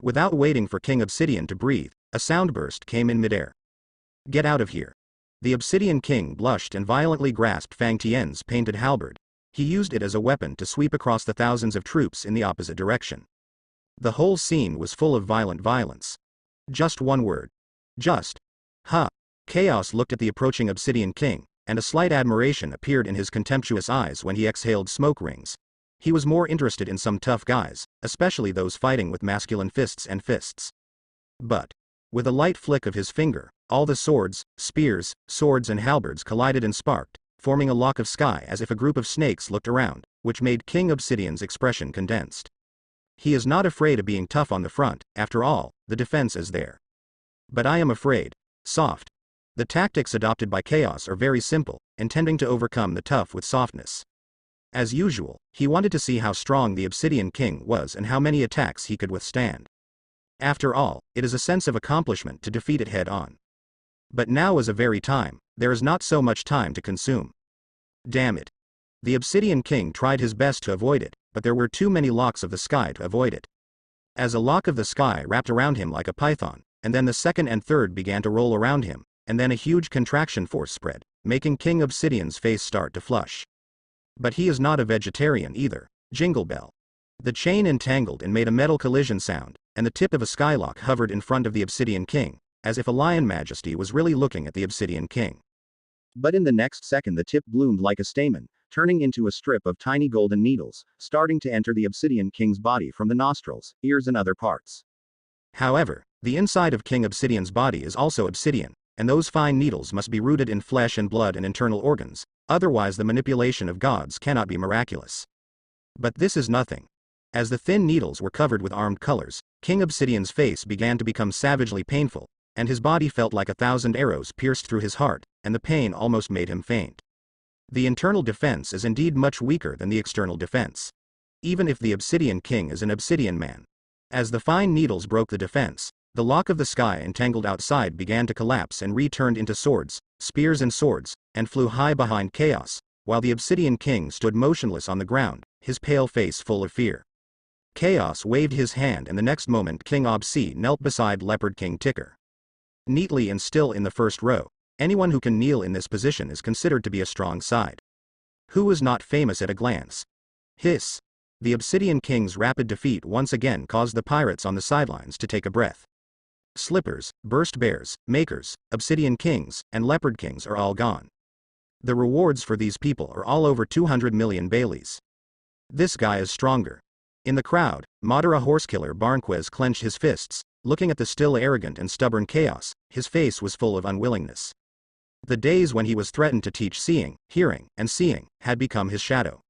Without waiting for King Obsidian to breathe, a sound burst came in midair. Get out of here. The Obsidian King blushed and violently grasped Fang Tian's painted halberd. He used it as a weapon to sweep across the thousands of troops in the opposite direction. The whole scene was full of violent violence. Just one word. Just. Ha. Chaos looked at the approaching Obsidian King, and a slight admiration appeared in his contemptuous eyes when he exhaled smoke rings. He was more interested in some tough guys, especially those fighting with masculine fists and fists. But, with a light flick of his finger, all the swords, spears, swords and halberds collided and sparked, forming a lock of sky as if a group of snakes looked around, which made King Obsidian's expression condensed. He is not afraid of being tough on the front, after all, the defense is there. But I am afraid. Soft. The tactics adopted by Chaos are very simple, intending to overcome the tough with softness. As usual, he wanted to see how strong the Obsidian King was and how many attacks he could withstand. After all, it is a sense of accomplishment to defeat it head-on. But now is a very time, there is not so much time to consume. Damn it. The Obsidian King tried his best to avoid it, but there were too many locks of the sky to avoid it. As a lock of the sky wrapped around him like a python, and then the second and third began to roll around him, and then a huge contraction force spread, making King Obsidian's face start to flush. But he is not a vegetarian either. Jingle bell. The chain entangled and made a metal collision sound, and the tip of a skylock hovered in front of the Obsidian King, as if a lion majesty was really looking at the Obsidian King. But in the next second the tip bloomed like a stamen, turning into a strip of tiny golden needles, starting to enter the Obsidian King's body from the nostrils, ears and other parts. However, the inside of King Obsidian's body is also obsidian, and those fine needles must be rooted in flesh and blood and internal organs, otherwise the manipulation of gods cannot be miraculous. But this is nothing. As the thin needles were covered with armed colors, King Obsidian's face began to become savagely painful, and his body felt like 1,000 arrows pierced through his heart, and the pain almost made him faint. The internal defense is indeed much weaker than the external defense. Even if the Obsidian King is an obsidian man. As the fine needles broke the defense, the lock of the sky entangled outside began to collapse and returned into swords, spears and flew high behind Chaos, while the Obsidian King stood motionless on the ground, his pale face full of fear. Chaos waved his hand and the next moment King Obsi knelt beside Leopard King Ticker. Neatly and still in the first row, anyone who can kneel in this position is considered to be a strong side. Who is not famous at a glance? Hiss. The Obsidian King's rapid defeat once again caused the pirates on the sidelines to take a breath. Slippers, Burst Bears, Makers, Obsidian Kings, and Leopard Kings are all gone. The rewards for these people are all over 200 million Baileys. This guy is stronger. In the crowd, Madara Horsekiller Barnquez clenched his fists, looking at the still arrogant and stubborn Chaos, his face was full of unwillingness. The days when he was threatened to teach seeing, hearing, and seeing, had become his shadow.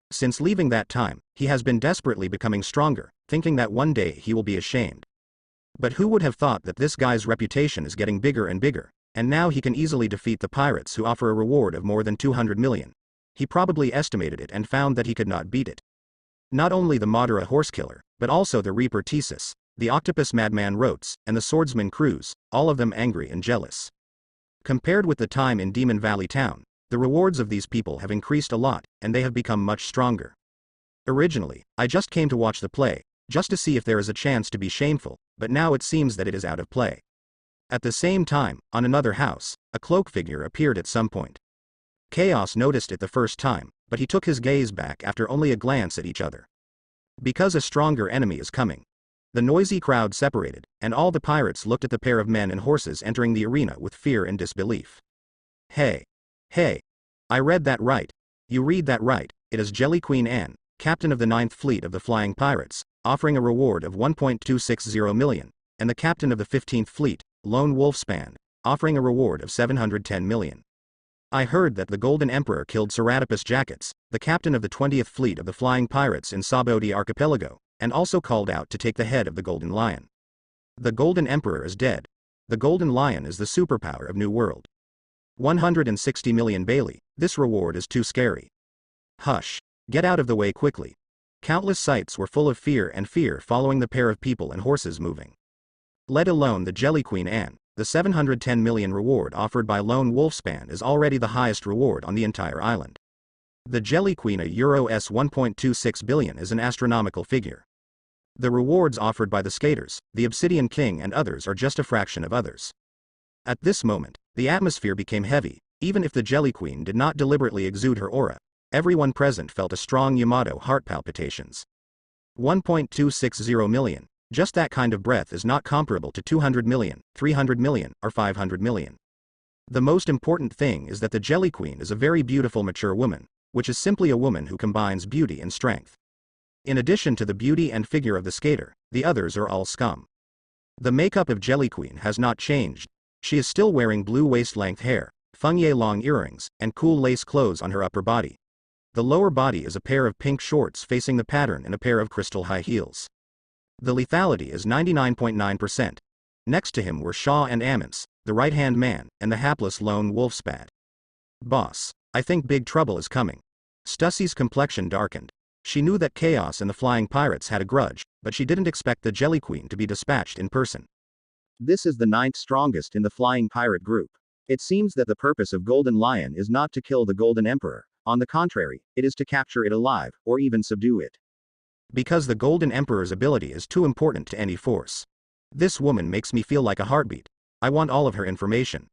Since leaving that time, he has been desperately becoming stronger, thinking that one day he will be ashamed. But who would have thought that this guy's reputation is getting bigger and bigger, and now he can easily defeat the pirates who offer a reward of more than 200 million. He probably estimated it and found that he could not beat it. Not only the Madara Horsekiller, but also the Reaper Thesis, the Octopus Madman Rotes, and the Swordsman Cruz, all of them angry and jealous. Compared with the time in Demon Valley Town, the rewards of these people have increased a lot, and they have become much stronger. Originally, I just came to watch the play, just to see if there is a chance to be shameful, but now it seems that it is out of play. At the same time, on another house, a cloak figure appeared at some point. Chaos noticed it the first time, but he took his gaze back after only a glance at each other. Because a stronger enemy is coming. The noisy crowd separated, and all the pirates looked at the pair of men and horses entering the arena with fear and disbelief. Hey. Hey. I read that right. You read that right, it is Jelly Queen Anne, captain of the 9th Fleet of the Flying Pirates, offering a reward of 1.260 million, and the captain of the 15th Fleet, Lone Wolfspan, offering a reward of 710 million. I heard that the Golden Emperor killed Serapis Jackets, the captain of the 20th Fleet of the Flying Pirates in Sabodi Archipelago, and also called out to take the head of the Golden Lion. The Golden Emperor is dead. The Golden Lion is the superpower of New World. 160 million Bailey, this reward is too scary. Hush. Get out of the way quickly. Countless sights were full of fear following the pair of people and horses moving. Let alone the Jelly Queen Anne, the 710 million reward offered by Lone Wolfspan is already the highest reward on the entire island. The Jelly Queen a €1.26 billion is an astronomical figure. The rewards offered by the skaters, the Obsidian King and others are just a fraction of others. At this moment, the atmosphere became heavy. Even if the Jelly Queen did not deliberately exude her aura, everyone present felt a strong Yamato heart palpitations. 1.260 million. Just that kind of breath is not comparable to 200 million, 300 million, or 500 million. The most important thing is that the Jelly Queen is a very beautiful mature woman, which is simply a woman who combines beauty and strength. In addition to the beauty and figure of the skater, the others are all scum. The makeup of Jelly Queen has not changed. She is still wearing blue waist-length hair, fungye long earrings, and cool lace clothes on her upper body. The lower body is a pair of pink shorts facing the pattern and a pair of crystal high heels. The lethality is 99.9%. Next to him were Shaw and Ammons, the right-hand man, and the hapless lone wolf Spad. Boss, I think big trouble is coming. Stussie's complexion darkened. She knew that Chaos and the Flying Pirates had a grudge, but she didn't expect the Jelly Queen to be dispatched in person. This is the 9th strongest in the Flying Pirate group. It seems that the purpose of Golden Lion is not to kill the Golden Emperor. On the contrary, it is to capture it alive, or even subdue it. Because the Golden Emperor's ability is too important to any force. This woman makes me feel like a heartbeat. I want all of her information.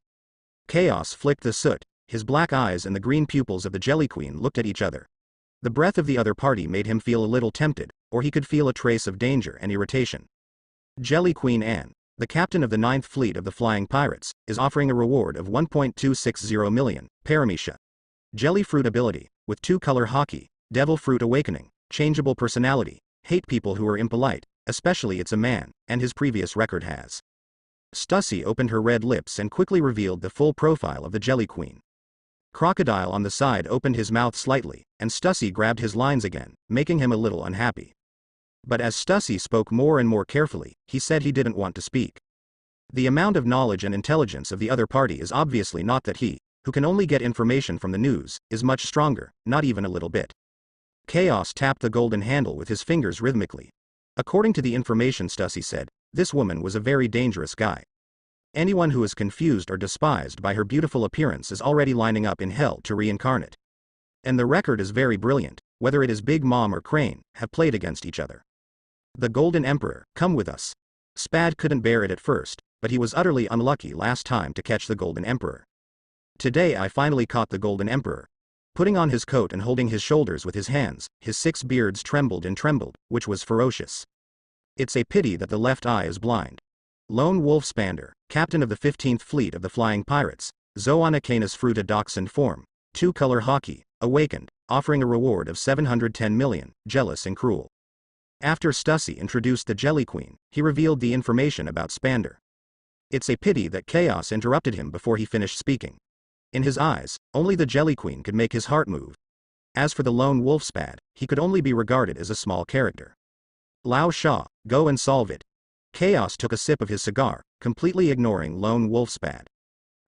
Chaos flicked the soot. His black eyes and the green pupils of the Jelly Queen looked at each other. The breath of the other party made him feel a little tempted, or he could feel a trace of danger and irritation. Jelly Queen Anne, the captain of the 9th Fleet of the Flying Pirates, is offering a reward of 1.260 million, Paramecia. Jelly Fruit ability, with 2-color hockey, Devil Fruit awakening, changeable personality, hate people who are impolite, especially it's a man, and his previous record has. Stussie opened her red lips and quickly revealed the full profile of the Jelly Queen. Crocodile on the side opened his mouth slightly, and Stussie grabbed his lines again, making him a little unhappy. But as Stussie spoke more and more carefully, he said he didn't want to speak. The amount of knowledge and intelligence of the other party is obviously not that he, who can only get information from the news, is much stronger, not even a little bit. Chaos tapped the golden handle with his fingers rhythmically. According to the information Stussie said, this woman was a very dangerous guy. Anyone who is confused or despised by her beautiful appearance is already lining up in hell to reincarnate. And the record is very brilliant, whether it is Big Mom or Crane, have played against each other. The Golden Emperor, come with us. Spad couldn't bear it at first, but he was utterly unlucky last time to catch the Golden Emperor. Today I finally caught the Golden Emperor. Putting on his coat and holding his shoulders with his hands, his 6 beards trembled and trembled, which was ferocious. It's a pity that the left eye is blind. Lone Wolf Spander, captain of the 15th Fleet of the Flying Pirates, Zoana Canis Fruta Dachshund form, 2-color hockey, awakened, offering a reward of 710 million, jealous and cruel. After Stussie introduced the Jelly Queen, he revealed the information about Spander. It's a pity that Chaos interrupted him before he finished speaking. In his eyes, only the Jelly Queen could make his heart move. As for the Lone Wolf Spad, he could only be regarded as a small character. Lao Sha, go and solve it. Chaos took a sip of his cigar, completely ignoring Lone Wolf Spad.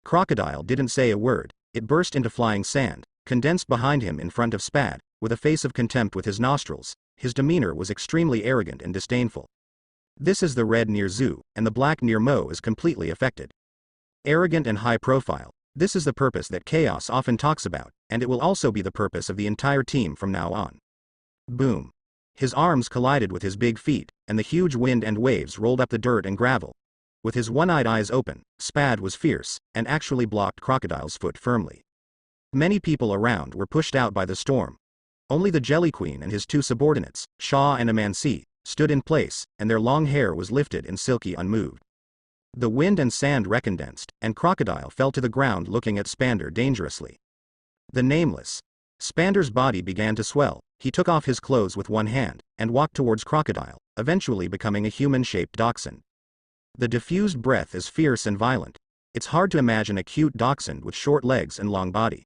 Crocodile didn't say a word. It burst into flying sand, condensed behind him in front of Spad, with a face of contempt with his nostrils. His demeanor was extremely arrogant and disdainful. This is the red near Zoo, and the black near Mo is completely affected. Arrogant and high profile. This is the purpose that Chaos often talks about, and it will also be the purpose of the entire team from now on. Boom. His arms collided with his big feet, and the huge wind and waves rolled up the dirt and gravel. With his one-eyed eyes open, Spad was fierce, and actually blocked Crocodile's foot firmly. Many people around were pushed out by the storm. Only the Jelly Queen and his 2 subordinates, Shaw and Amansi, stood in place, and their long hair was lifted and silky unmoved. The wind and sand recondensed, and Crocodile fell to the ground looking at Spander dangerously. The Nameless. Spander's body began to swell. He took off his clothes with one hand, and walked towards Crocodile, eventually becoming a human-shaped dachshund. The diffused breath is fierce and violent. It's hard to imagine a cute dachshund with short legs and long body.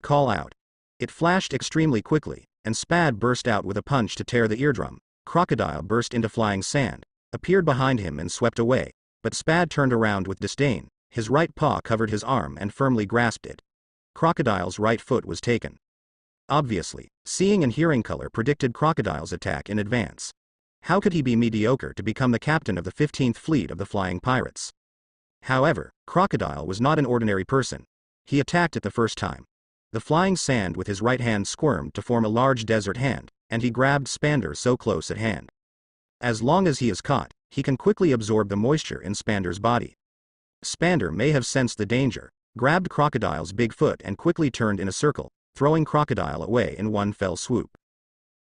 Call out. It flashed extremely quickly, and Spad burst out with a punch to tear the eardrum. Crocodile burst into flying sand, appeared behind him and swept away, but Spad turned around with disdain. His right paw covered his arm and firmly grasped it. Crocodile's right foot was taken. Obviously, seeing and hearing color predicted Crocodile's attack in advance. How could he be mediocre to become the captain of the 15th Fleet of the Flying Pirates? However, Crocodile was not an ordinary person. He attacked it the first time. The flying sand with his right hand squirmed to form a large desert hand, and he grabbed Spander so close at hand. As long as he is caught, he can quickly absorb the moisture in Spander's body. Spander may have sensed the danger, grabbed Crocodile's big foot and quickly turned in a circle, throwing Crocodile away in one fell swoop.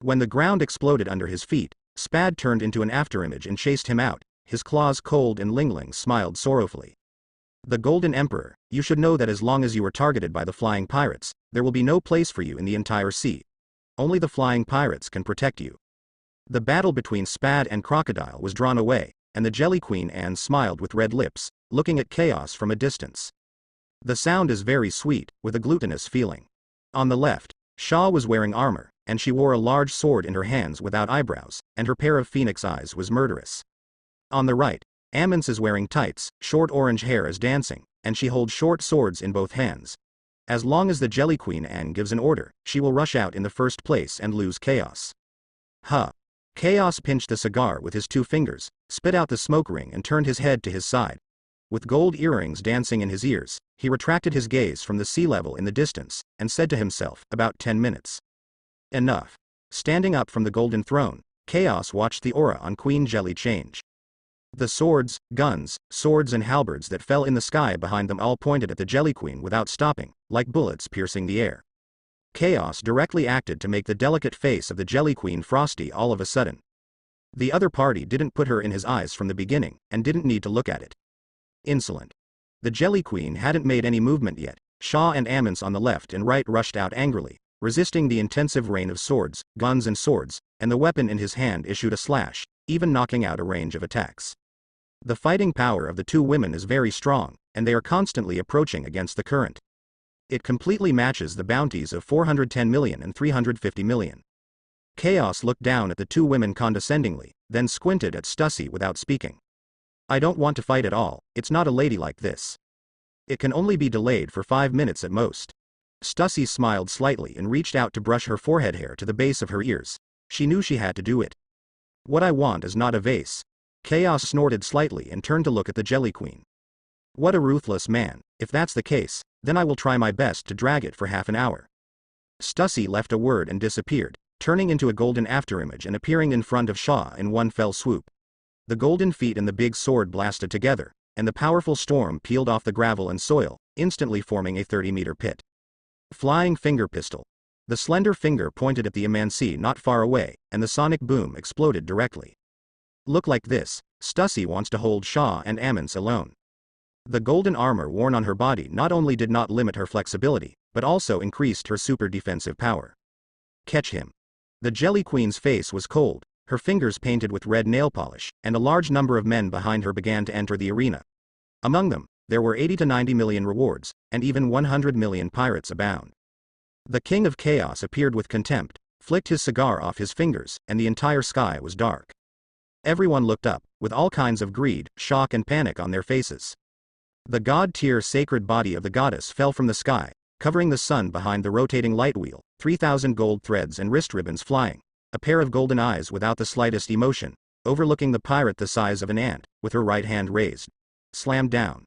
When the ground exploded under his feet, Spad turned into an afterimage and chased him out, his claws cold, and Ling Ling smiled sorrowfully. The Golden Emperor, you should know that as long as you are targeted by the flying pirates, there will be no place for you in the entire sea. Only the flying pirates can protect you. The battle between Spad and Crocodile was drawn away, and the Jelly Queen Anne smiled with red lips, looking at Chaos from a distance. The sound is very sweet, with a glutinous feeling. On the left, Shaw was wearing armor, and she wore a large sword in her hands without eyebrows, and her pair of phoenix eyes was murderous. On the right, Amance is wearing tights, short orange hair is dancing, and she holds short swords in both hands. As long as the Jelly Queen Anne gives an order, she will rush out in the first place and lose Chaos. Huh. Chaos pinched the cigar with his 2 fingers, spit out the smoke ring and turned his head to his side. With gold earrings dancing in his ears, he retracted his gaze from the sea level in the distance, and said to himself, about 10 minutes. Enough. Standing up from the golden throne, Chaos watched the aura on Queen Jelly change. The swords, guns, swords and halberds that fell in the sky behind them all pointed at the Jelly Queen without stopping, like bullets piercing the air. Chaos directly acted to make the delicate face of the Jelly Queen frosty all of a sudden. The other party didn't put her in his eyes from the beginning, and didn't need to look at it. Insolent. The Jelly Queen hadn't made any movement yet. Shaw and Amance on the left and right rushed out angrily, resisting the intensive rain of swords, guns and swords, and the weapon in his hand issued a slash, even knocking out a range of attacks. The fighting power of the 2 women is very strong, and they are constantly approaching against the current. It completely matches the bounties of 410 million and 350 million. Chaos looked down at the 2 women condescendingly, then squinted at Stussy without speaking. I don't want to fight at all, it's not a lady like this. It can only be delayed for 5 minutes at most. Stussy smiled slightly and reached out to brush her forehead hair to the base of her ears. She knew she had to do it. What I want is not a vase. Chaos snorted slightly and turned to look at the Jelly Queen. What a ruthless man. If that's the case, then I will try my best to drag it for half an hour. Stussy left a word and disappeared, turning into a golden afterimage and appearing in front of Shaw in one fell swoop. The golden feet and the big sword blasted together, and the powerful storm peeled off the gravel and soil, instantly forming a 30-meter pit. Flying finger pistol. The slender finger pointed at the Amancy not far away, and the sonic boom exploded directly. Look like this, Stussy wants to hold Shaw and Amance alone. The golden armor worn on her body not only did not limit her flexibility, but also increased her super defensive power. Catch him. The Jelly Queen's face was cold, her fingers painted with red nail polish, and a large number of men behind her began to enter the arena. Among them, there were 80 to 90 million rewards, and even 100 million pirates abound. The King of Chaos appeared with contempt, flicked his cigar off his fingers, and the entire sky was dark. Everyone looked up, with all kinds of greed, shock and panic on their faces. The god-tier sacred body of the goddess fell from the sky, covering the sun behind the rotating light wheel, 3,000 gold threads and wrist ribbons flying, a pair of golden eyes without the slightest emotion, overlooking the pirate the size of an ant, with her right hand raised. Slammed down.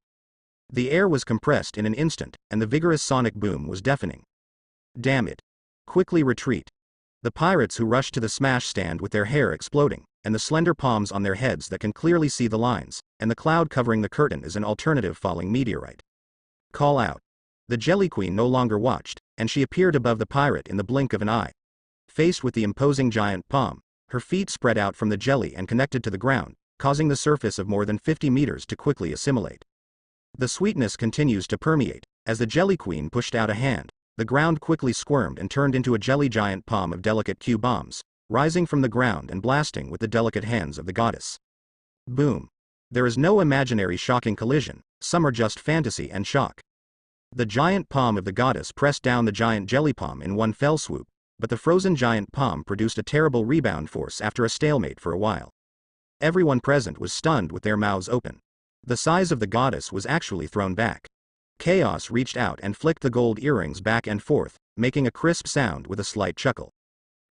The air was compressed in an instant, and the vigorous sonic boom was deafening. Damn it. Quickly retreat. The pirates who rushed to the smash stand with their hair exploding, and the slender palms on their heads that can clearly see the lines, and the cloud covering the curtain is an alternative falling meteorite. Call out. The Jelly Queen no longer watched, and she appeared above the pirate in the blink of an eye. Faced with the imposing giant palm, her feet spread out from the jelly and connected to the ground, causing the surface of more than 50 meters to quickly assimilate. The sweetness continues to permeate. As the Jelly Queen pushed out a hand, the ground quickly squirmed and turned into a jelly giant palm of delicate Q bombs, rising from the ground and blasting with the delicate hands of the goddess. Boom. There is no imaginary shocking collision, some are just fantasy and shock. The giant palm of the goddess pressed down the giant jelly palm in one fell swoop, but the frozen giant palm produced a terrible rebound force after a stalemate for a while. Everyone present was stunned with their mouths open. The size of the goddess was actually thrown back. Chaos reached out and flicked the gold earrings back and forth, making a crisp sound with a slight chuckle.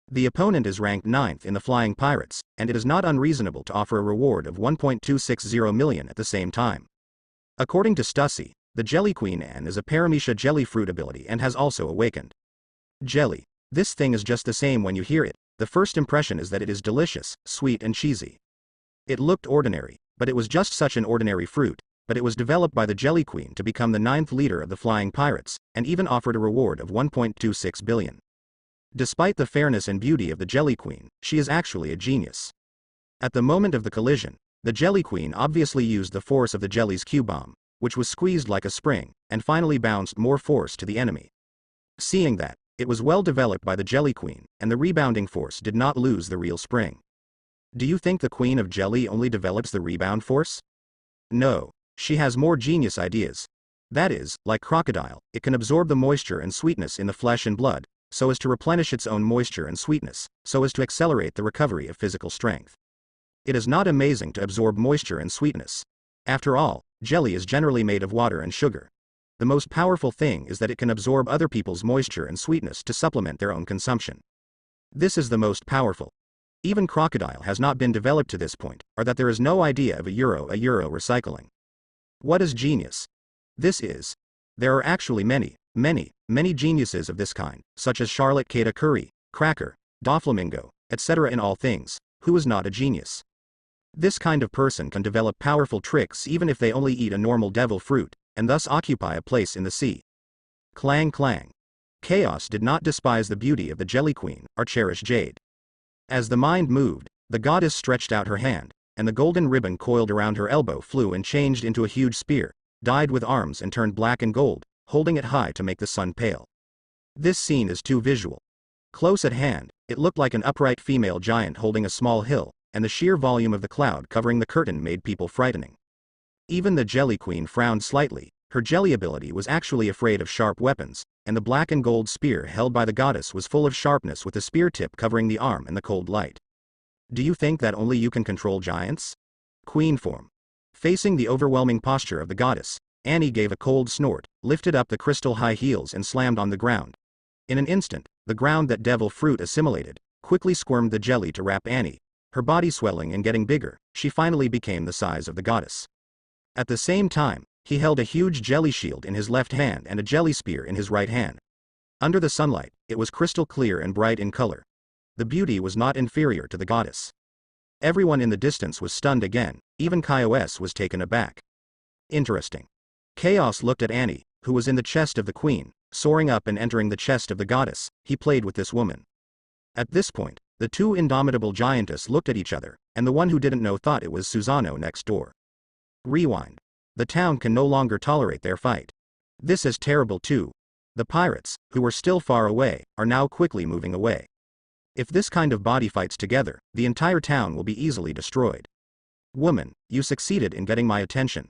The opponent is ranked 9th in the Flying Pirates, and it is not unreasonable to offer a reward of 1.260 million at the same time. According to Stussy, the Jelly Queen Anne is a Paramecia jelly fruit ability and has also awakened. Jelly. This thing is just the same when you hear it. The first impression is that it is delicious, sweet and cheesy. It looked ordinary, but it was just such an ordinary fruit, but it was developed by the Jelly Queen to become the 9th leader of the Flying Pirates, and even offered a reward of 1.26 billion. Despite the fairness and beauty of the Jelly Queen, she is actually a genius. At the moment of the collision, the Jelly Queen obviously used the force of the jelly's Q-bomb, which was squeezed like a spring, and finally bounced more force to the enemy. Seeing that, it was well developed by the Jelly Queen, and the rebounding force did not lose the real spring. Do you think the Queen of Jelly only develops the rebound force? No, she has more genius ideas. That is, like crocodile, it can absorb the moisture and sweetness in the flesh and blood, so as to replenish its own moisture and sweetness, so as to accelerate the recovery of physical strength. It is not amazing to absorb moisture and sweetness. After all, jelly is generally made of water and sugar. The most powerful thing is that it can absorb other people's moisture and sweetness to supplement their own consumption. This is the most powerful. Even crocodile has not been developed to this point, or that there is no idea of a euro recycling. What is genius? This is. There are actually many geniuses of this kind, such as Charlotte Kata Curry, Cracker, Doflamingo, etc. in all things. Who is not a genius? This kind of person can develop powerful tricks even if they only eat a normal devil fruit, and thus occupy a place in the sea. Clang clang. Chaos did not despise the beauty of the Jelly Queen, or cherished jade. As the mind moved, the goddess stretched out her hand, and the golden ribbon coiled around her elbow flew and changed into a huge spear, dyed with arms and turned black and gold, holding it high to make the sun pale. This scene is too visual. Close at hand, it looked like an upright female giant holding a small hill, and the sheer volume of the cloud covering the curtain made people frightening. Even the Jelly Queen frowned slightly. Her jelly ability was actually afraid of sharp weapons, and the black and gold spear held by the goddess was full of sharpness with the spear tip covering the arm and the cold light. Do you think that only you can control giants? Queen form. Facing the overwhelming posture of the goddess, Annie gave a cold snort, lifted up the crystal high heels and slammed on the ground. In an instant, the ground that devil fruit assimilated, quickly squirmed the jelly to wrap Annie. Her body swelling and getting bigger, she finally became the size of the goddess. At the same time, he held a huge jelly shield in his left hand and a jelly spear in his right hand. Under the sunlight, it was crystal clear and bright in color. The beauty was not inferior to the goddess. Everyone in the distance was stunned again, even Kaios was taken aback. Interesting. Chaos looked at Annie, who was in the chest of the queen, soaring up and entering the chest of the goddess. He played with this woman. At this point, the two indomitable giantess looked at each other, and the one who didn't know thought it was Susano next door. Rewind. The town can no longer tolerate their fight. This is terrible too. The pirates, who were still far away, are now quickly moving away. If this kind of body fights together, the entire town will be easily destroyed. Woman, you succeeded in getting my attention.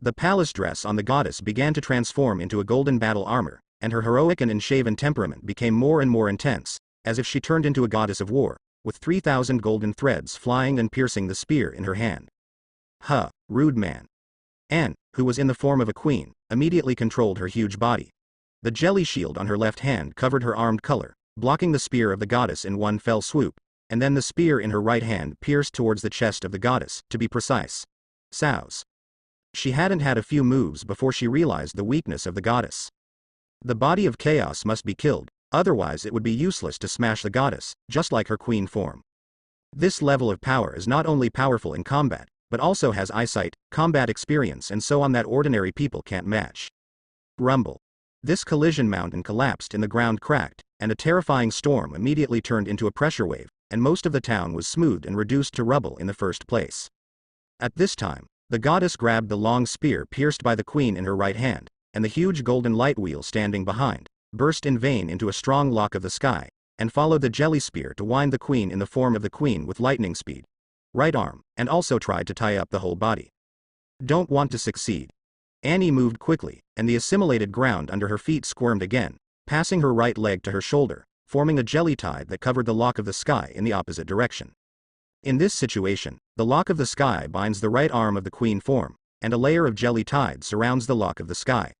The palace dress on the goddess began to transform into a golden battle armor, and her heroic and unshaven temperament became more and more intense, as if she turned into a goddess of war, with 3,000 golden threads flying and piercing the spear in her hand. Huh, rude man. Anne, who was in the form of a queen, immediately controlled her huge body. The jelly shield on her left hand covered her armed color, blocking the spear of the goddess in one fell swoop, and then the spear in her right hand pierced towards the chest of the goddess, to be precise. Sows. She hadn't had a few moves before she realized the weakness of the goddess. The body of chaos must be killed, otherwise it would be useless to smash the goddess, just like her queen form. This level of power is not only powerful in combat, but also has eyesight, combat experience and so on that ordinary people can't match. Rumble. This collision mountain collapsed and the ground cracked, and a terrifying storm immediately turned into a pressure wave, and most of the town was smoothed and reduced to rubble in the first place. At this time, the goddess grabbed the long spear pierced by the queen in her right hand, and the huge golden light wheel standing behind, burst in vain into a strong lock of the sky, and followed the jelly spear to wind the queen in the form of the queen with lightning speed. Right arm, and also tried to tie up the whole body. Don't want to succeed. Annie moved quickly, and the assimilated ground under her feet squirmed again, passing her right leg to her shoulder, forming a jelly tide that covered the lock of the sky in the opposite direction. In this situation, the lock of the sky binds the right arm of the queen form, and a layer of jelly tide surrounds the lock of the sky.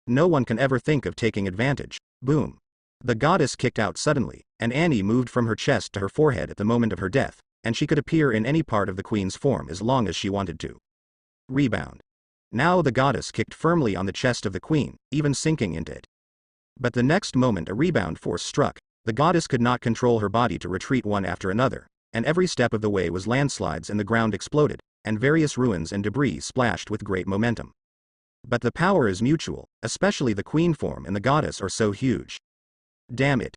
No one can ever think of taking advantage. Boom. The goddess kicked out suddenly, and Annie moved from her chest to her forehead at the moment of her death, and she could appear in any part of the queen's form as long as she wanted to. Rebound. Now the goddess kicked firmly on the chest of the queen, even sinking into it. But the next moment a rebound force struck. The goddess could not control her body to retreat one after another, and every step of the way was landslides and the ground exploded, and various ruins and debris splashed with great momentum. But the power is mutual, especially the queen form and the goddess are so huge. Damn it.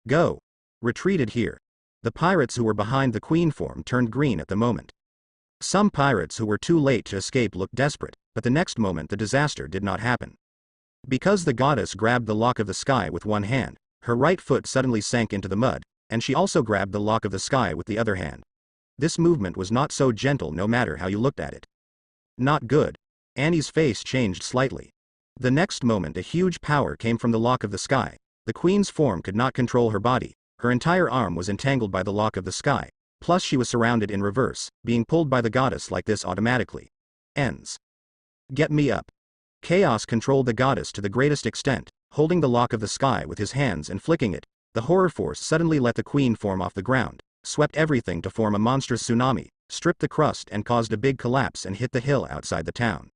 Go. Retreated here. The pirates who were behind the queen form turned green at the moment. Some pirates who were too late to escape looked desperate, but the next moment the disaster did not happen. Because the goddess grabbed the lock of the sky with one hand, her right foot suddenly sank into the mud, and she also grabbed the lock of the sky with the other hand. This movement was not so gentle no matter how you looked at it. Not good. Annie's face changed slightly. The next moment a huge power came from the lock of the sky. The queen's form could not control her body. Her entire arm was entangled by the lock of the sky, plus she was surrounded in reverse, being pulled by the goddess like this automatically. Ends. Get me up. Chaos controlled the goddess to the greatest extent, holding the lock of the sky with his hands and flicking it. The horror force suddenly let the queen form off the ground, swept everything to form a monstrous tsunami, stripped the crust and caused a big collapse and hit the hill outside the town.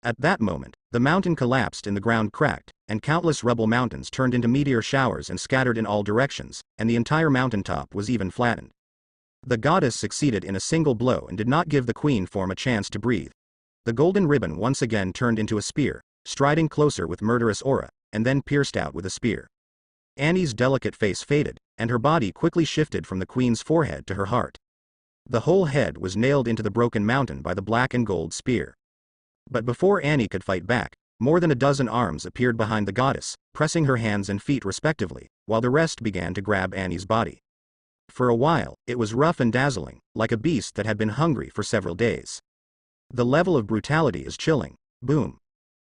At that moment, the mountain collapsed and the ground cracked, and countless rubble mountains turned into meteor showers and scattered in all directions, and the entire mountaintop was even flattened. The goddess succeeded in a single blow and did not give the queen form a chance to breathe. The golden ribbon once again turned into a spear, striding closer with murderous aura, and then pierced out with a spear. Annie's delicate face faded, and her body quickly shifted from the queen's forehead to her heart. The whole head was nailed into the broken mountain by the black and gold spear. But before Annie could fight back, more than a dozen arms appeared behind the goddess, pressing her hands and feet respectively, while the rest began to grab Annie's body. For a while, it was rough and dazzling, like a beast that had been hungry for several days. The level of brutality is chilling. Boom.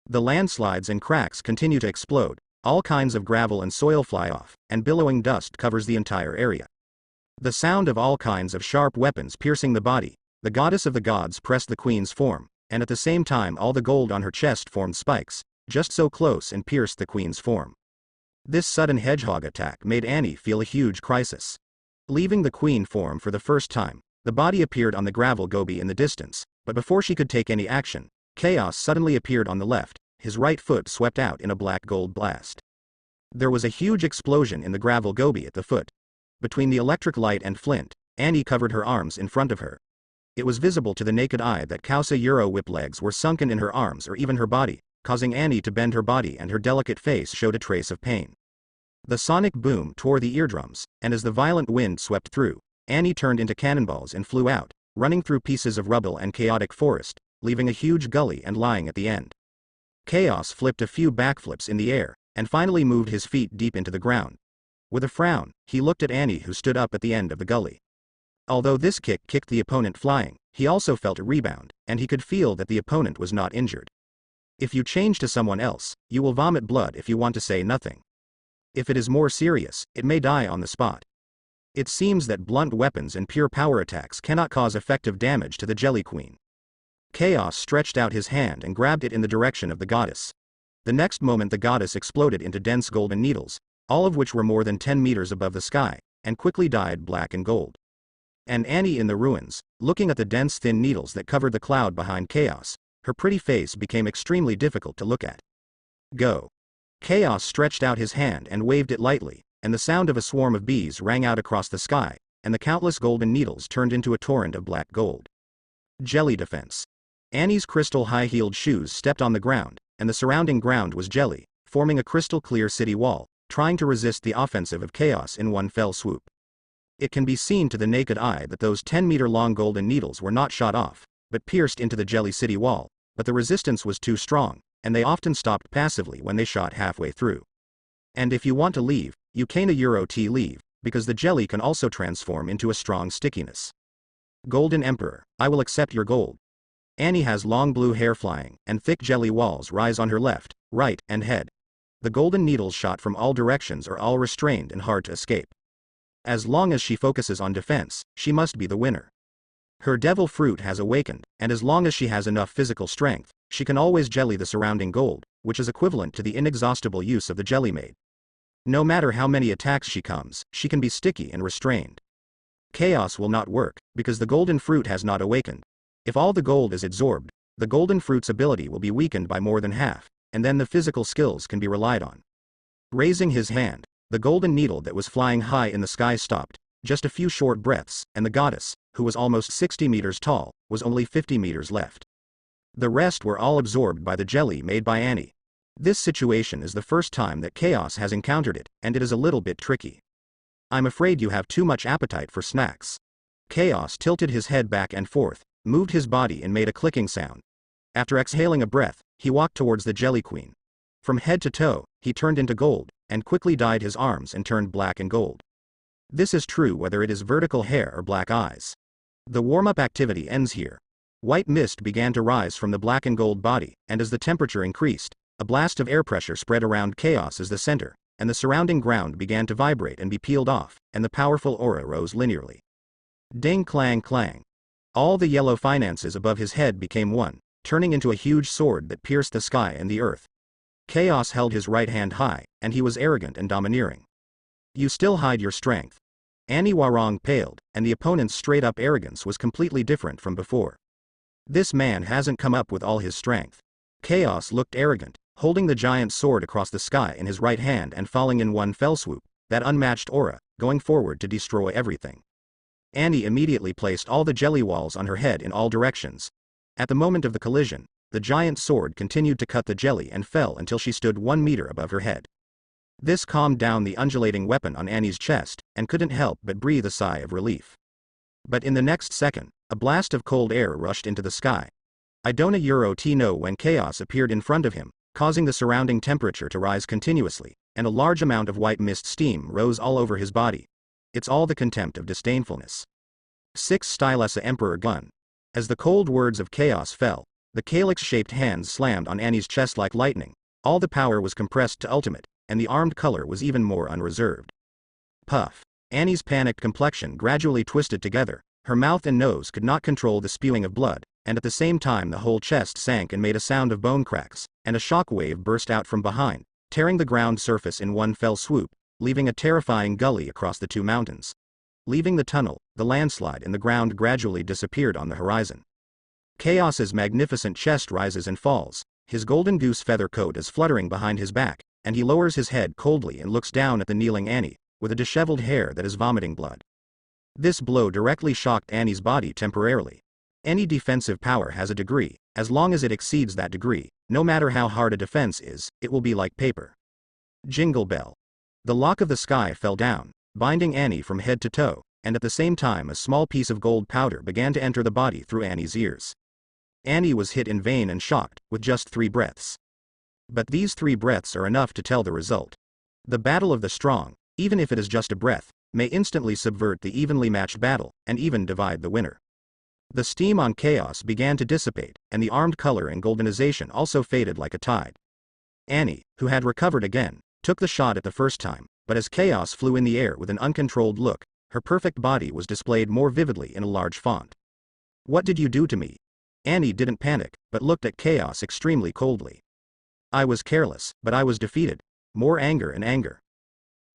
The landslides and cracks continue to explode, all kinds of gravel and soil fly off, and billowing dust covers the entire area. The sound of all kinds of sharp weapons piercing the body. The goddess of the gods pressed the queen's form, and at the same time all the gold on her chest formed spikes, just so close and pierced the queen's form. This sudden hedgehog attack made Annie feel a huge crisis. Leaving the queen form for the first time, the body appeared on the gravel gobi in the distance, but before she could take any action, Chaos suddenly appeared on the left, his right foot swept out in a black gold blast. There was a huge explosion in the gravel gobi at the foot. Between the electric light and flint, Annie covered her arms in front of her. It was visible to the naked eye that Kausa Euro whip legs were sunken in her arms or even her body, causing Annie to bend her body and her delicate face showed a trace of pain. The sonic boom tore the eardrums, and as the violent wind swept through, Annie turned into cannonballs and flew out, running through pieces of rubble and chaotic forest, leaving a huge gully and lying at the end. Chaos flipped a few backflips in the air, and finally moved his feet deep into the ground. With a frown, he looked at Annie who stood up at the end of the gully. Although this kick kicked the opponent flying, he also felt a rebound, and he could feel that the opponent was not injured. If you change to someone else, you will vomit blood if you want to say nothing. If it is more serious, it may die on the spot. It seems that blunt weapons and pure power attacks cannot cause effective damage to the Jelly Queen. Chaos stretched out his hand and grabbed it in the direction of the goddess. The next moment the goddess exploded into dense golden needles, all of which were more than 10 meters above the sky, and quickly dyed black and gold. And Annie in the ruins, looking at the dense thin needles that covered the cloud behind Chaos, her pretty face became extremely difficult to look at. Go. Chaos stretched out his hand and waved it lightly, and the sound of a swarm of bees rang out across the sky, and the countless golden needles turned into a torrent of black gold. Jelly defense. Annie's crystal high-heeled shoes stepped on the ground, and the surrounding ground was jelly, forming a crystal-clear city wall, trying to resist the offensive of Chaos in one fell swoop. It can be seen to the naked eye that those 10-meter-long golden needles were not shot off, but pierced into the jelly city wall, but the resistance was too strong, and they often stopped passively when they shot halfway through. And if you want to leave, you can Euro T leave, because the jelly can also transform into a strong stickiness. Golden Emperor, I will accept your gold. Annie has long blue hair flying, and thick jelly walls rise on her left, right, and head. The golden needles shot from all directions are all restrained and hard to escape. As long as she focuses on defense, she must be the winner. Her devil fruit has awakened, and as long as she has enough physical strength, she can always jelly the surrounding gold, which is equivalent to the inexhaustible use of the jelly maid. No matter how many attacks she comes, she can be sticky and restrained. Chaos will not work, because the golden fruit has not awakened. If all the gold is absorbed, the golden fruit's ability will be weakened by more than half, and then the physical skills can be relied on. Raising his hand, the golden needle that was flying high in the sky stopped, Just a few short breaths, and the goddess, who was almost 60 meters tall, was only 50 meters left. The rest were all absorbed by the jelly made by Annie. This situation is the first time that Chaos has encountered it, and it is a little bit tricky. I'm afraid you have too much appetite for snacks. Chaos tilted his head back and forth, moved his body and made a clicking sound. After exhaling a breath, he walked towards the Jelly Queen. From head to toe, he turned into gold, and quickly dyed his arms and turned black and gold. This is true whether it is vertical hair or black eyes. The warm-up activity ends here. White mist began to rise from the black and gold body, and as the temperature increased, a blast of air pressure spread around Chaos as the center, and the surrounding ground began to vibrate and be peeled off, and the powerful aura rose linearly. Ding clang clang. All the yellow finances above his head became one, turning into a huge sword that pierced the sky and the earth. Chaos held his right hand high, and he was arrogant and domineering. You still hide your strength. Annie Warong paled, and the opponent's straight-up arrogance was completely different from before. This man hasn't come up with all his strength. Chaos looked arrogant, holding the giant sword across the sky in his right hand and falling in one fell swoop, that unmatched aura, going forward to destroy everything. Annie immediately placed all the jelly walls on her head in all directions. At the moment of the collision, the giant sword continued to cut the jelly and fell until she stood 1 meter above her head. This calmed down the undulating weapon on Annie's chest, and couldn't help but breathe a sigh of relief. But in the next second, a blast of cold air rushed into the sky. I don't know when Chaos appeared in front of him, causing the surrounding temperature to rise continuously, and a large amount of white mist steam rose all over his body. It's all the contempt of disdainfulness. 6 Stylessa Emperor Gun. As the cold words of Chaos fell, the calyx-shaped hands slammed on Annie's chest like lightning. All the power was compressed to ultimate, and the armed color was even more unreserved. Puff. Annie's panicked complexion gradually twisted together, her mouth and nose could not control the spewing of blood, and at the same time the whole chest sank and made a sound of bone cracks, and a shock wave burst out from behind, tearing the ground surface in one fell swoop, leaving a terrifying gully across the 2 mountains. Leaving the tunnel, the landslide in the ground gradually disappeared on the horizon. Chaos's magnificent chest rises and falls, his golden goose feather coat is fluttering behind his back, and he lowers his head coldly and looks down at the kneeling Annie, with a disheveled hair that is vomiting blood. This blow directly shocked Annie's body temporarily. Any defensive power has a degree. As long as it exceeds that degree, no matter how hard a defense is, it will be like paper. Jingle bell. The lock of the sky fell down, binding Annie from head to toe, and at the same time a small piece of gold powder began to enter the body through Annie's ears. Annie was hit in vain and shocked, with just 3 breaths. But these 3 breaths are enough to tell the result. The battle of the strong, even if it is just a breath, may instantly subvert the evenly matched battle, and even divide the winner. The steam on Chaos began to dissipate, and the armed color and goldenization also faded like a tide. Annie, who had recovered again, took the shot at the first time, but as Chaos flew in the air with an uncontrolled look, her perfect body was displayed more vividly in a large font. What did you do to me? Annie didn't panic, but looked at Chaos extremely coldly. I was careless, but I was defeated. More anger and anger.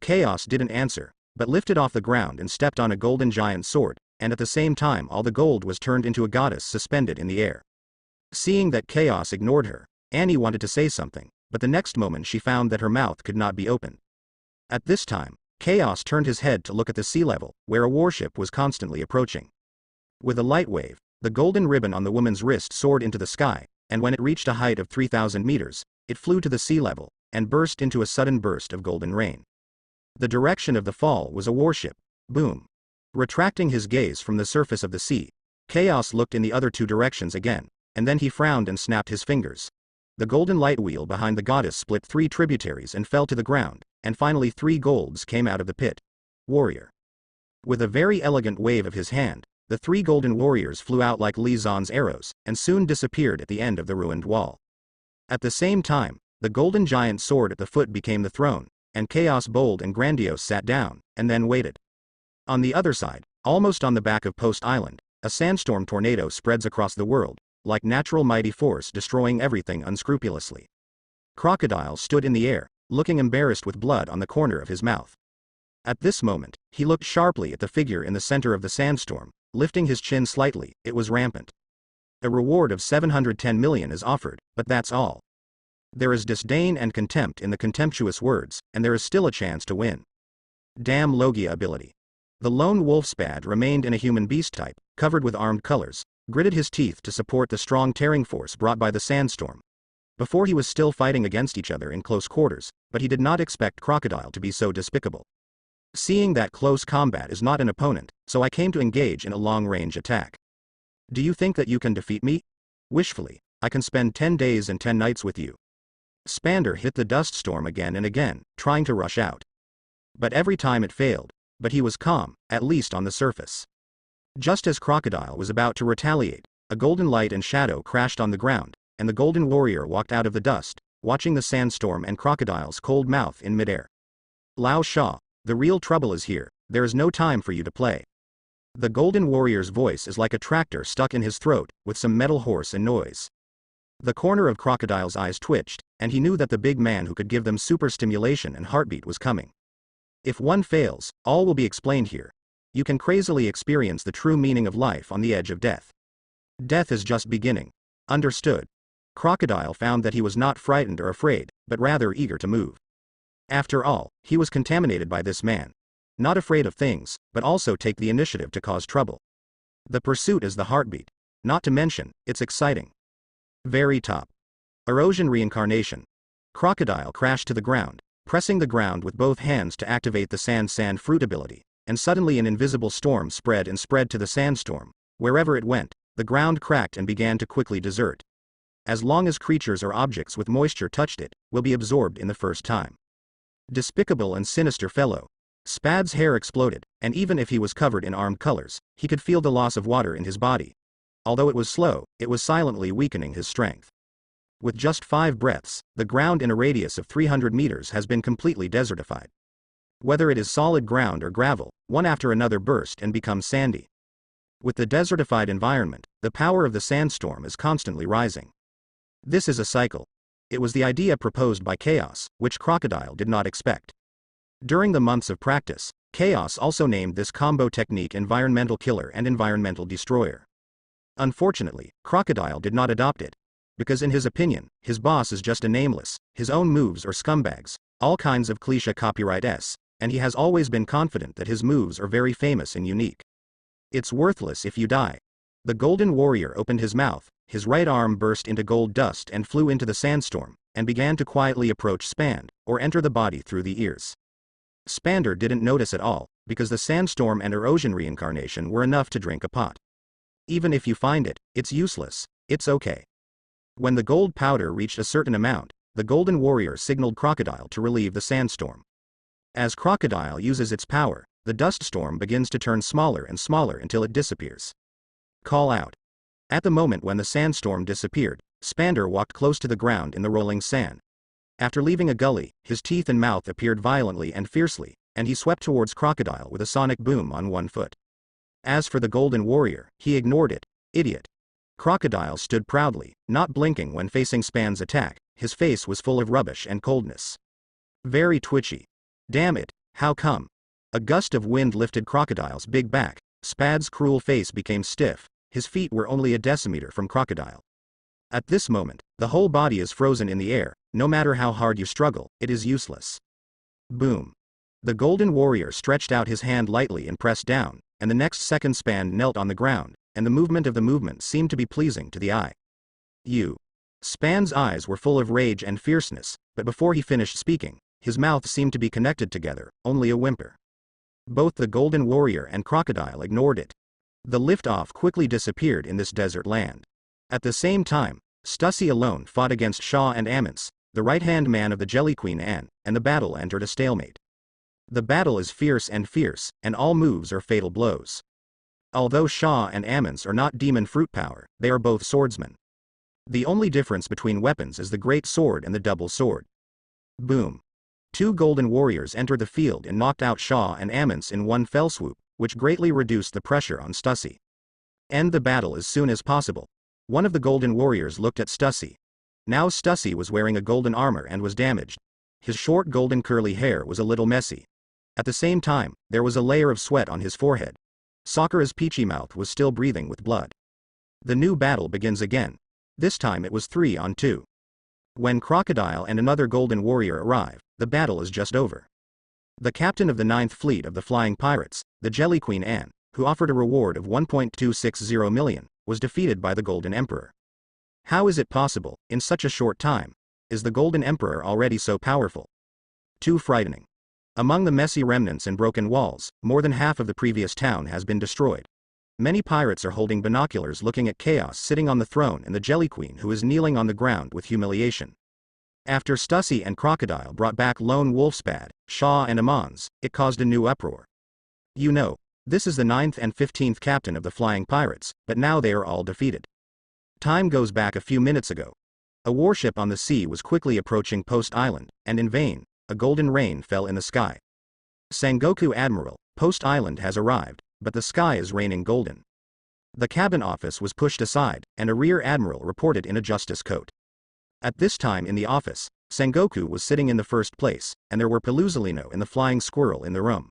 Chaos didn't answer, but lifted off the ground and stepped on a golden giant sword, and at the same time all the gold was turned into a goddess suspended in the air. Seeing that Chaos ignored her, Annie wanted to say something, but the next moment she found that her mouth could not be opened. At this time, Chaos turned his head to look at the sea level, where a warship was constantly approaching. With a light wave, the golden ribbon on the woman's wrist soared into the sky, and when it reached a height of 3,000 meters, it flew to the sea level, and burst into a sudden burst of golden rain. The direction of the fall was a warship. Boom. Retracting his gaze from the surface of the sea, Chaos looked in the other 2 directions again, and then he frowned and snapped his fingers. The golden light wheel behind the goddess split 3 tributaries and fell to the ground, and finally 3 golds came out of the pit. Warrior. With a very elegant wave of his hand, the 3 golden warriors flew out like Li Zan's arrows, and soon disappeared at the end of the ruined wall. At the same time, the golden giant sword at the foot became the throne, and Chaos bold and grandiose sat down, and then waited. On the other side, almost on the back of Post Island, a sandstorm tornado spreads across the world, like natural mighty force destroying everything unscrupulously. Crocodile stood in the air, looking embarrassed with blood on the corner of his mouth. At this moment, he looked sharply at the figure in the center of the sandstorm, lifting his chin slightly. It was rampant. A reward of 710 million is offered, but that's all. There is disdain and contempt in the contemptuous words, and there is still a chance to win. Damn Logia ability. The lone wolf Spad remained in a human beast type, covered with armed colors, gritted his teeth to support the strong tearing force brought by the sandstorm. Before he was still fighting against each other in close quarters, but he did not expect Crocodile to be so despicable. Seeing that close combat is not an opponent, so I came to engage in a long-range attack. Do you think that you can defeat me? Wishfully, I can spend 10 days and 10 nights with you. Spander hit the dust storm again and again, trying to rush out. But every time it failed, but he was calm, at least on the surface. Just as Crocodile was about to retaliate, a golden light and shadow crashed on the ground, and the golden warrior walked out of the dust, watching the sandstorm and Crocodile's cold mouth in midair. Lao Sha, the real trouble is here, there is no time for you to play. The golden warrior's voice is like a tractor stuck in his throat, with some metal horse and noise. The corner of Crocodile's eyes twitched, and he knew that the big man who could give them super stimulation and heartbeat was coming. If one fails, all will be explained here. You can crazily experience the true meaning of life on the edge of death. Death is just beginning. Understood. Crocodile found that he was not frightened or afraid, but rather eager to move. After all, he was contaminated by this man. Not afraid of things, but also take the initiative to cause trouble. The pursuit is the heartbeat. Not to mention, it's exciting. Very top. Erosion reincarnation. Crocodile crashed to the ground, pressing the ground with both hands to activate the sand fruit ability, and suddenly an invisible storm spread to the sandstorm. Wherever it went, the ground cracked and began to quickly desert. As long as creatures or objects with moisture touched it, will be absorbed in the first time. Despicable and sinister fellow. Spad's hair exploded, and even if he was covered in armed colors, he could feel the loss of water in his body. Although it was slow, it was silently weakening his strength. With just 5 breaths, the ground in a radius of 300 meters has been completely desertified. Whether it is solid ground or gravel, one after another burst and become sandy. With the desertified environment, the power of the sandstorm is constantly rising. This is a cycle. It was the idea proposed by Chaos, which Crocodile did not expect. During the months of practice, Chaos also named this combo technique Environmental Killer and Environmental Destroyer. Unfortunately, Crocodile did not adopt it. Because in his opinion, his boss is just a nameless, his own moves or scumbags, all kinds of cliché copyright s, and he has always been confident that his moves are very famous and unique. It's worthless if you die. The Golden Warrior opened his mouth, his right arm burst into gold dust and flew into the sandstorm, and began to quietly approach Spand, or enter the body through the ears. Spander didn't notice at all, because the sandstorm and erosion reincarnation were enough to drink a pot. Even if you find it, it's useless, it's okay. When the gold powder reached a certain amount, the Golden Warrior signaled Crocodile to relieve the sandstorm. As Crocodile uses its power, the dust storm begins to turn smaller and smaller until it disappears. Call out. At the moment when the sandstorm disappeared, Spander walked close to the ground in the rolling sand. After leaving a gully, his teeth and mouth appeared violently and fiercely, and he swept towards Crocodile with a sonic boom on one foot. As for the Golden Warrior, he ignored it. Idiot. Crocodile stood proudly, not blinking when facing Spand's attack. His face was full of rubbish and coldness. Very twitchy. Damn it, how come? A gust of wind lifted Crocodile's big back. Spad's cruel face became stiff. His feet were only a decimeter from Crocodile. At this moment, the whole body is frozen in the air. No matter how hard you struggle, it is useless. Boom. The Golden Warrior stretched out his hand lightly and pressed down, and the next second Spand knelt on the ground, and the movement seemed to be pleasing to the eye. Spand's eyes were full of rage and fierceness, but before he finished speaking, his mouth seemed to be connected together, only a whimper. Both the Golden Warrior and Crocodile ignored it. The lift-off quickly disappeared in this desert land. At the same time, Stussy alone fought against Shaw and Amance, the right-hand man of the Jelly Queen Anne, and the battle entered a stalemate. The battle is fierce, and all moves are fatal blows. Although Shaw and Amance are not demon fruit power, they are both swordsmen. The only difference between weapons is the great sword and the double sword. Boom. 2 Golden Warriors entered the field and knocked out Shaw and Amance in one fell swoop, which greatly reduced the pressure on Stussy. End the battle as soon as possible. One of the Golden Warriors looked at Stussy. Now Stussy was wearing a golden armor and was damaged. His short golden curly hair was a little messy. At the same time, there was a layer of sweat on his forehead. Sakura's peachy mouth was still breathing with blood. The new battle begins again. This time it was 3 on 2. When Crocodile and another Golden Warrior arrive, the battle is just over. The captain of the 9th Fleet of the Flying Pirates, the Jelly Queen Anne, who offered a reward of 1.260 million, was defeated by the Golden Emperor. How is it possible, in such a short time? Is the Golden Emperor already so powerful? Too frightening. Among the messy remnants and broken walls, more than half of the previous town has been destroyed. Many pirates are holding binoculars looking at Chaos sitting on the throne and the Jelly Queen who is kneeling on the ground with humiliation. After Stussy and Crocodile brought back Lone Wolfspad, Shaw and Amons, it caused a new uproar. You know, this is the 9th and 15th captain of the Flying Pirates, but now they are all defeated. Time goes back a few minutes ago. A warship on the sea was quickly approaching Post Island, and in vain, a golden rain fell in the sky. Sengoku Admiral, Post Island has arrived, but the sky is raining golden. The cabin office was pushed aside, and a rear admiral reported in a justice coat. At this time in the office, Sengoku was sitting in the first place, and there were Peluzalino and the flying squirrel in the room.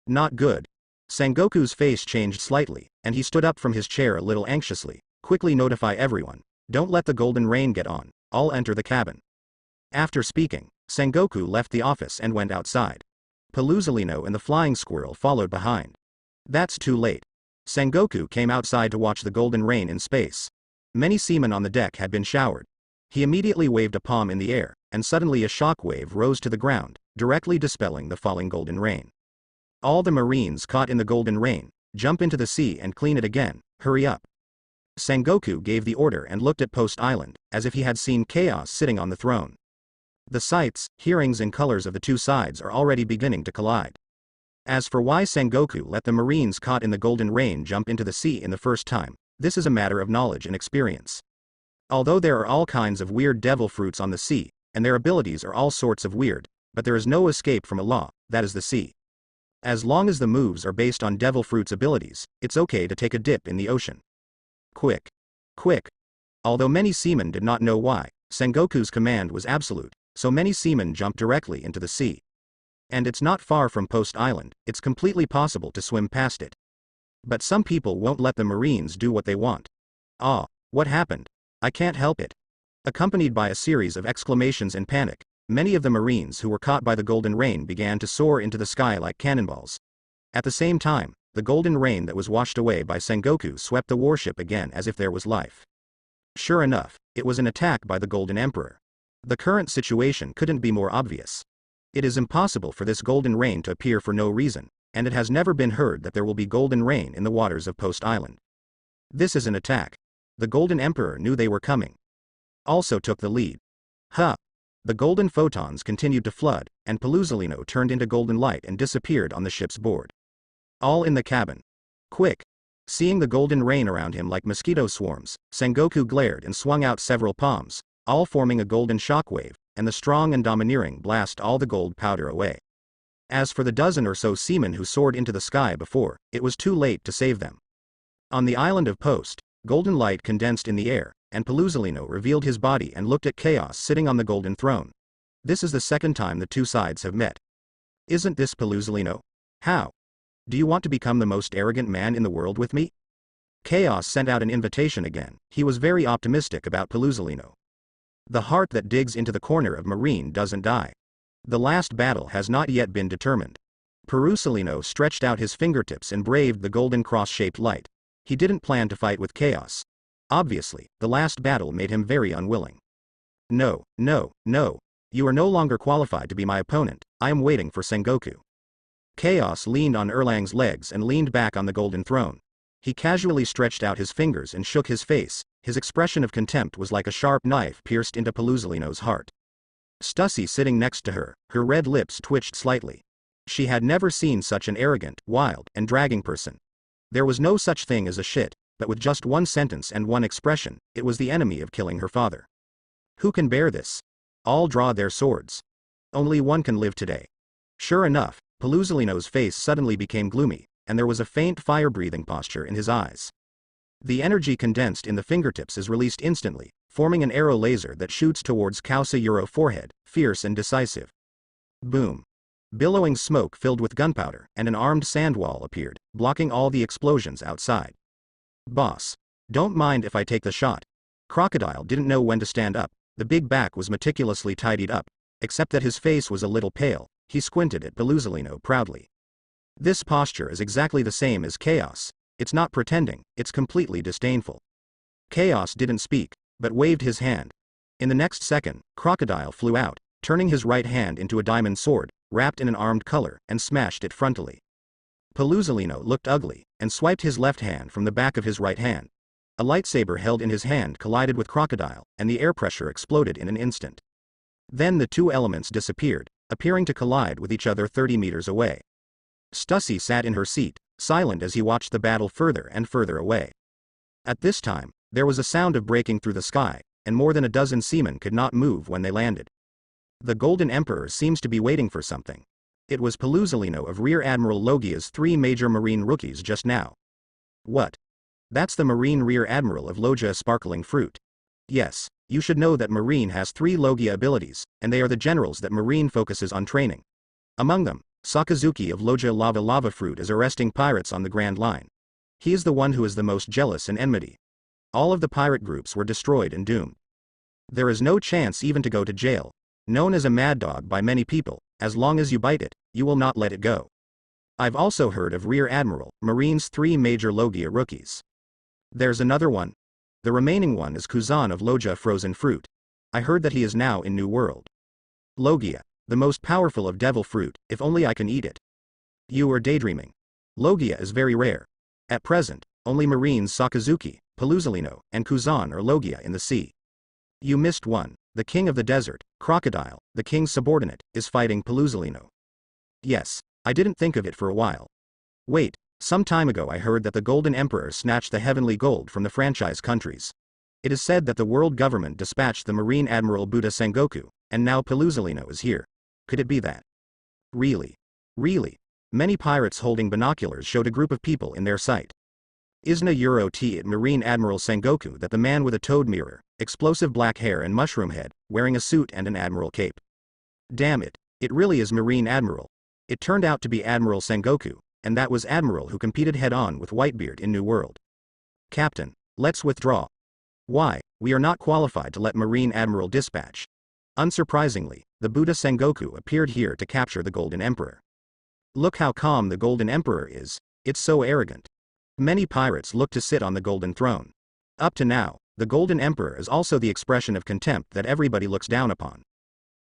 Not good. Sengoku's face changed slightly, and he stood up from his chair a little anxiously. Quickly notify everyone. Don't let the golden rain get on. I'll enter the cabin. After speaking, Sengoku left the office and went outside. Peluzalino and the flying squirrel followed behind. That's too late. Sengoku came outside to watch the golden rain in space. Many seamen on the deck had been showered. He immediately waved a palm in the air, and suddenly a shock wave rose to the ground, directly dispelling the falling golden rain. All the marines caught in the golden rain, jump into the sea and clean it again, hurry up. Sengoku gave the order and looked at Post Island, as if he had seen Chaos sitting on the throne. The sights, hearings and colors of the two sides are already beginning to collide. As for why Sengoku let the marines caught in the golden rain jump into the sea in the first time, this is a matter of knowledge and experience. Although there are all kinds of weird devil fruits on the sea, and their abilities are all sorts of weird, but there is no escape from a law, that is the sea. As long as the moves are based on devil fruit's abilities, it's okay to take a dip in the ocean. Quick. Quick. Although many seamen did not know why, Sengoku's command was absolute, so many seamen jumped directly into the sea. And it's not far from Post Island, it's completely possible to swim past it. But some people won't let the marines do what they want. Ah, what happened? I can't help it. Accompanied by a series of exclamations and panic, many of the marines who were caught by the golden rain began to soar into the sky like cannonballs. At the same time, the golden rain that was washed away by Sengoku swept the warship again as if there was life. Sure enough, it was an attack by the Golden Emperor. The current situation couldn't be more obvious. It is impossible for this golden rain to appear for no reason, and it has never been heard that there will be golden rain in the waters of Post Island. This is an attack. The Golden Emperor knew they were coming. Also took the lead. Huh. The golden photons continued to flood, and Peluzalino turned into golden light and disappeared on the ship's board. All in the cabin. Quick. Seeing the golden rain around him like mosquito swarms, Sengoku glared and swung out several palms, all forming a golden shockwave, and the strong and domineering blast all the gold powder away. As for the dozen or so seamen who soared into the sky before, it was too late to save them. On the island of Post, golden light condensed in the air, and Peluzalino revealed his body and looked at Chaos sitting on the golden throne. This is the second time the two sides have met. Isn't this Peluzalino? How? Do you want to become the most arrogant man in the world with me? Chaos sent out an invitation again. He was very optimistic about Peluzalino. The heart that digs into the corner of Marine doesn't die. The last battle has not yet been determined. Peluzalino stretched out his fingertips and braved the golden cross-shaped light. He didn't plan to fight with Chaos. Obviously, the last battle made him very unwilling. No, no, no. You are no longer qualified to be my opponent. I am waiting for Sengoku. Chaos leaned on Erlang's legs and leaned back on the golden throne. He casually stretched out his fingers and shook his face. His expression of contempt was like a sharp knife pierced into Peluzalino's heart. Stussy sitting next to her, her red lips twitched slightly. She had never seen such an arrogant, wild, and dragging person. There was no such thing as a shit, but with just one sentence and one expression, it was the enemy of killing her father. Who can bear this? All draw their swords. Only one can live today. Sure enough, Peluzalino's face suddenly became gloomy, and there was a faint fire-breathing posture in his eyes. The energy condensed in the fingertips is released instantly, forming an arrow laser that shoots towards Kausa forehead, fierce and decisive. Boom. Billowing smoke filled with gunpowder, and an armed sand wall appeared, blocking all the explosions outside. Boss. Don't mind if I take the shot. Crocodile didn't know when to stand up. The big back was meticulously tidied up, except that his face was a little pale. He squinted at Peluzalino proudly. This posture is exactly the same as Chaos. It's not pretending, it's completely disdainful. Chaos didn't speak, but waved his hand. In the next second, Crocodile flew out, turning his right hand into a diamond sword, wrapped in an armed color, and smashed it frontally. Peluzalino looked ugly, and swiped his left hand from the back of his right hand. A lightsaber held in his hand collided with Crocodile, and the air pressure exploded in an instant. Then the two elements disappeared, appearing to collide with each other 30 meters away. Stussy sat in her seat, silent as he watched the battle further and further away. At this time, there was a sound of breaking through the sky, and more than a dozen seamen could not move when they landed. The Golden Emperor seems to be waiting for something. It was Peluzalino of Rear Admiral Logia's 3 major marine rookies just now. What? That's the Marine Rear Admiral of Logia Sparkling Fruit. Yes, you should know that Marine has 3 Logia abilities, and they are the generals that Marine focuses on training. Among them, Sakazuki of Logia Lava Fruit is arresting pirates on the Grand Line. He is the one who is the most jealous and enmity. All of the pirate groups were destroyed and doomed. There is no chance even to go to jail. Known as a mad dog by many people, as long as you bite it, you will not let it go. I've also heard of Rear Admiral, Marine's 3 major Logia rookies. There's another one. The remaining one is Kuzan of Logia Frozen Fruit. I heard that he is now in New World. Logia, the most powerful of devil fruit, if only I can eat it. You are daydreaming. Logia is very rare. At present, only Marines Sakazuki, Peluzalino, and Kuzan are Logia in the sea. You missed one. The king of the desert, Crocodile, the king's subordinate, is fighting Peluzalino. Yes, I didn't think of it for a while. Wait, some time ago I heard that the Golden Emperor snatched the heavenly gold from the franchise countries. It is said that the world government dispatched the Marine Admiral Buddha Sengoku, and now Peluzalino is here. Could it be that? Really? Really? Many pirates holding binoculars showed a group of people in their sight. Isna Euro T at Marine Admiral Sengoku that the man with a toad mirror, explosive black hair and mushroom head, wearing a suit and an admiral cape. Damn it, it really is Marine Admiral. It turned out to be Admiral Sengoku, and that was Admiral who competed head-on with Whitebeard in New World. Captain, let's withdraw. Why, we are not qualified to let Marine Admiral dispatch. Unsurprisingly, the Buddha Sengoku appeared here to capture the Golden Emperor. Look how calm the Golden Emperor is, it's so arrogant. Many pirates look to sit on the Golden Throne. Up to now, the Golden Emperor is also the expression of contempt that everybody looks down upon.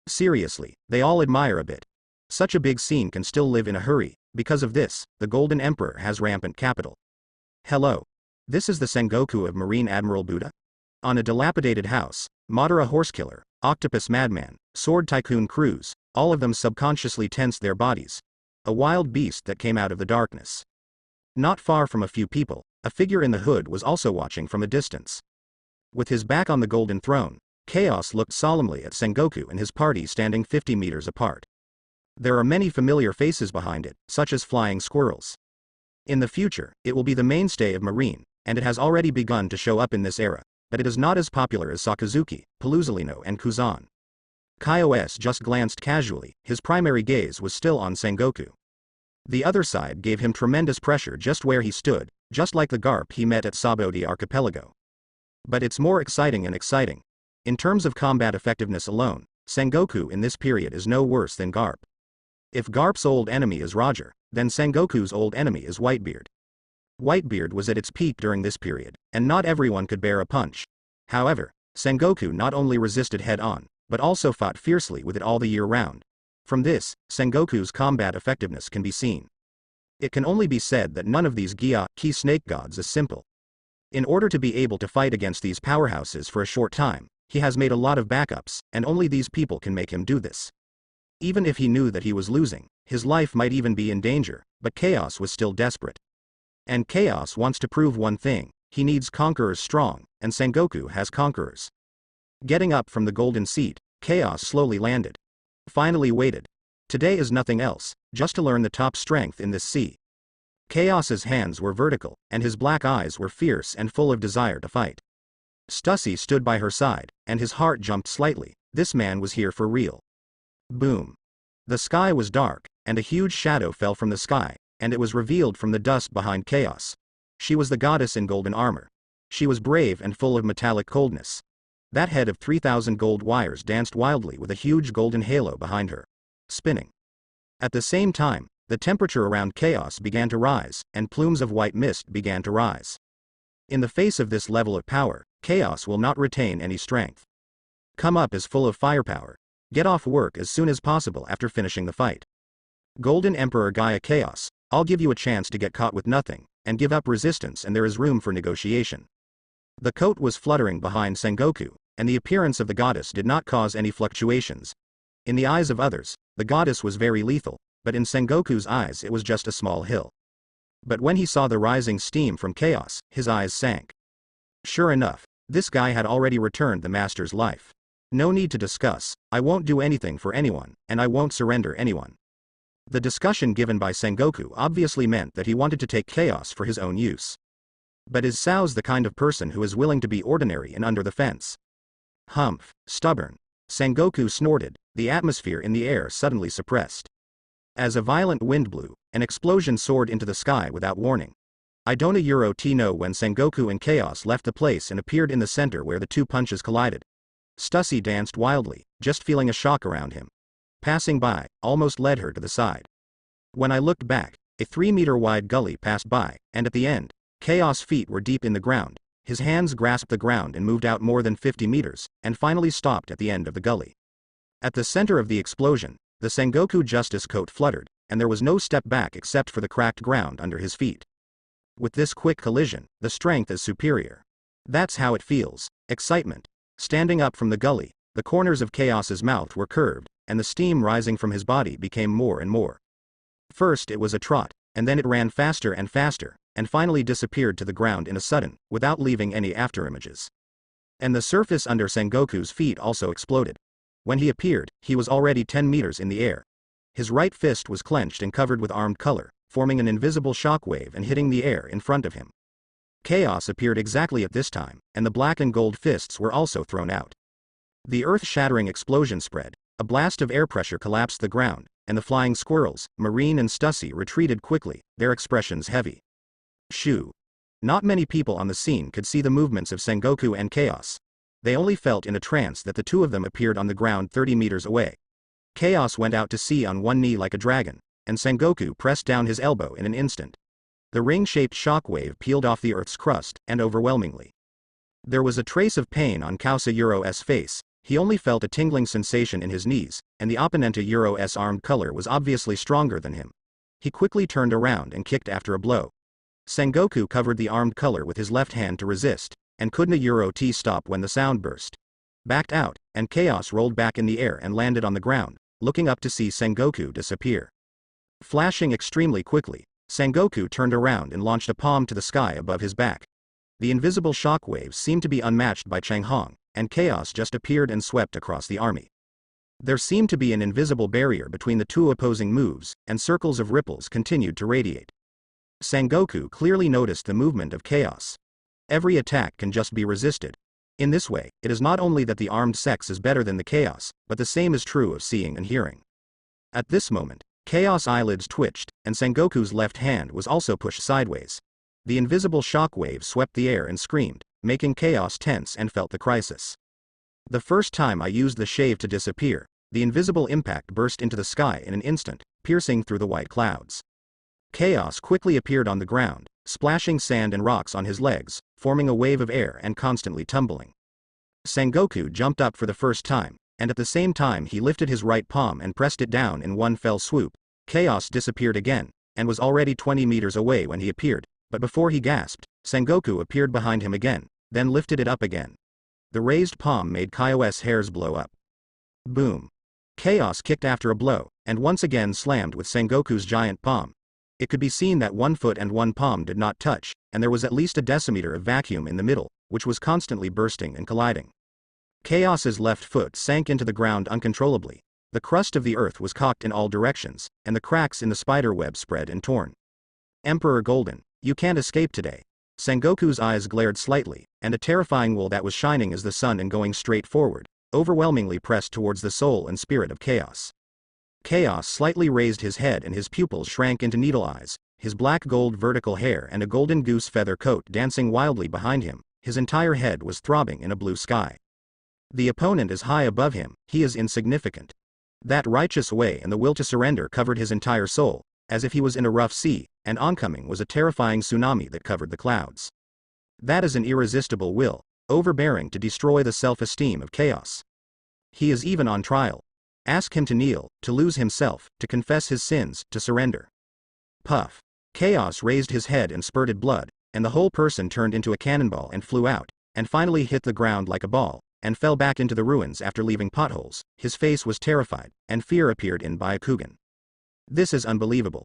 Seriously, they all admire a bit. Such a big scene can still live in a hurry. Because of this, the Golden Emperor has rampant capital. Hello. This is the Sengoku of Marine Admiral Buddha? On a dilapidated house, Madara Horsekiller, Octopus Madman, Sword Tycoon Cruz, all of them subconsciously tense their bodies. A wild beast that came out of the darkness. Not far from a few people, a figure in the hood was also watching from a distance. With his back on the Golden Throne, Chaos looked solemnly at Sengoku and his party standing 50 meters apart. There are many familiar faces behind it, such as flying squirrels. In the future, it will be the mainstay of Marine, and it has already begun to show up in this era, but it is not as popular as Sakazuki, Peluzalino and Kuzan. Kaios just glanced casually, his primary gaze was still on Sengoku. The other side gave him tremendous pressure just where he stood, just like the Garp he met at Sabodi Archipelago. But it's more exciting and exciting. In terms of combat effectiveness alone, Sengoku in this period is no worse than Garp. If Garp's old enemy is Roger, then Sengoku's old enemy is Whitebeard. Whitebeard was at its peak during this period, and not everyone could bear a punch. However, Sengoku not only resisted head-on, but also fought fiercely with it all the year round. From this, Sengoku's combat effectiveness can be seen. It can only be said that none of these key snake gods is simple. In order to be able to fight against these powerhouses for a short time, he has made a lot of backups, and only these people can make him do this. Even if he knew that he was losing, his life might even be in danger, but Chaos was still desperate. And Chaos wants to prove one thing, he needs conquerors strong, and Sengoku has conquerors. Getting up from the golden seat, Chaos slowly landed. Finally waited. Today is nothing else, just to learn the top strength in this sea. Chaos's hands were vertical, and his black eyes were fierce and full of desire to fight. Stussy stood by her side, and his heart jumped slightly, this man was here for real. Boom. The sky was dark, and a huge shadow fell from the sky, and it was revealed from the dust behind Chaos. She was the goddess in golden armor. She was brave and full of metallic coldness. That head of 3,000 gold wires danced wildly with a huge golden halo behind her. Spinning. At the same time, the temperature around Chaos began to rise, and plumes of white mist began to rise. In the face of this level of power, Chaos will not retain any strength. Come Up is full of firepower. Get off work as soon as possible after finishing the fight. Golden Emperor Gaia Chaos, I'll give you a chance to get caught with nothing, and give up resistance, and there is room for negotiation. The coat was fluttering behind Sengoku, and the appearance of the goddess did not cause any fluctuations. In the eyes of others, the goddess was very lethal, but in Sengoku's eyes it was just a small hill. But when he saw the rising steam from Chaos, his eyes sank. Sure enough, this guy had already returned the master's life. No need to discuss, I won't do anything for anyone, and I won't surrender anyone. The discussion given by Sengoku obviously meant that he wanted to take Chaos for his own use. But is Sao's the kind of person who is willing to be ordinary and under the fence? Humph, stubborn. Sengoku snorted, the atmosphere in the air suddenly suppressed. As a violent wind blew, an explosion soared into the sky without warning. I don't know when Sengoku and Chaos left the place and appeared in the center where the two punches collided. Stussy danced wildly, just feeling a shock around him. Passing by, almost led her to the side. When I looked back, a 3-meter wide gully passed by, and at the end, Chaos' feet were deep in the ground. His hands grasped the ground and moved out more than 50 meters, and finally stopped at the end of the gully. At the center of the explosion, the Sengoku Justice coat fluttered, and there was no step back except for the cracked ground under his feet. With this quick collision, the strength is superior. That's how it feels. Excitement. Standing up from the gully, the corners of Chaos's mouth were curved, and the steam rising from his body became more and more. First it was a trot, and then it ran faster and faster, and finally disappeared to the ground in a sudden, without leaving any afterimages. And the surface under Sengoku's feet also exploded. When he appeared, he was already 10 meters in the air. His right fist was clenched and covered with armed color, forming an invisible shockwave and hitting the air in front of him. Chaos appeared exactly at this time, and the black and gold fists were also thrown out. The earth-shattering explosion spread, a blast of air pressure collapsed the ground, and the flying squirrels, Marine and Stussy, retreated quickly, their expressions heavy. Shoo. Not many people on the scene could see the movements of Sengoku and Chaos. They only felt in a trance that the two of them appeared on the ground 30 meters away. Chaos went out to sea on one knee like a dragon, and Sengoku pressed down his elbow in an instant. The ring-shaped shockwave peeled off the Earth's crust, and overwhelmingly. There was a trace of pain on Kausa-Euro's face. He only felt a tingling sensation in his knees, and the Opponenta-Euro's armed color was obviously stronger than him. He quickly turned around and kicked after a blow. Sengoku covered the armed color with his left hand to resist, and couldn't Euro T stop when the sound burst. Backed out, and Chaos rolled back in the air and landed on the ground, looking up to see Sengoku disappear. Flashing extremely quickly, Sengoku turned around and launched a palm to the sky above his back. The invisible shockwaves seemed to be unmatched by Chang Hong, and Chaos just appeared and swept across the army. There seemed to be an invisible barrier between the two opposing moves, and circles of ripples continued to radiate. Sengoku clearly noticed the movement of Chaos. Every attack can just be resisted. In this way, it is not only that the armed sex is better than the Chaos, but the same is true of seeing and hearing. At this moment, Chaos' eyelids twitched, and Sengoku's left hand was also pushed sideways. The invisible shockwave swept the air and screamed, making Chaos tense and felt the crisis. The first time I used the shave to disappear, the invisible impact burst into the sky in an instant, piercing through the white clouds. Chaos quickly appeared on the ground, splashing sand and rocks on his legs, forming a wave of air and constantly tumbling. Sengoku jumped up for the first time, and at the same time he lifted his right palm and pressed it down in one fell swoop. Chaos disappeared again, and was already 20 meters away when he appeared, but before he gasped, Sengoku appeared behind him again, then lifted it up again. The raised palm made Chaos' hairs blow up. Boom. Chaos kicked after a blow, and once again slammed with Sengoku's giant palm. It could be seen that one foot and one palm did not touch, and there was at least a decimeter of vacuum in the middle, which was constantly bursting and colliding. Chaos's left foot sank into the ground uncontrollably. The crust of the earth was cocked in all directions, and the cracks in the spider web spread and torn. Emperor Golden, you can't escape today. Sengoku's eyes glared slightly, and a terrifying will that was shining as the sun and going straight forward, overwhelmingly pressed towards the soul and spirit of Chaos. Chaos slightly raised his head and his pupils shrank into needle eyes, his black gold vertical hair and a golden goose feather coat dancing wildly behind him. His entire head was throbbing in a blue sky. The opponent is high above him, he is insignificant. That righteous way and the will to surrender covered his entire soul, as if he was in a rough sea, and oncoming was a terrifying tsunami that covered the clouds. That is an irresistible will, overbearing to destroy the self-esteem of chaos. He is even on trial. Ask him to kneel, to lose himself, to confess his sins, to surrender. Puff. Chaos raised his head and spurted blood, and the whole person turned into a cannonball and flew out, and finally hit the ground like a ball, and fell back into the ruins after leaving potholes. His face was terrified, and fear appeared in Byakugan. This is unbelievable.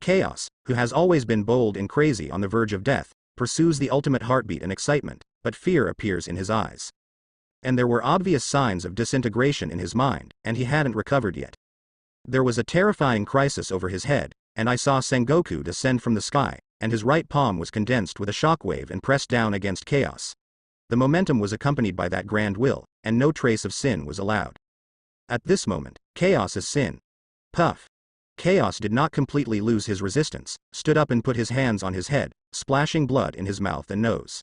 Chaos, who has always been bold and crazy on the verge of death, pursues the ultimate heartbeat and excitement, but fear appears in his eyes. And there were obvious signs of disintegration in his mind, and he hadn't recovered yet. There was a terrifying crisis over his head, and I saw Sengoku descend from the sky, and his right palm was condensed with a shockwave and pressed down against chaos. The momentum was accompanied by that grand will, and no trace of sin was allowed. At this moment, chaos is sin. Puff. Chaos did not completely lose his resistance, stood up and put his hands on his head, splashing blood in his mouth and nose.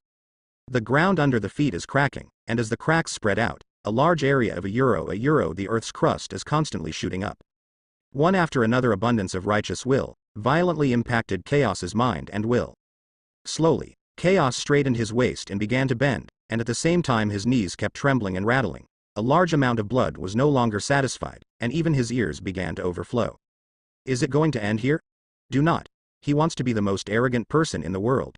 The ground under the feet is cracking, and as the cracks spread out, a large area of a euro the earth's crust is constantly shooting up. One after another abundance of righteous will, violently impacted Chaos's mind and will. Slowly, Chaos straightened his waist and began to bend, and at the same time his knees kept trembling and rattling. A large amount of blood was no longer satisfied, and even his ears began to overflow. Is it going to end here? Do not. He wants to be the most arrogant person in the world.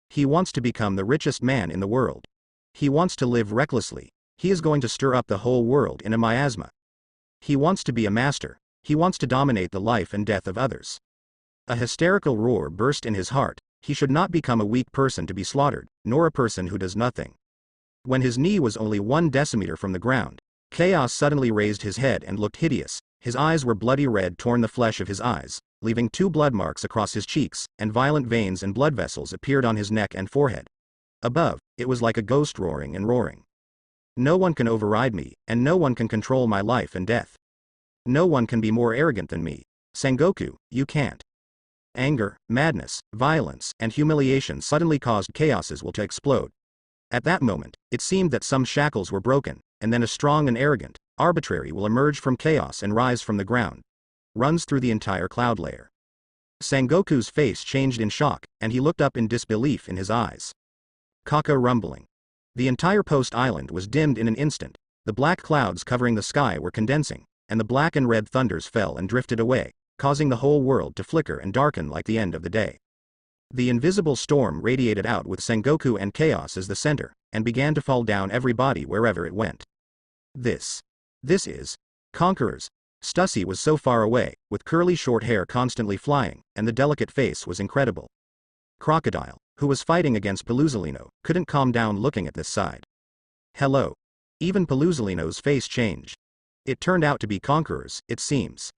He wants to become the richest man in the world. He wants to live recklessly. He is going to stir up the whole world in a miasma. He wants to be a master. He wants to dominate the life and death of others. A hysterical roar burst in his heart. He should not become a weak person to be slaughtered, nor a person who does nothing. When his knee was only 1 decimeter from the ground, Chaos suddenly raised his head and looked hideous. His eyes were bloody red, torn the flesh of his eyes, leaving 2 blood marks across his cheeks, and violent veins and blood vessels appeared on his neck and forehead. Above, it was like a ghost roaring and roaring. No one can override me, and no one can control my life and death. No one can be more arrogant than me. Sengoku, you can't. Anger, madness, violence, and humiliation suddenly caused Chaos's will to explode. At that moment, it seemed that some shackles were broken, and then a strong and arrogant, arbitrary will emerge from Chaos and rise from the ground. Runs through the entire cloud layer. Sengoku's face changed in shock, and he looked up in disbelief in his eyes. Kaka rumbling. The entire post island was dimmed in an instant. The black clouds covering the sky were condensing, and the black and red thunders fell and drifted away, causing the whole world to flicker and darken like the end of the day. The invisible storm radiated out with Sengoku and Chaos as the center, and began to fall down every body wherever it went. This is Conquerors. Stussy was so far away, with curly short hair constantly flying, and the delicate face was incredible. Crocodile, who was fighting against Pelusalino, couldn't calm down looking at this side. Hello. Even Pelusalino's face changed. It turned out to be Conquerors, it seems.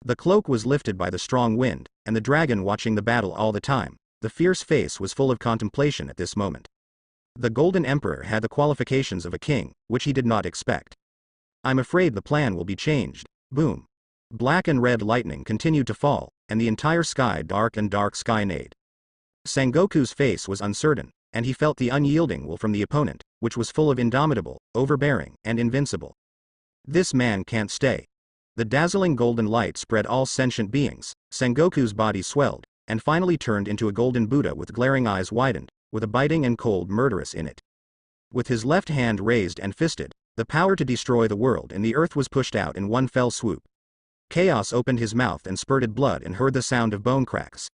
The cloak was lifted by the strong wind, and the dragon watching the battle all the time. The fierce face was full of contemplation at this moment. The Golden Emperor had the qualifications of a king, which he did not expect. I'm afraid the plan will be changed. Boom. Black and red lightning continued to fall, and the entire sky dark sky-nade. Sengoku's face was uncertain, and he felt the unyielding will from the opponent, which was full of indomitable, overbearing, and invincible. This man can't stay. The dazzling golden light spread all sentient beings. Sengoku's body swelled, and finally turned into a golden Buddha with glaring eyes widened, with a biting and cold murderous in it. With his left hand raised and fisted, the power to destroy the world and the earth was pushed out in one fell swoop. Chaos opened his mouth and spurted blood and heard the sound of bone cracks.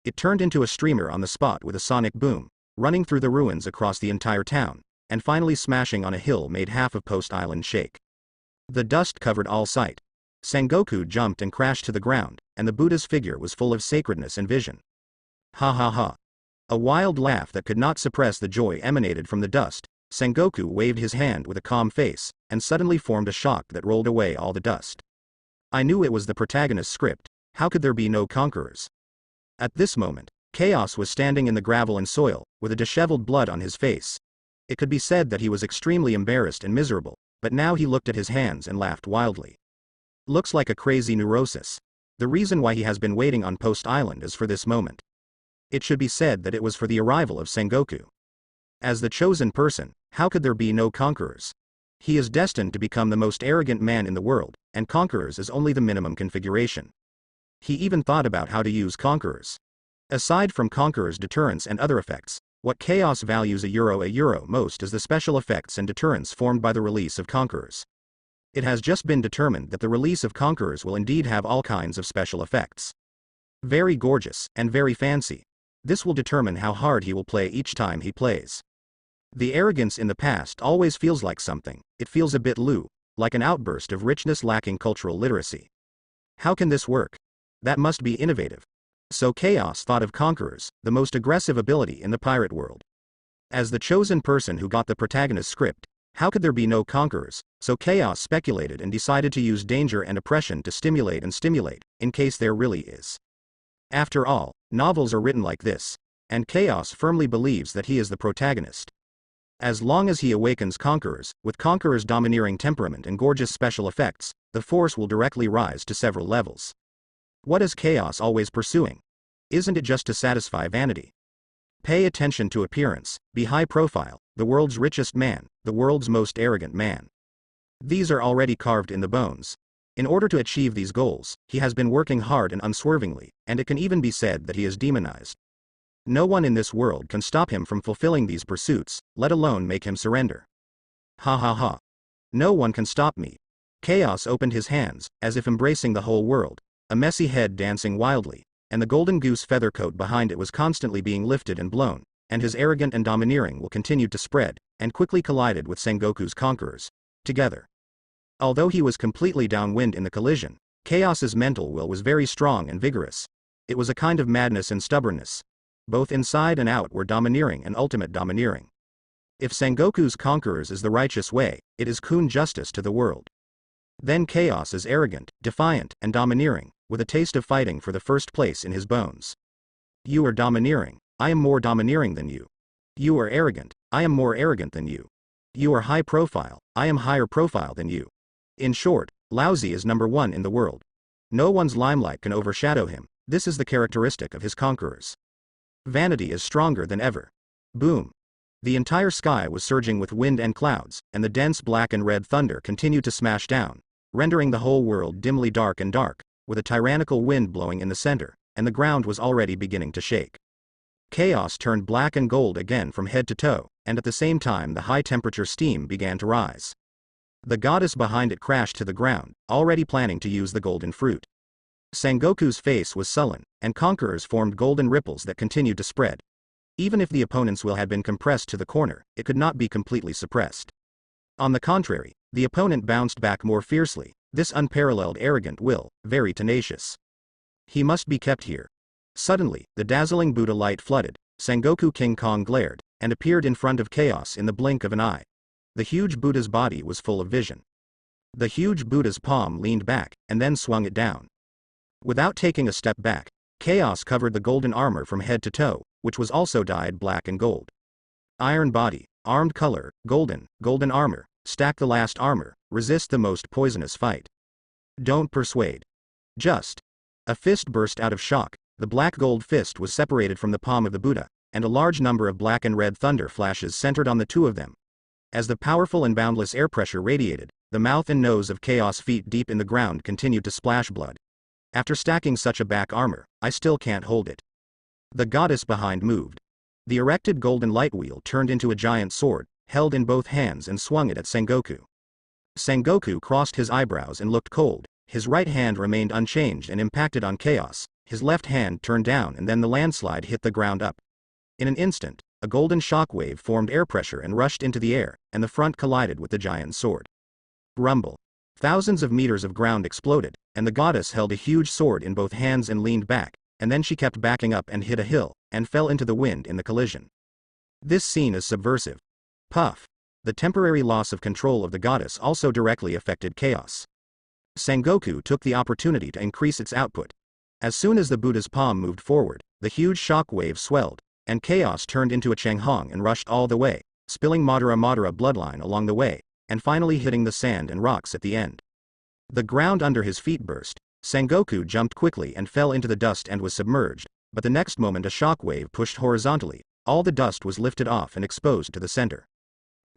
It turned into a streamer on the spot with a sonic boom, running through the ruins across the entire town, and finally smashing on a hill made half of Post Island shake. The dust covered all sight. Sengoku jumped and crashed to the ground, and the Buddha's figure was full of sacredness and vision. Ha ha ha. A wild laugh that could not suppress the joy emanated from the dust. Sengoku waved his hand with a calm face, and suddenly formed a shock that rolled away all the dust. I knew it was the protagonist's script. How could there be no conquerors? At this moment, Chaos was standing in the gravel and soil, with a disheveled blood on his face. It could be said that he was extremely embarrassed and miserable, but now he looked at his hands and laughed wildly. Looks like a crazy neurosis. The reason why he has been waiting on Post Island is for this moment. It should be said that it was for the arrival of Sengoku. As the chosen person, how could there be no conquerors? He is destined to become the most arrogant man in the world, and conquerors is only the minimum configuration. He even thought about how to use conquerors. Aside from conquerors' deterrence and other effects, what Chaos values a euro most is the special effects and deterrence formed by the release of conquerors. It has just been determined that the release of conquerors will indeed have all kinds of special effects. Very gorgeous, and very fancy. This will determine how hard he will play each time he plays. The arrogance in the past always feels like something, it feels a bit like an outburst of richness lacking cultural literacy. How can this work? That must be innovative. So Chaos thought of conquerors, the most aggressive ability in the pirate world. As the chosen person who got the protagonist's script, how could there be no conquerors? So Chaos speculated and decided to use danger and oppression to stimulate, in case there really is. After all, novels are written like this, and Chaos firmly believes that he is the protagonist. As long as he awakens conquerors, with conquerors' domineering temperament and gorgeous special effects, the force will directly rise to several levels. What is Chaos always pursuing? Isn't it just to satisfy vanity? Pay attention to appearance, be high profile, the world's richest man, the world's most arrogant man. These are already carved in the bones. In order to achieve these goals, he has been working hard and unswervingly, and it can even be said that he is demonized. No one in this world can stop him from fulfilling these pursuits, let alone make him surrender. Ha ha ha. No one can stop me. Chaos opened his hands, as if embracing the whole world, a messy head dancing wildly, and the golden goose feather coat behind it was constantly being lifted and blown, and his arrogant and domineering will continued to spread, and quickly collided with Sengoku's conquerors. Together. Although he was completely downwind in the collision, Chaos's mental will was very strong and vigorous. It was a kind of madness and stubbornness. Both inside and out were domineering and ultimate domineering. If Sengoku's conquerors is the righteous way, it is Kun justice to the world. Then Chaos is arrogant, defiant, and domineering, with a taste of fighting for the first place in his bones. You are domineering, I am more domineering than you. You are arrogant, I am more arrogant than you. You are high profile, I am higher profile than you. In short, Lousy is number one in the world. No one's limelight can overshadow him, this is the characteristic of his conquerors. Vanity is stronger than ever. Boom. The entire sky was surging with wind and clouds, and the dense black and red thunder continued to smash down, rendering the whole world dimly dark, with a tyrannical wind blowing in the center, and the ground was already beginning to shake. Chaos turned black and gold again from head to toe, and at the same time the high-temperature steam began to rise. The goddess behind it crashed to the ground, already planning to use the golden fruit. Sengoku's face was sullen, and conquerors formed golden ripples that continued to spread. Even if the opponent's will had been compressed to the corner, it could not be completely suppressed. On the contrary, the opponent bounced back more fiercely, this unparalleled arrogant will, very tenacious. He must be kept here. Suddenly, the dazzling Buddha light flooded, Sengoku King Kong glared, and appeared in front of Chaos in the blink of an eye. The huge Buddha's body was full of vision. The huge Buddha's palm leaned back, and then swung it down. Without taking a step back, Chaos covered the golden armor from head to toe, which was also dyed black and gold. Iron body, armed color, golden armor, stack the last armor, resist the most poisonous fight. Don't persuade. Just. A fist burst out of shock, the black gold fist was separated from the palm of the Buddha, and a large number of black and red thunder flashes centered on the two of them. As the powerful and boundless air pressure radiated, the mouth and nose of Chaos feet deep in the ground continued to splash blood. After stacking such a back armor, I still can't hold it. The goddess behind moved. The erected golden light wheel turned into a giant sword, held in both hands and swung it at Sengoku. Sengoku crossed his eyebrows and looked cold, his right hand remained unchanged and impacted on Chaos, his left hand turned down and then the landslide hit the ground up. In an instant, a golden shockwave formed air pressure and rushed into the air, and the front collided with the giant sword. Rumble. Thousands of meters of ground exploded, and the goddess held a huge sword in both hands and leaned back, and then she kept backing up and hit a hill, and fell into the wind in the collision. This scene is subversive. Puff. The temporary loss of control of the goddess also directly affected Chaos. Sengoku took the opportunity to increase its output. As soon as the Buddha's palm moved forward, the huge shock wave swelled, and Chaos turned into a Changhong and rushed all the way, spilling Madara bloodline along the way, and finally hitting the sand and rocks at the end. The ground under his feet burst. Sengoku jumped quickly and fell into the dust and was submerged, but the next moment a shock wave pushed horizontally, all the dust was lifted off and exposed to the center.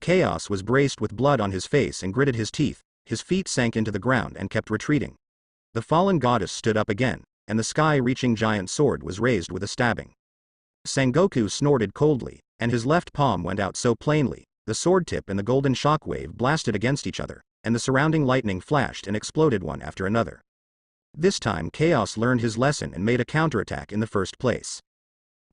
Chaos was braced with blood on his face and gritted his teeth, his feet sank into the ground and kept retreating. The fallen goddess stood up again, and the sky-reaching giant sword was raised with a stabbing. Sengoku snorted coldly, and his left palm went out so plainly, the sword tip and the golden shockwave blasted against each other, and the surrounding lightning flashed and exploded one after another. This time Chaos learned his lesson and made a counterattack in the first place.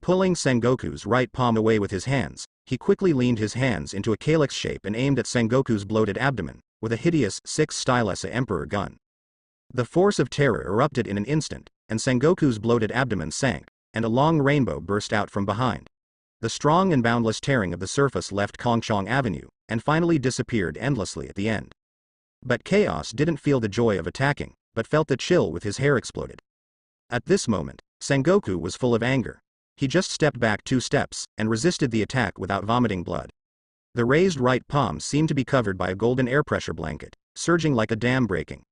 Pulling Sengoku's right palm away with his hands, he quickly leaned his hands into a calyx shape and aimed at Sengoku's bloated abdomen, with a hideous 6-stylesa Emperor gun. The force of terror erupted in an instant, and Sengoku's bloated abdomen sank, and a long rainbow burst out from behind. The strong and boundless tearing of the surface left Kongchong Avenue, and finally disappeared endlessly at the end. But Chaos didn't feel the joy of attacking, but felt the chill with his hair exploded. At this moment, Sengoku was full of anger. He just stepped back 2 steps, and resisted the attack without vomiting blood. The raised right palm seemed to be covered by a golden air pressure blanket, surging like a dam breaking.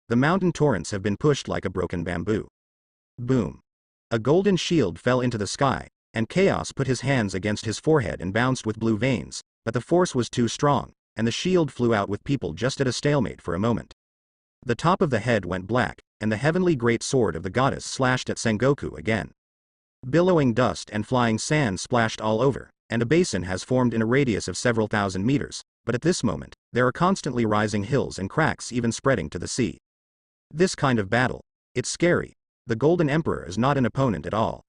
The mountain torrents have been pushed like a broken bamboo. Boom. A golden shield fell into the sky, and Chaos put his hands against his forehead and bounced with blue veins, but the force was too strong, and the shield flew out with people just at a stalemate for a moment. The top of the head went black, and the heavenly great sword of the goddess slashed at Sengoku again. Billowing dust and flying sand splashed all over, and a basin has formed in a radius of several thousand meters, but at this moment, there are constantly rising hills and cracks even spreading to the sea. This kind of battle, it's scary. The Golden Emperor is not an opponent at all.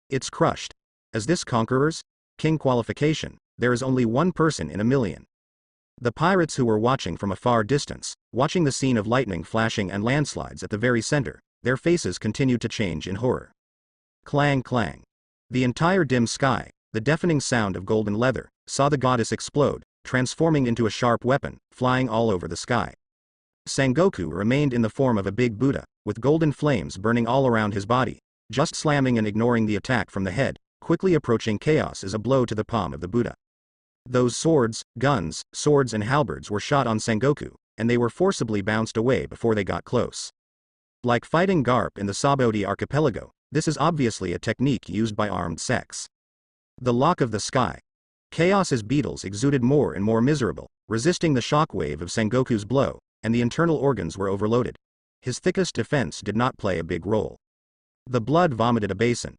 It's crushed. As this Conqueror's King qualification, there is only one person in a million. The pirates who were watching from a far distance, watching the scene of lightning flashing and landslides at the very center, their faces continued to change in horror. Clang clang. The entire dim sky, the deafening sound of golden leather, saw the goddess explode, transforming into a sharp weapon, flying all over the sky. Sengoku remained in the form of a big Buddha, with golden flames burning all around his body, just slamming and ignoring the attack from the head, quickly approaching Chaos as a blow to the palm of the Buddha. Those swords, guns, swords and halberds were shot on Sengoku, and they were forcibly bounced away before they got close. Like fighting Garp in the Sabodi archipelago, this is obviously a technique used by armed sects. The lock of the sky. Chaos's beetles exuded more and more miserable, resisting the shockwave of Sengoku's blow, and the internal organs were overloaded. His thickest defense did not play a big role. The blood vomited a basin.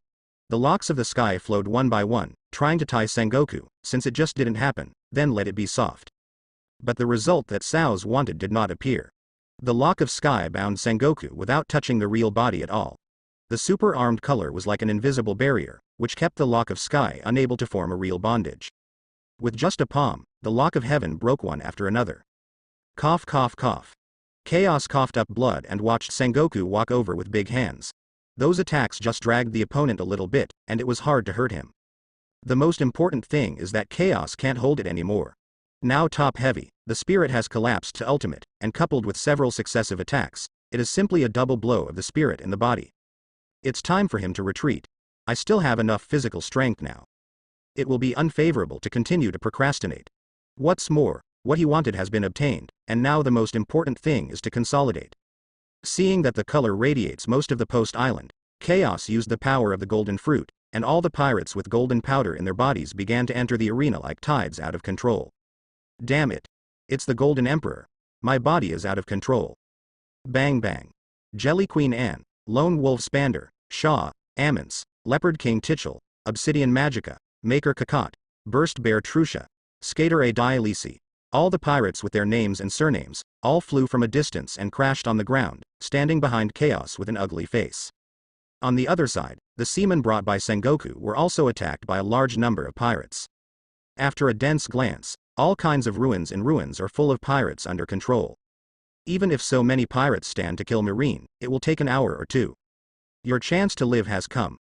The locks of the sky flowed one by one, trying to tie Sengoku, since it just didn't happen, then let it be soft. But the result that Sao's wanted did not appear. The lock of sky bound Sengoku without touching the real body at all. The super-armed color was like an invisible barrier, which kept the lock of sky unable to form a real bondage. With just a palm, the lock of heaven broke one after another. Cough cough cough. Chaos coughed up blood and watched Sengoku walk over with big hands. Those attacks just dragged the opponent a little bit, and it was hard to hurt him. The most important thing is that Chaos can't hold it anymore. Now top-heavy, the spirit has collapsed to ultimate, and coupled with several successive attacks, it is simply a double blow of the spirit in the body. It's time for him to retreat. I still have enough physical strength now. It will be unfavorable to continue to procrastinate. What's more, what he wanted has been obtained, and now the most important thing is to consolidate. Seeing that the color radiates most of the post island, Chaos used the power of the golden fruit, and all the pirates with golden powder in their bodies began to enter the arena like tides out of control. Damn it. It's the Golden Emperor. My body is out of control. Bang bang. Jelly Queen Anne, Lone Wolf Spander, Shaw, Amance, Leopard King Tichel, Obsidian Magica, Maker Kakot, Burst Bear Trusha, Skater A Dialysi, all the pirates with their names and surnames, all flew from a distance and crashed on the ground, standing behind Chaos with an ugly face. On the other side, the seamen brought by Sengoku were also attacked by a large number of pirates. After a dense glance, all kinds of ruins in ruins are full of pirates under control. Even if so many pirates stand to kill Marine, it will take an hour or two. Your chance to live has come.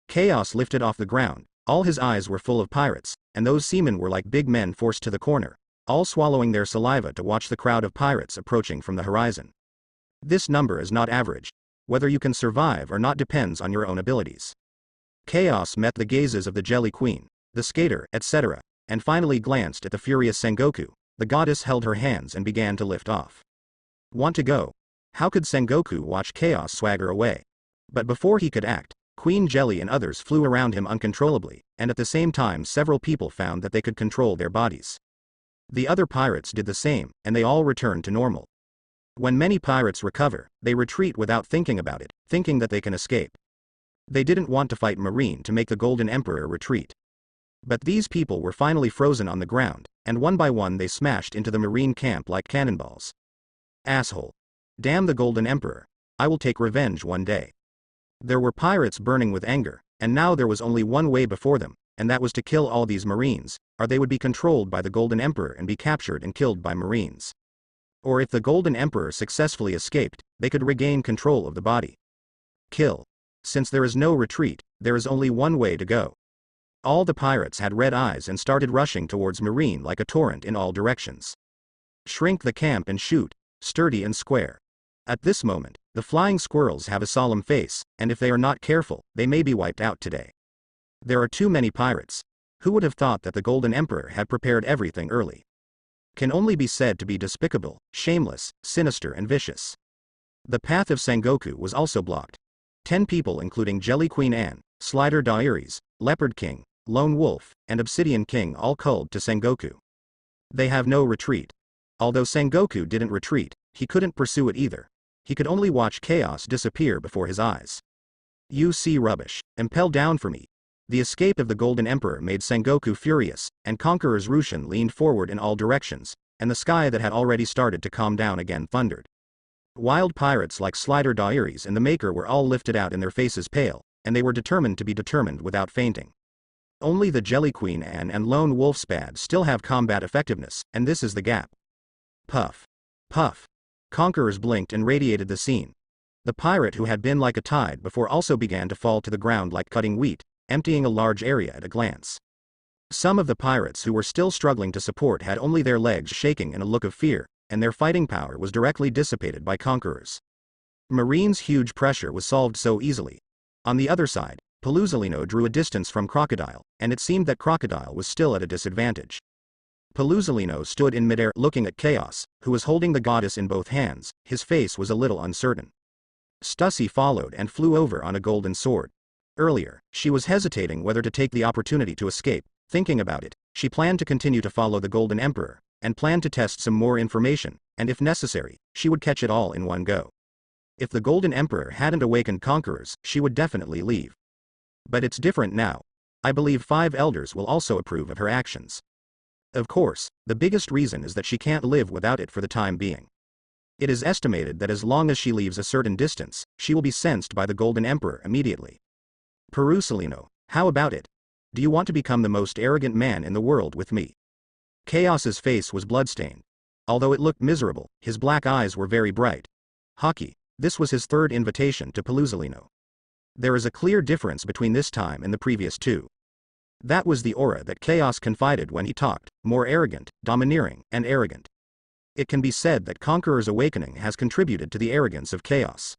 Chaos lifted off the ground, all his eyes were full of pirates, and those seamen were like big men forced to the corner, all swallowing their saliva to watch the crowd of pirates approaching from the horizon. This number is not average. Whether you can survive or not depends on your own abilities. Chaos met the gazes of the Jelly Queen, the Skater, etc., and finally glanced at the furious Sengoku. The goddess held her hands and began to lift off. Want to go? How could Sengoku watch Chaos swagger away? But before he could act, Queen Jelly and others flew around him uncontrollably, and at the same time several people found that they could control their bodies. The other pirates did the same, and they all returned to normal. When many pirates recover, they retreat without thinking about it, thinking that they can escape. They didn't want to fight Marine to make the Golden Emperor retreat. But these people were finally frozen on the ground, and one by one they smashed into the Marine camp like cannonballs. Asshole. Damn the Golden Emperor. I will take revenge one day. There were pirates burning with anger, and now there was only one way before them, and that was to kill all these Marines, or they would be controlled by the Golden Emperor and be captured and killed by Marines. Or if the Golden Emperor successfully escaped, they could regain control of the body. Kill. Since there is no retreat, there is only one way to go. All the pirates had red eyes and started rushing towards Marine like a torrent in all directions. Shrink the camp and shoot, sturdy and square. At this moment, the flying squirrels have a solemn face, and if they are not careful, they may be wiped out today. There are too many pirates. Who would have thought that the Golden Emperor had prepared everything early? Can only be said to be despicable, shameless, sinister and vicious. The path of Sengoku was also blocked. 10 people including Jelly Queen Anne, Slider Diaries, Leopard King, Lone Wolf, and Obsidian King all culled to Sengoku. They have no retreat. Although Sengoku didn't retreat, he couldn't pursue it either. He could only watch chaos disappear before his eyes. You see rubbish, impel down for me. The escape of the Golden Emperor made Sengoku furious, and Conqueror's Rushin leaned forward in all directions, and the sky that had already started to calm down again thundered. Wild pirates like Slider Diaries and the Maker were all lifted out and their faces pale, and they were determined to be determined without fainting. Only the Jelly Queen Anne and Lone Wolf Spad still have combat effectiveness, and this is the gap. Puff. Puff. Conquerors blinked and radiated the scene. The pirate who had been like a tide before also began to fall to the ground like cutting wheat, emptying a large area at a glance. Some of the pirates who were still struggling to support had only their legs shaking in a look of fear, and their fighting power was directly dissipated by Conquerors. Marine's huge pressure was solved so easily. On the other side, Pelusalino drew a distance from Crocodile, and it seemed that Crocodile was still at a disadvantage. Pelusalino stood in midair looking at Chaos, who was holding the goddess in both hands. His face was a little uncertain. Stussy followed and flew over on a golden sword. Earlier, she was hesitating whether to take the opportunity to escape. Thinking about it, she planned to continue to follow the Golden Emperor, and planned to test some more information, and if necessary, she would catch it all in one go. If the Golden Emperor hadn't awakened Conquerors, she would definitely leave. But it's different now. I believe 5 elders will also approve of her actions. Of course, the biggest reason is that she can't live without it for the time being. It is estimated that as long as she leaves a certain distance, she will be sensed by the Golden Emperor immediately. Perusalino, how about it? Do you want to become the most arrogant man in the world with me? Chaos's face was bloodstained. Although it looked miserable, his black eyes were very bright. Hockey. This was his 3rd invitation to Pelusalino. There is a clear difference between this time and the previous 2. That was the aura that Chaos confided when he talked, more arrogant, domineering, and arrogant. It can be said that Conqueror's awakening has contributed to the arrogance of Chaos.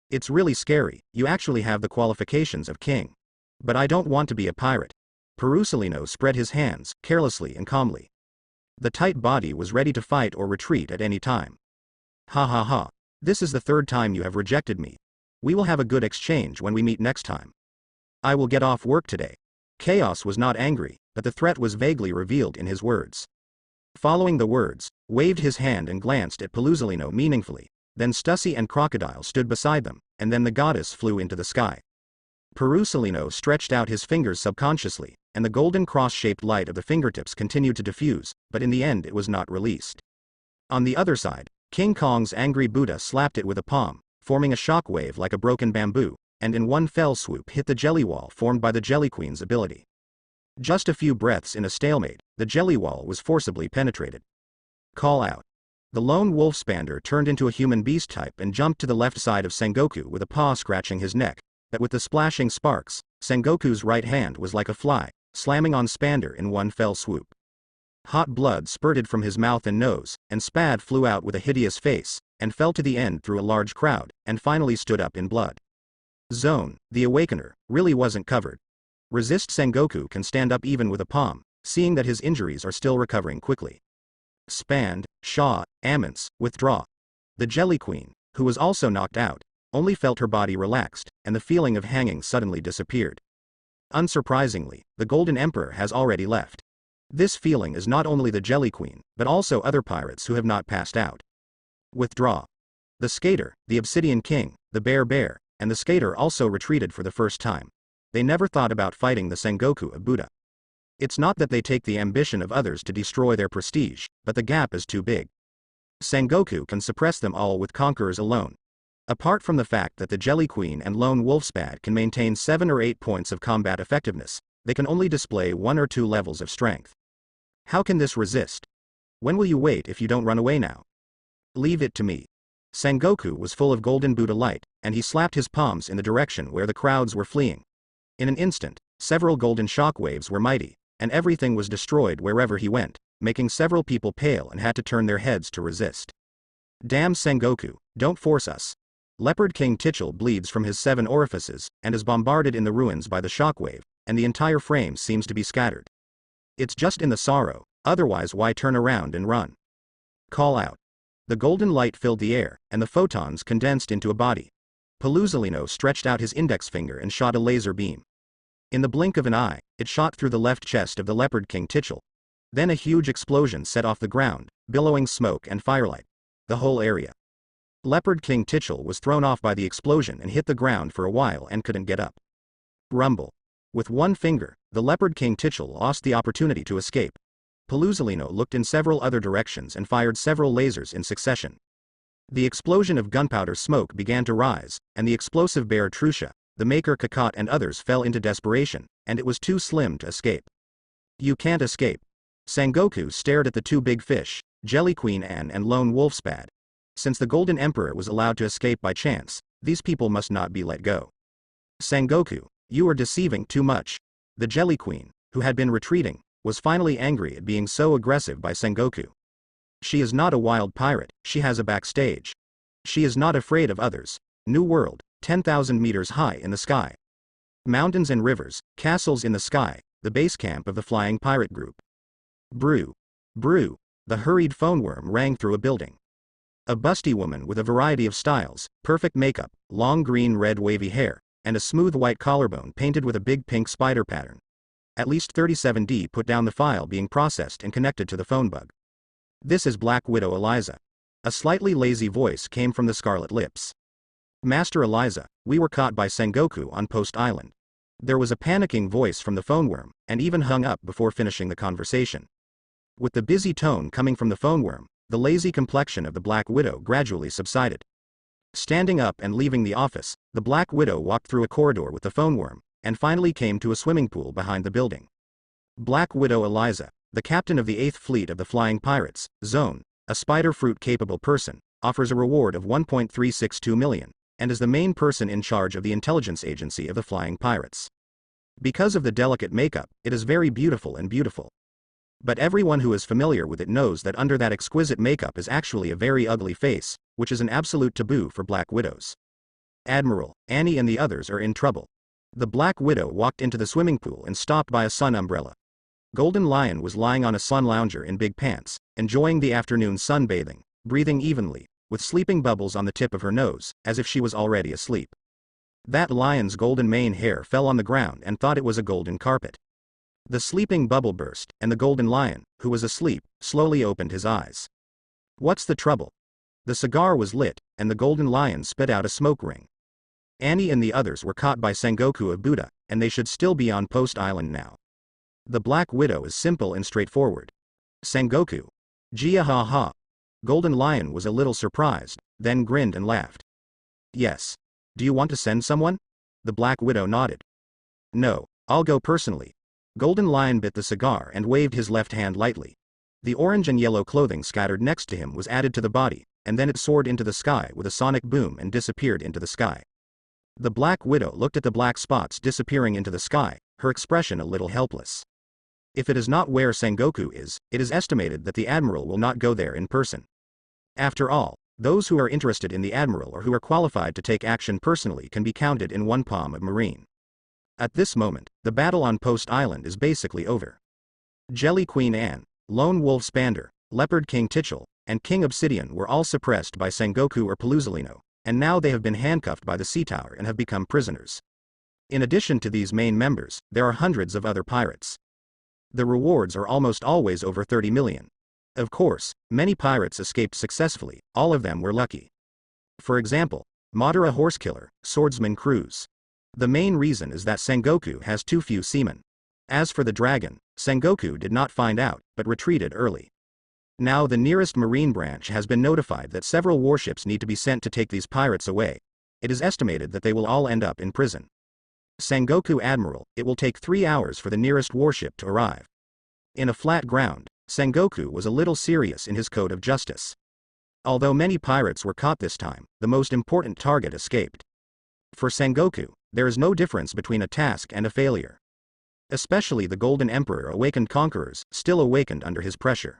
It's really scary. You actually have the qualifications of king. But I don't want to be a pirate. Perusalino spread his hands, carelessly and calmly. The tight body was ready to fight or retreat at any time. Ha ha ha. This is the 3rd time you have rejected me. We will have a good exchange when we meet next time. I will get off work today. Chaos was not angry, but the threat was vaguely revealed in his words. Following the words, waved his hand and glanced at Pelusalino meaningfully, then Stussy and Crocodile stood beside them, and then the goddess flew into the sky. Perusalino stretched out his fingers subconsciously, and the golden cross-shaped light of the fingertips continued to diffuse, but in the end it was not released. On the other side, King Kong's angry Buddha slapped it with a palm, forming a shock wave like a broken bamboo, and in one fell swoop hit the jelly wall formed by the Jelly Queen's ability. Just a few breaths in a stalemate, the jelly wall was forcibly penetrated. Call out. The lone wolf spander turned into a human beast type and jumped to the left side of Sengoku with a paw scratching his neck, but with the splashing sparks, Sengoku's right hand was like a fly, slamming on Spander in one fell swoop. Hot blood spurted from his mouth and nose, and Spad flew out with a hideous face, and fell to the end through a large crowd, and finally stood up in blood. Zone, the Awakener, really wasn't covered. Resist Sengoku can stand up even with a palm, seeing that his injuries are still recovering quickly. Spand, Shaw, Amance, withdraw. The Jelly Queen, who was also knocked out, only felt her body relaxed, and the feeling of hanging suddenly disappeared. Unsurprisingly, the Golden Emperor has already left. This feeling is not only the Jelly Queen, but also other pirates who have not passed out. Withdraw. The Skater, the Obsidian King, the Bear, and the Skater also retreated for the first time. They never thought about fighting the Sengoku of Buddha. It's not that they take the ambition of others to destroy their prestige, but the gap is too big. Sengoku can suppress them all with conquerors alone. Apart from the fact that the Jelly Queen and Lone Wolf Spad can maintain 7 or 8 points of combat effectiveness, they can only display 1 or 2 levels of strength. How can this resist? When will you wait if you don't run away now? Leave it to me. Sengoku was full of golden Buddha light, and he slapped his palms in the direction where the crowds were fleeing. In an instant, several golden shockwaves were mighty, and everything was destroyed wherever he went, making several people pale and had to turn their heads to resist. Damn Sengoku, don't force us. Leopard King Tichel bleeds from his 7 orifices, and is bombarded in the ruins by the shockwave, and the entire frame seems to be scattered. It's just in the sorrow, otherwise why turn around and run? Call out. The golden light filled the air, and the photons condensed into a body. Paluzolino stretched out his index finger and shot a laser beam. In the blink of an eye, it shot through the left chest of the Leopard King Tichel. Then a huge explosion set off the ground, billowing smoke and firelight. The whole area. Leopard King Tichel was thrown off by the explosion and hit the ground for a while and couldn't get up. Rumble. With one finger, the Leopard King Tichel lost the opportunity to escape. Paluzolino looked in several other directions and fired several lasers in succession. The explosion of gunpowder smoke began to rise, and the explosive bear Trusha, the Maker Kakot and others fell into desperation, and it was too slim to escape. You can't escape. Sengoku stared at the 2 big fish, Jelly Queen Anne and Lone Wolf Spad. Since the Golden Emperor was allowed to escape by chance, these people must not be let go. Sengoku, you are deceiving too much. The Jelly Queen, who had been retreating, was finally angry at being so aggressive by Sengoku. She is not a wild pirate, she has a backstage. She is not afraid of others. New world, 10,000 meters high in the sky. Mountains and rivers, castles in the sky, the base camp of the flying pirate group. Brew. Brew. The hurried phone worm rang through a building. A busty woman with a variety of styles, perfect makeup, long green-red wavy hair, and a smooth white collarbone painted with a big pink spider pattern. At least 37D put down the file being processed and connected to the phone bug. This is Black Widow Eliza. A slightly lazy voice came from the scarlet lips. Master Eliza, we were caught by Sengoku on Post Island. There was a panicking voice from the phone worm, and even hung up before finishing the conversation. With the busy tone coming from the phone worm, the lazy complexion of the Black Widow gradually subsided. Standing up and leaving the office, the Black Widow walked through a corridor with the phone worm, and finally came to a swimming pool behind the building. Black Widow Eliza, the captain of the 8th Fleet of the Flying Pirates, Zone, a spider fruit-capable person, offers a reward of 1.362 million, and is the main person in charge of the intelligence agency of the Flying Pirates. Because of the delicate makeup, it is very beautiful and beautiful. But everyone who is familiar with it knows that under that exquisite makeup is actually a very ugly face, which is an absolute taboo for Black Widows. Admiral, Annie and the others are in trouble. The Black Widow walked into the swimming pool and stopped by a sun umbrella. Golden Lion was lying on a sun lounger in big pants, enjoying the afternoon sunbathing, breathing evenly, with sleeping bubbles on the tip of her nose, as if she was already asleep. That lion's golden mane hair fell on the ground and thought it was a golden carpet. The sleeping bubble burst, and the Golden Lion, who was asleep, slowly opened his eyes. What's the trouble? The cigar was lit, and the Golden Lion spit out a smoke ring. Annie and the others were caught by Sengoku of Buddha, and they should still be on Post Island now. The Black Widow is simple and straightforward. Sengoku. Jia ha ha. Golden Lion was a little surprised, then grinned and laughed. Yes. Do you want to send someone? The Black Widow nodded. No, I'll go personally. Golden Lion bit the cigar and waved his left hand lightly. The orange and yellow clothing scattered next to him was added to the body, and then it soared into the sky with a sonic boom and disappeared into the sky. The Black Widow looked at the black spots disappearing into the sky, her expression a little helpless. If it is not where Sengoku is, it is estimated that the Admiral will not go there in person. After all, those who are interested in the Admiral or who are qualified to take action personally can be counted in one palm of Marine. At this moment, the battle on Post Island is basically over. Jelly Queen Anne, Lone Wolf Spander, Leopard King Tichel, and King Obsidian were all suppressed by Sengoku or Paluzolino, and now they have been handcuffed by the Sea Tower and have become prisoners. In addition to these main members, there are hundreds of other pirates. The rewards are almost always over 30 million. Of course, many pirates escaped successfully, all of them were lucky. For example, Madara Horsekiller, Swordsman Cruise. The main reason is that Sengoku has too few seamen. As for the dragon, Sengoku did not find out, but retreated early. Now the nearest marine branch has been notified that several warships need to be sent to take these pirates away. It is estimated that they will all end up in prison. Sengoku Admiral, it will take 3 hours for the nearest warship to arrive. In a flat ground, Sengoku was a little serious in his code of justice. Although many pirates were caught this time, the most important target escaped. For Sengoku, there is no difference between a task and a failure. Especially the Golden Emperor awakened conquerors, still awakened under his pressure.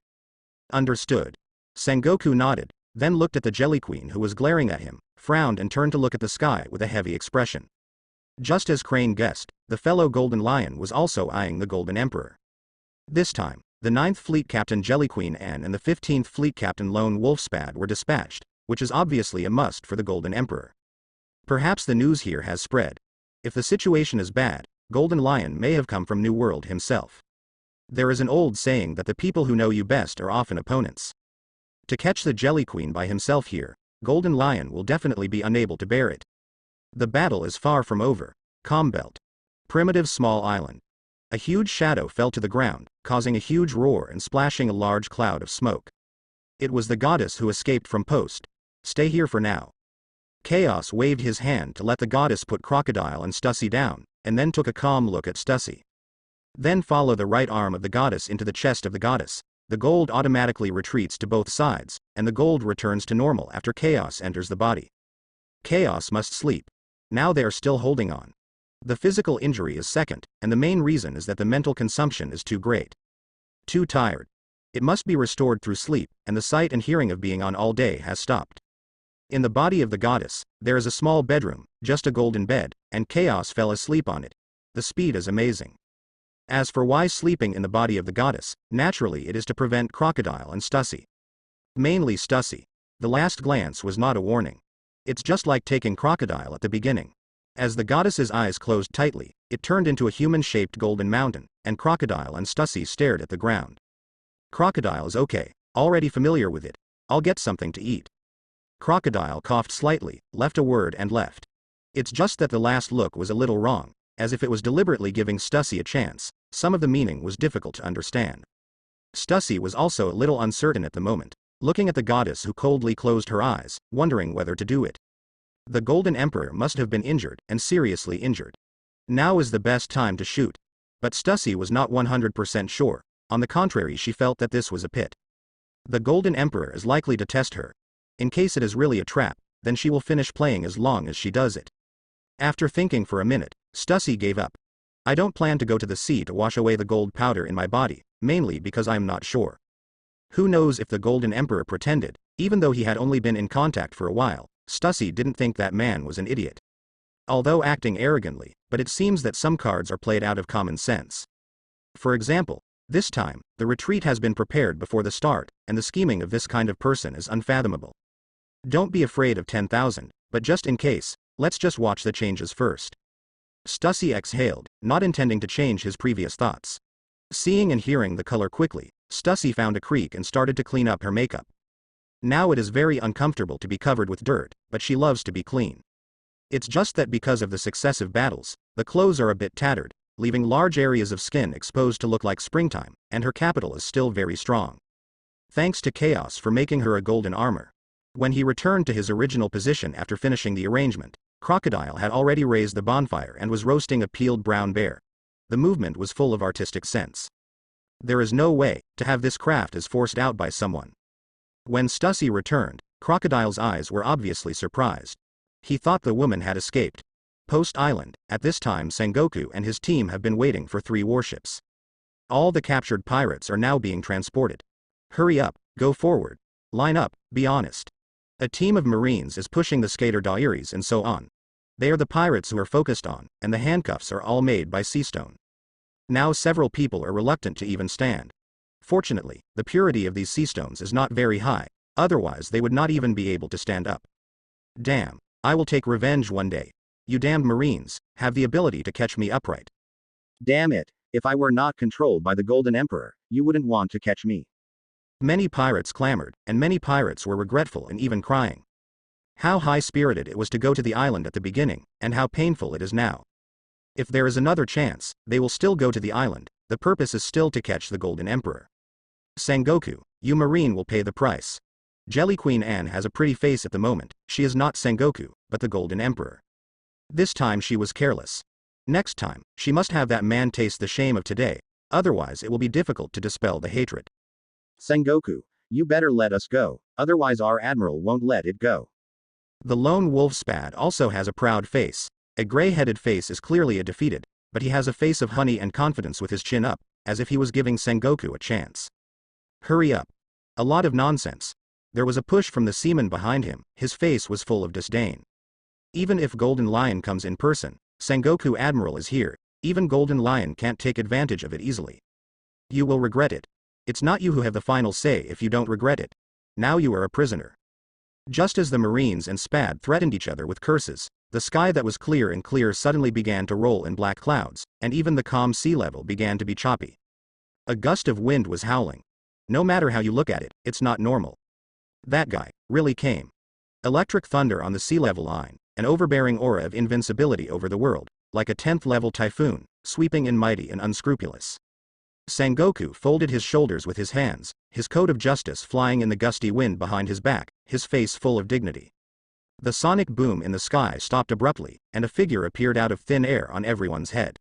Understood. Sengoku nodded, then looked at the Jelly Queen who was glaring at him, frowned and turned to look at the sky with a heavy expression. Just as Crane guessed, the fellow Golden Lion was also eyeing the Golden Emperor. This time, the 9th Fleet Captain Jelly Queen Anne and the 15th Fleet Captain Lone Wolf Spad were dispatched, which is obviously a must for the Golden Emperor. Perhaps the news here has spread. If the situation is bad, Golden Lion may have come from New World himself. There is an old saying that the people who know you best are often opponents. To catch the Jelly Queen by himself here, Golden Lion will definitely be unable to bear it. The battle is far from over. Combelt. Primitive small island. A huge shadow fell to the ground, causing a huge roar and splashing a large cloud of smoke. It was the goddess who escaped from post. Stay here for now. Chaos waved his hand to let the goddess put Crocodile and Stussy down, and then took a calm look at Stussy. Then follow the right arm of the goddess into the chest of the goddess. The gold automatically retreats to both sides, and the gold returns to normal after Chaos enters the body. Chaos must sleep. Now they are still holding on. The physical injury is second, and the main reason is that the mental consumption is too great. Too tired. It must be restored through sleep, and the sight and hearing of being on all day has stopped. In the body of the goddess, there is a small bedroom, just a golden bed, and Chaos fell asleep on it. The speed is amazing. As for why sleeping in the body of the goddess, naturally it is to prevent Crocodile and Stussy. Mainly Stussy. The last glance was not a warning. It's just like taking Crocodile at the beginning. As the goddess's eyes closed tightly, it turned into a human-shaped golden mountain, and Crocodile and Stussy stared at the ground. Crocodile is okay, already familiar with it. I'll get something to eat. Crocodile coughed slightly, left a word and left. It's just that the last look was a little wrong, as if it was deliberately giving Stussy a chance. Some of the meaning was difficult to understand. Stussy was also a little uncertain at the moment, looking at the goddess who coldly closed her eyes, wondering whether to do it. The Golden Emperor must have been injured, and seriously injured. Now is the best time to shoot. But Stussy was not 100% sure, on the contrary she felt that this was a pit. The Golden Emperor is likely to test her. In case it is really a trap, then she will finish playing as long as she does it. After thinking for a minute, Stussy gave up. I don't plan to go to the sea to wash away the gold powder in my body, mainly because I am not sure. Who knows if the Golden Emperor pretended, even though he had only been in contact for a while, Stussy didn't think that man was an idiot. Although acting arrogantly, but it seems that some cards are played out of common sense. For example, this time, the retreat has been prepared before the start, and the scheming of this kind of person is unfathomable. Don't be afraid of 10,000, but just in case, let's just watch the changes first. Stussy exhaled, not intending to change his previous thoughts. Seeing and hearing the color quickly, Stussy found a creek and started to clean up her makeup. Now it is very uncomfortable to be covered with dirt, but she loves to be clean. It's just that because of the successive battles, the clothes are a bit tattered, leaving large areas of skin exposed to look like springtime, and her capital is still very strong. Thanks to Chaos for making her a golden armor. When he returned to his original position after finishing the arrangement, Crocodile had already raised the bonfire and was roasting a peeled brown bear. The movement was full of artistic sense. There is no way to have this craft as forced out by someone. When Stussy returned, Crocodile's eyes were obviously surprised. He thought the woman had escaped. Post Island, at this time Sengoku and his team have been waiting for 3 warships. All the captured pirates are now being transported. Hurry up, go forward. Line up, be honest. A team of Marines is pushing the skater Dairis and so on. They are the pirates who are focused on, and the handcuffs are all made by Seastone. Now several people are reluctant to even stand. Fortunately, the purity of these Seastones is not very high, otherwise they would not even be able to stand up. Damn, I will take revenge one day. You damned Marines, have the ability to catch me upright. Damn it. If I were not controlled by the Golden Emperor, you wouldn't want to catch me. Many pirates clamored, and many pirates were regretful and even crying. How high-spirited it was to go to the island at the beginning, and how painful it is now. If there is another chance, they will still go to the island. The purpose is still to catch the Golden Emperor. Sengoku, you marine will pay the price. Jelly Queen Anne has a pretty face at the moment. She is not Sengoku, but the Golden Emperor. This time she was careless. Next time, she must have that man taste the shame of today, otherwise it will be difficult to dispel the hatred. Sengoku, you better let us go, otherwise our admiral won't let it go. The lone wolf Spad also has a proud face. A gray-headed face is clearly a defeated, but he has a face of honey and confidence with his chin up, as if he was giving Sengoku a chance. Hurry up. A lot of nonsense. There was a push from the seaman behind him. His face was full of disdain. Even if Golden Lion comes in person, Sengoku Admiral is here. Even Golden Lion can't take advantage of it easily. You will regret it. It's not you who have the final say if you don't regret it. Now you are a prisoner. Just as the Marines and Spad threatened each other with curses, the sky that was clear and clear suddenly began to roll in black clouds, and even the calm sea level began to be choppy. A gust of wind was howling. No matter how you look at it, it's not normal. That guy really came. Electric thunder on the sea level line, an overbearing aura of invincibility over the world, like a 10th level typhoon, sweeping in mighty and unscrupulous. Sengoku folded his shoulders with his hands, his coat of justice flying in the gusty wind behind his back, his face full of dignity. The sonic boom in the sky stopped abruptly, and a figure appeared out of thin air on everyone's head.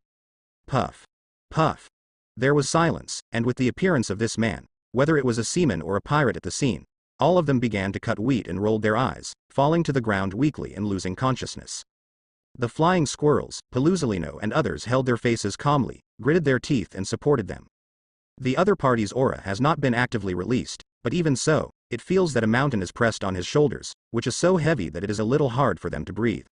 Puff. Puff. There was silence, and with the appearance of this man, whether it was a seaman or a pirate at the scene, all of them began to cut wheat and rolled their eyes, falling to the ground weakly and losing consciousness. The flying squirrels, Peluzalino and others held their faces calmly, gritted their teeth and supported them. The other party's aura has not been actively released, but even so, it feels that a mountain is pressed on his shoulders, which is so heavy that it is a little hard for them to breathe.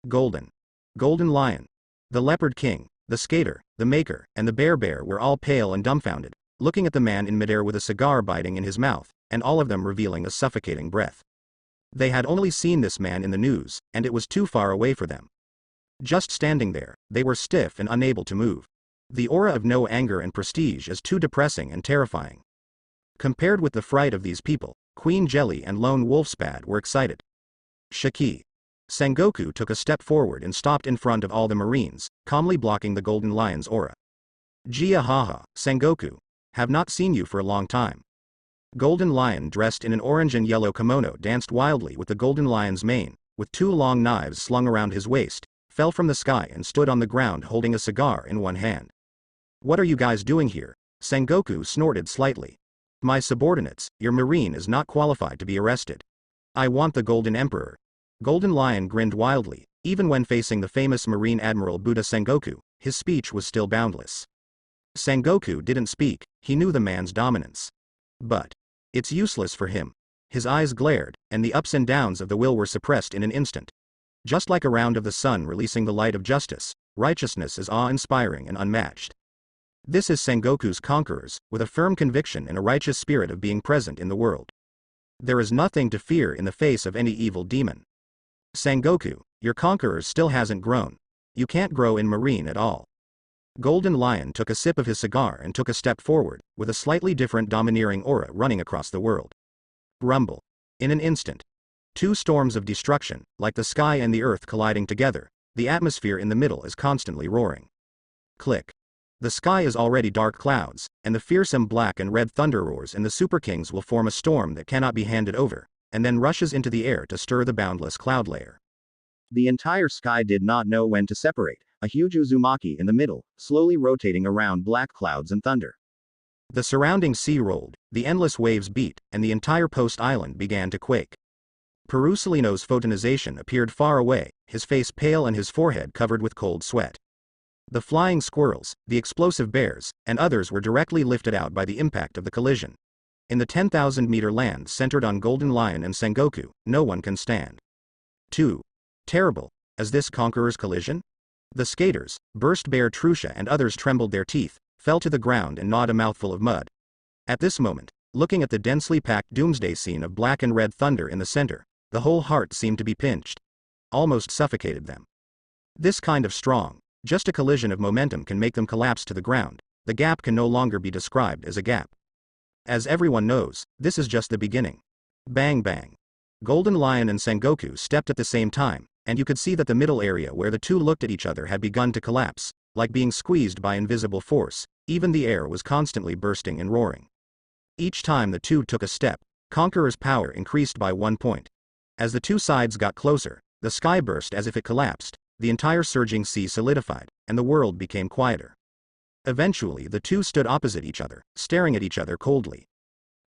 Golden Lion, the Leopard King, the Skater, the Maker, and the Bear were all pale and dumbfounded, looking at the man in midair with a cigar biting in his mouth, and all of them revealing a suffocating breath. They had only seen this man in the news, and it was too far away for them. Just standing there, they were stiff and unable to move. The aura of no anger and prestige is too depressing and terrifying. Compared with the fright of these people, Queen Jelly and Lone Wolf Spad were excited. Shiki. Sengoku took a step forward and stopped in front of all the Marines, calmly blocking the Golden Lion's aura. Jia haha, Sengoku. Have not seen you for a long time. Golden Lion dressed in an orange and yellow kimono danced wildly with the Golden Lion's mane, with two long knives slung around his waist, fell from the sky and stood on the ground holding a cigar in one hand. What are you guys doing here? Sengoku snorted slightly. My subordinates, your marine is not qualified to be arrested. I want the Golden Emperor. Golden Lion grinned wildly, even when facing the famous Marine Admiral Buddha Sengoku, his speech was still boundless. Sengoku didn't speak, he knew the man's dominance. But it's useless for him. His eyes glared, and the ups and downs of the will were suppressed in an instant. Just like a round of the sun releasing the light of justice, righteousness is awe-inspiring and unmatched. This is Sengoku's conquerors, with a firm conviction and a righteous spirit of being present in the world. There is nothing to fear in the face of any evil demon. Sengoku, your conqueror still hasn't grown. You can't grow in Marine at all. Golden Lion took a sip of his cigar and took a step forward, with a slightly different domineering aura running across the world. Rumble. In an instant. Two storms of destruction, like the sky and the earth colliding together, the atmosphere in the middle is constantly roaring. Click. The sky is already dark clouds, and the fearsome black and red thunder roars and the Super Kings will form a storm that cannot be handed over, and then rushes into the air to stir the boundless cloud layer. The entire sky did not know when to separate, a huge Uzumaki in the middle, slowly rotating around black clouds and thunder. The surrounding sea rolled, the endless waves beat, and the entire post island began to quake. Perusalino's photonization appeared far away, his face pale and his forehead covered with cold sweat. The flying squirrels, the explosive bears, and others were directly lifted out by the impact of the collision. In the 10,000-meter land centered on Golden Lion and Sengoku, no one can stand. 2. Terrible. As this conqueror's collision? The skaters, Burst Bear Trusha and others trembled their teeth, fell to the ground and gnawed a mouthful of mud. At this moment, looking at the densely packed doomsday scene of black and red thunder in the center, the whole heart seemed to be pinched. Almost suffocated them. This kind of strong, Just a collision of momentum can make them collapse to the ground. The gap can no longer be described as a gap. As everyone knows, this is just the beginning. Bang bang. Golden Lion and Sengoku stepped at the same time, and you could see that the middle area where the two looked at each other had begun to collapse, like being squeezed by invisible force. Even the air was constantly bursting and roaring. Each time the two took a step, Conqueror's power increased by 1 point. As the two sides got closer, the sky burst as if it collapsed, the entire surging sea solidified, and the world became quieter. Eventually the two stood opposite each other, staring at each other coldly.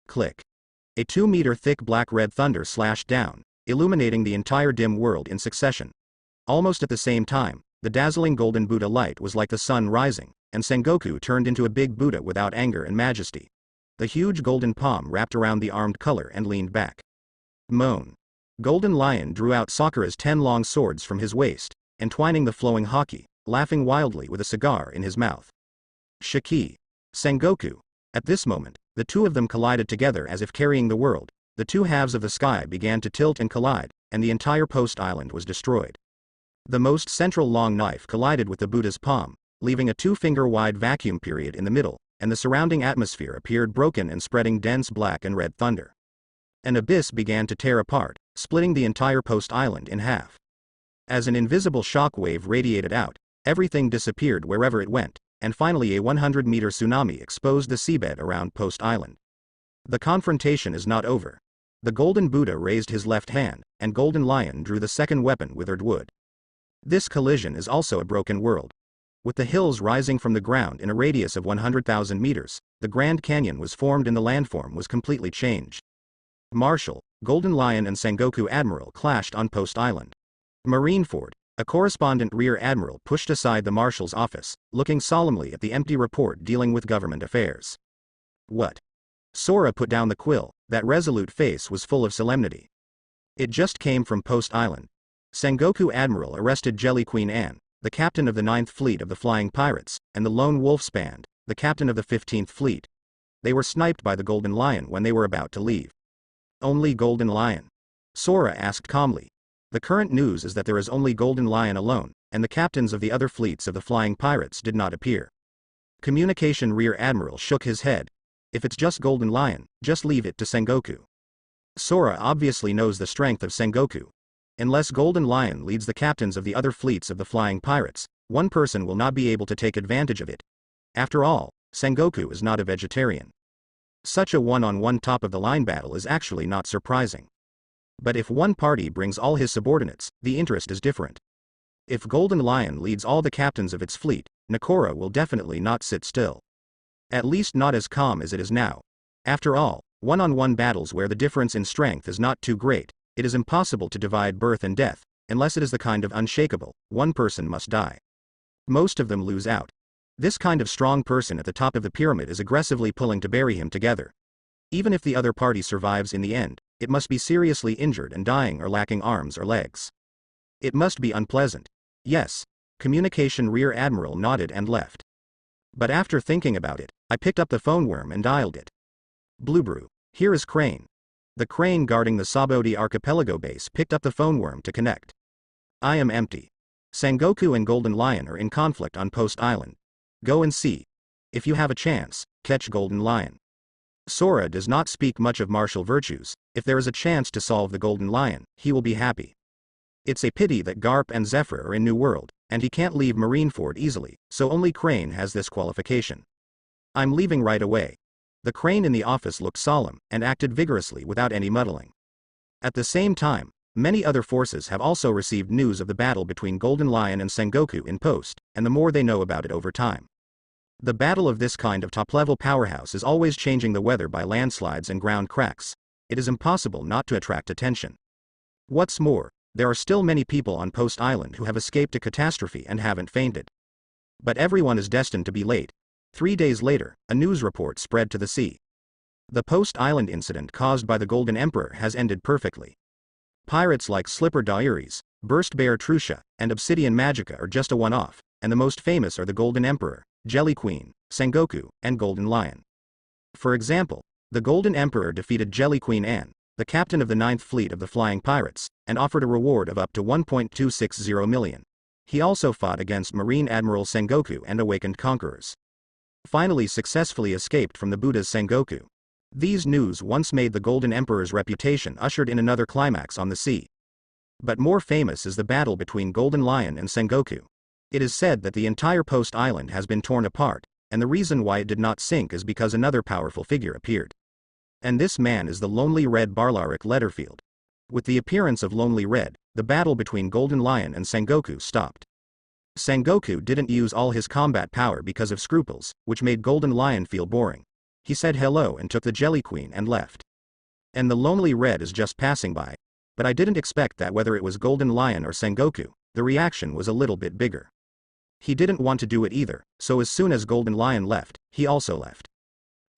Click. A 2-meter thick black-red thunder slashed down, illuminating the entire dim world in succession. Almost at the same time, the dazzling golden Buddha light was like the sun rising, and Sengoku turned into a big Buddha without anger and majesty. The huge golden palm wrapped around the armed color and leaned back. Moan. Golden Lion drew out Sakura's 10 long swords from his waist, entwining the flowing haki, laughing wildly with a cigar in his mouth. Shiki. Sengoku. At this moment, the two of them collided together as if carrying the world. The two halves of the sky began to tilt and collide, and the entire post island was destroyed. The most central long knife collided with the Buddha's palm, leaving a 2-finger-wide vacuum period in the middle, and the surrounding atmosphere appeared broken and spreading dense black and red thunder. An abyss began to tear apart, splitting the entire post island in half. As an invisible shock wave radiated out, everything disappeared wherever it went, and finally a 100-meter tsunami exposed the seabed around Post Island. The confrontation is not over. The Golden Buddha raised his left hand, and Golden Lion drew the second weapon, withered wood. This collision is also a broken world. With the hills rising from the ground in a radius of 100,000 meters, the Grand Canyon was formed and the landform was completely changed. Marshal, Golden Lion and Sengoku Admiral clashed on Post Island. Marineford, a correspondent rear admiral, pushed aside the marshal's office, looking solemnly at the empty report dealing with government affairs. What? Sora put down the quill. That resolute face was full of solemnity. It just came from Post Island. Sengoku Admiral arrested Jelly Queen Anne, the captain of the 9th Fleet of the Flying Pirates, and the Lone Wolf's Band, the captain of the 15th Fleet. They were sniped by the Golden Lion when they were about to leave. Only Golden Lion? Sora asked calmly. The current news is that there is only Golden Lion alone, and the captains of the other fleets of the Flying Pirates did not appear. Communication Rear Admiral shook his head. If it's just Golden Lion, just leave it to Sengoku. Sora obviously knows the strength of Sengoku. Unless Golden Lion leads the captains of the other fleets of the Flying Pirates, one person will not be able to take advantage of it. After all, Sengoku is not a vegetarian. Such a one-on-one top-of-the-line battle is actually not surprising. But if one party brings all his subordinates, the interest is different. If Golden Lion leads all the captains of its fleet, Nakora will definitely not sit still. At least not as calm as it is now. After all, one-on-one battles where the difference in strength is not too great, it is impossible to divide birth and death, unless it is the kind of unshakable, one person must die. Most of them lose out. This kind of strong person at the top of the pyramid is aggressively pulling to bury him together. Even if the other party survives in the end, it must be seriously injured and dying or lacking arms or legs. It must be unpleasant. Yes. Communication Rear Admiral nodded and left. But after thinking about it, I picked up the phone worm and dialed it. Bluebrew, here is Crane. The crane guarding the Sabodi Archipelago base picked up the phone worm to connect. I am empty. Sengoku and Golden Lion are in conflict on Post Island. Go and see. If you have a chance, catch Golden Lion. Sora does not speak much of martial virtues. If there is a chance to solve the Golden Lion, he will be happy. It's a pity that Garp and Zephyr are in New World, and he can't leave Marineford easily, so only Crane has this qualification. I'm leaving right away. The crane in the office looked solemn, and acted vigorously without any muddling. At the same time, many other forces have also received news of the battle between Golden Lion and Sengoku in post, and the more they know about it over time. The battle of this kind of top-level powerhouse is always changing the weather by landslides and ground cracks. It is impossible not to attract attention. What's more, there are still many people on Post Island who have escaped a catastrophe and haven't fainted. But everyone is destined to be late. 3 days later, a news report spread to the sea. The Post Island incident caused by the Golden Emperor has ended perfectly. Pirates like Slipper Diaries, Burst Bear Trusha, and Obsidian Magica are just a one-off, and the most famous are the Golden Emperor, Jelly Queen, Sengoku, and Golden Lion. For example, the Golden Emperor defeated Jelly Queen Anne, the captain of the 9th Fleet of the Flying Pirates, and offered a reward of up to 1.260 million. He also fought against Marine Admiral Sengoku and awakened conquerors. Finally successfully escaped from the Buddha's Sengoku. These news once made the Golden Emperor's reputation ushered in another climax on the sea. But more famous is the battle between Golden Lion and Sengoku. It is said that the entire Post Island has been torn apart, and the reason why it did not sink is because another powerful figure appeared. And this man is the Lonely Red Barlaric Letterfield. With the appearance of Lonely Red, the battle between Golden Lion and Sengoku stopped. Sengoku didn't use all his combat power because of scruples, which made Golden Lion feel boring. He said hello and took the Jelly Queen and left. And the Lonely Red is just passing by. But I didn't expect that whether it was Golden Lion or Sengoku, the reaction was a little bit bigger. He didn't want to do it either, so as soon as Golden Lion left, he also left.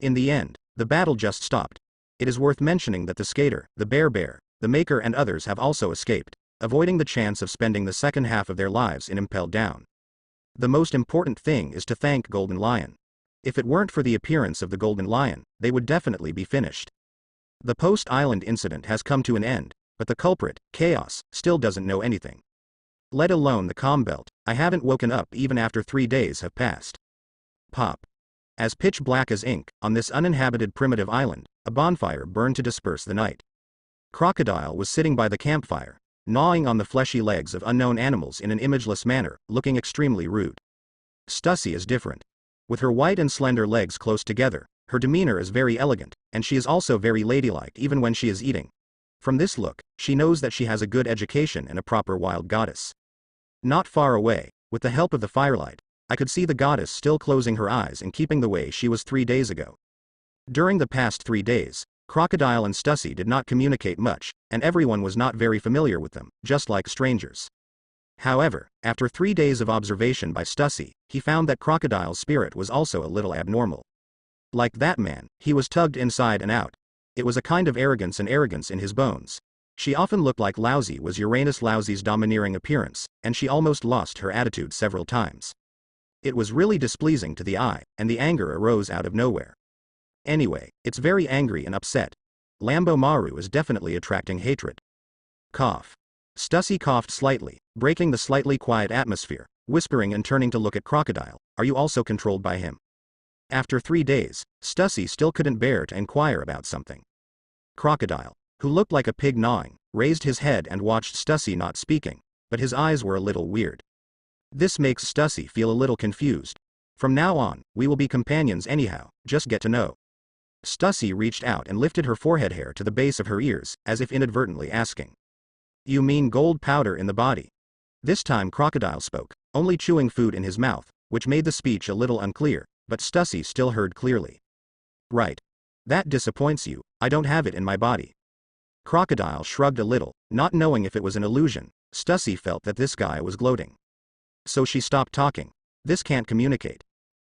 In the end, the battle just stopped. It is worth mentioning that the skater, the bear, the maker and others have also escaped, avoiding the chance of spending the second half of their lives in Impelled Down. The most important thing is to thank Golden Lion. If it weren't for the appearance of the Golden Lion, they would definitely be finished. The Post Island incident has come to an end, but the culprit, Chaos, still doesn't know anything. Let alone the comm belt. I haven't woken up even after 3 days have passed. Pop. As pitch black as ink, on this uninhabited primitive island, a bonfire burned to disperse the night. Crocodile was sitting by the campfire, gnawing on the fleshy legs of unknown animals in an imageless manner, looking extremely rude. Stussy is different. With her white and slender legs close together, her demeanor is very elegant, and she is also very ladylike even when she is eating. From this look, she knows that she has a good education and a proper wild goddess. Not far away, with the help of the firelight, I could see the goddess still closing her eyes and keeping the way she was 3 days ago. During the past 3 days, Crocodile and Stussy did not communicate much, and everyone was not very familiar with them, just like strangers. However, after 3 days of observation by Stussy, he found that Crocodile's spirit was also a little abnormal. Like that man, he was tugged inside and out. It was a kind of arrogance in his bones. She often looked like Lousy was Uranus Lousy's domineering appearance, and she almost lost her attitude several times. It was really displeasing to the eye, and the anger arose out of nowhere. Anyway, it's very angry and upset. Lambo Maru is definitely attracting hatred. Cough. Stussy coughed slightly, breaking the slightly quiet atmosphere, whispering and turning to look at Crocodile. Are you also controlled by him? After 3 days, Stussy still couldn't bear to inquire about something. Crocodile, who looked like a pig gnawing, raised his head and watched Stussy not speaking, but his eyes were a little weird. This makes Stussy feel a little confused. From now on, we will be companions anyhow, just get to know. Stussy reached out and lifted her forehead hair to the base of her ears, as if inadvertently asking. You mean gold powder in the body? This time Crocodile spoke, only chewing food in his mouth, which made the speech a little unclear, but Stussy still heard clearly. Right. That disappoints you, I don't have it in my body. Crocodile shrugged a little, not knowing if it was an illusion. Stussy felt that this guy was gloating. So she stopped talking. This can't communicate.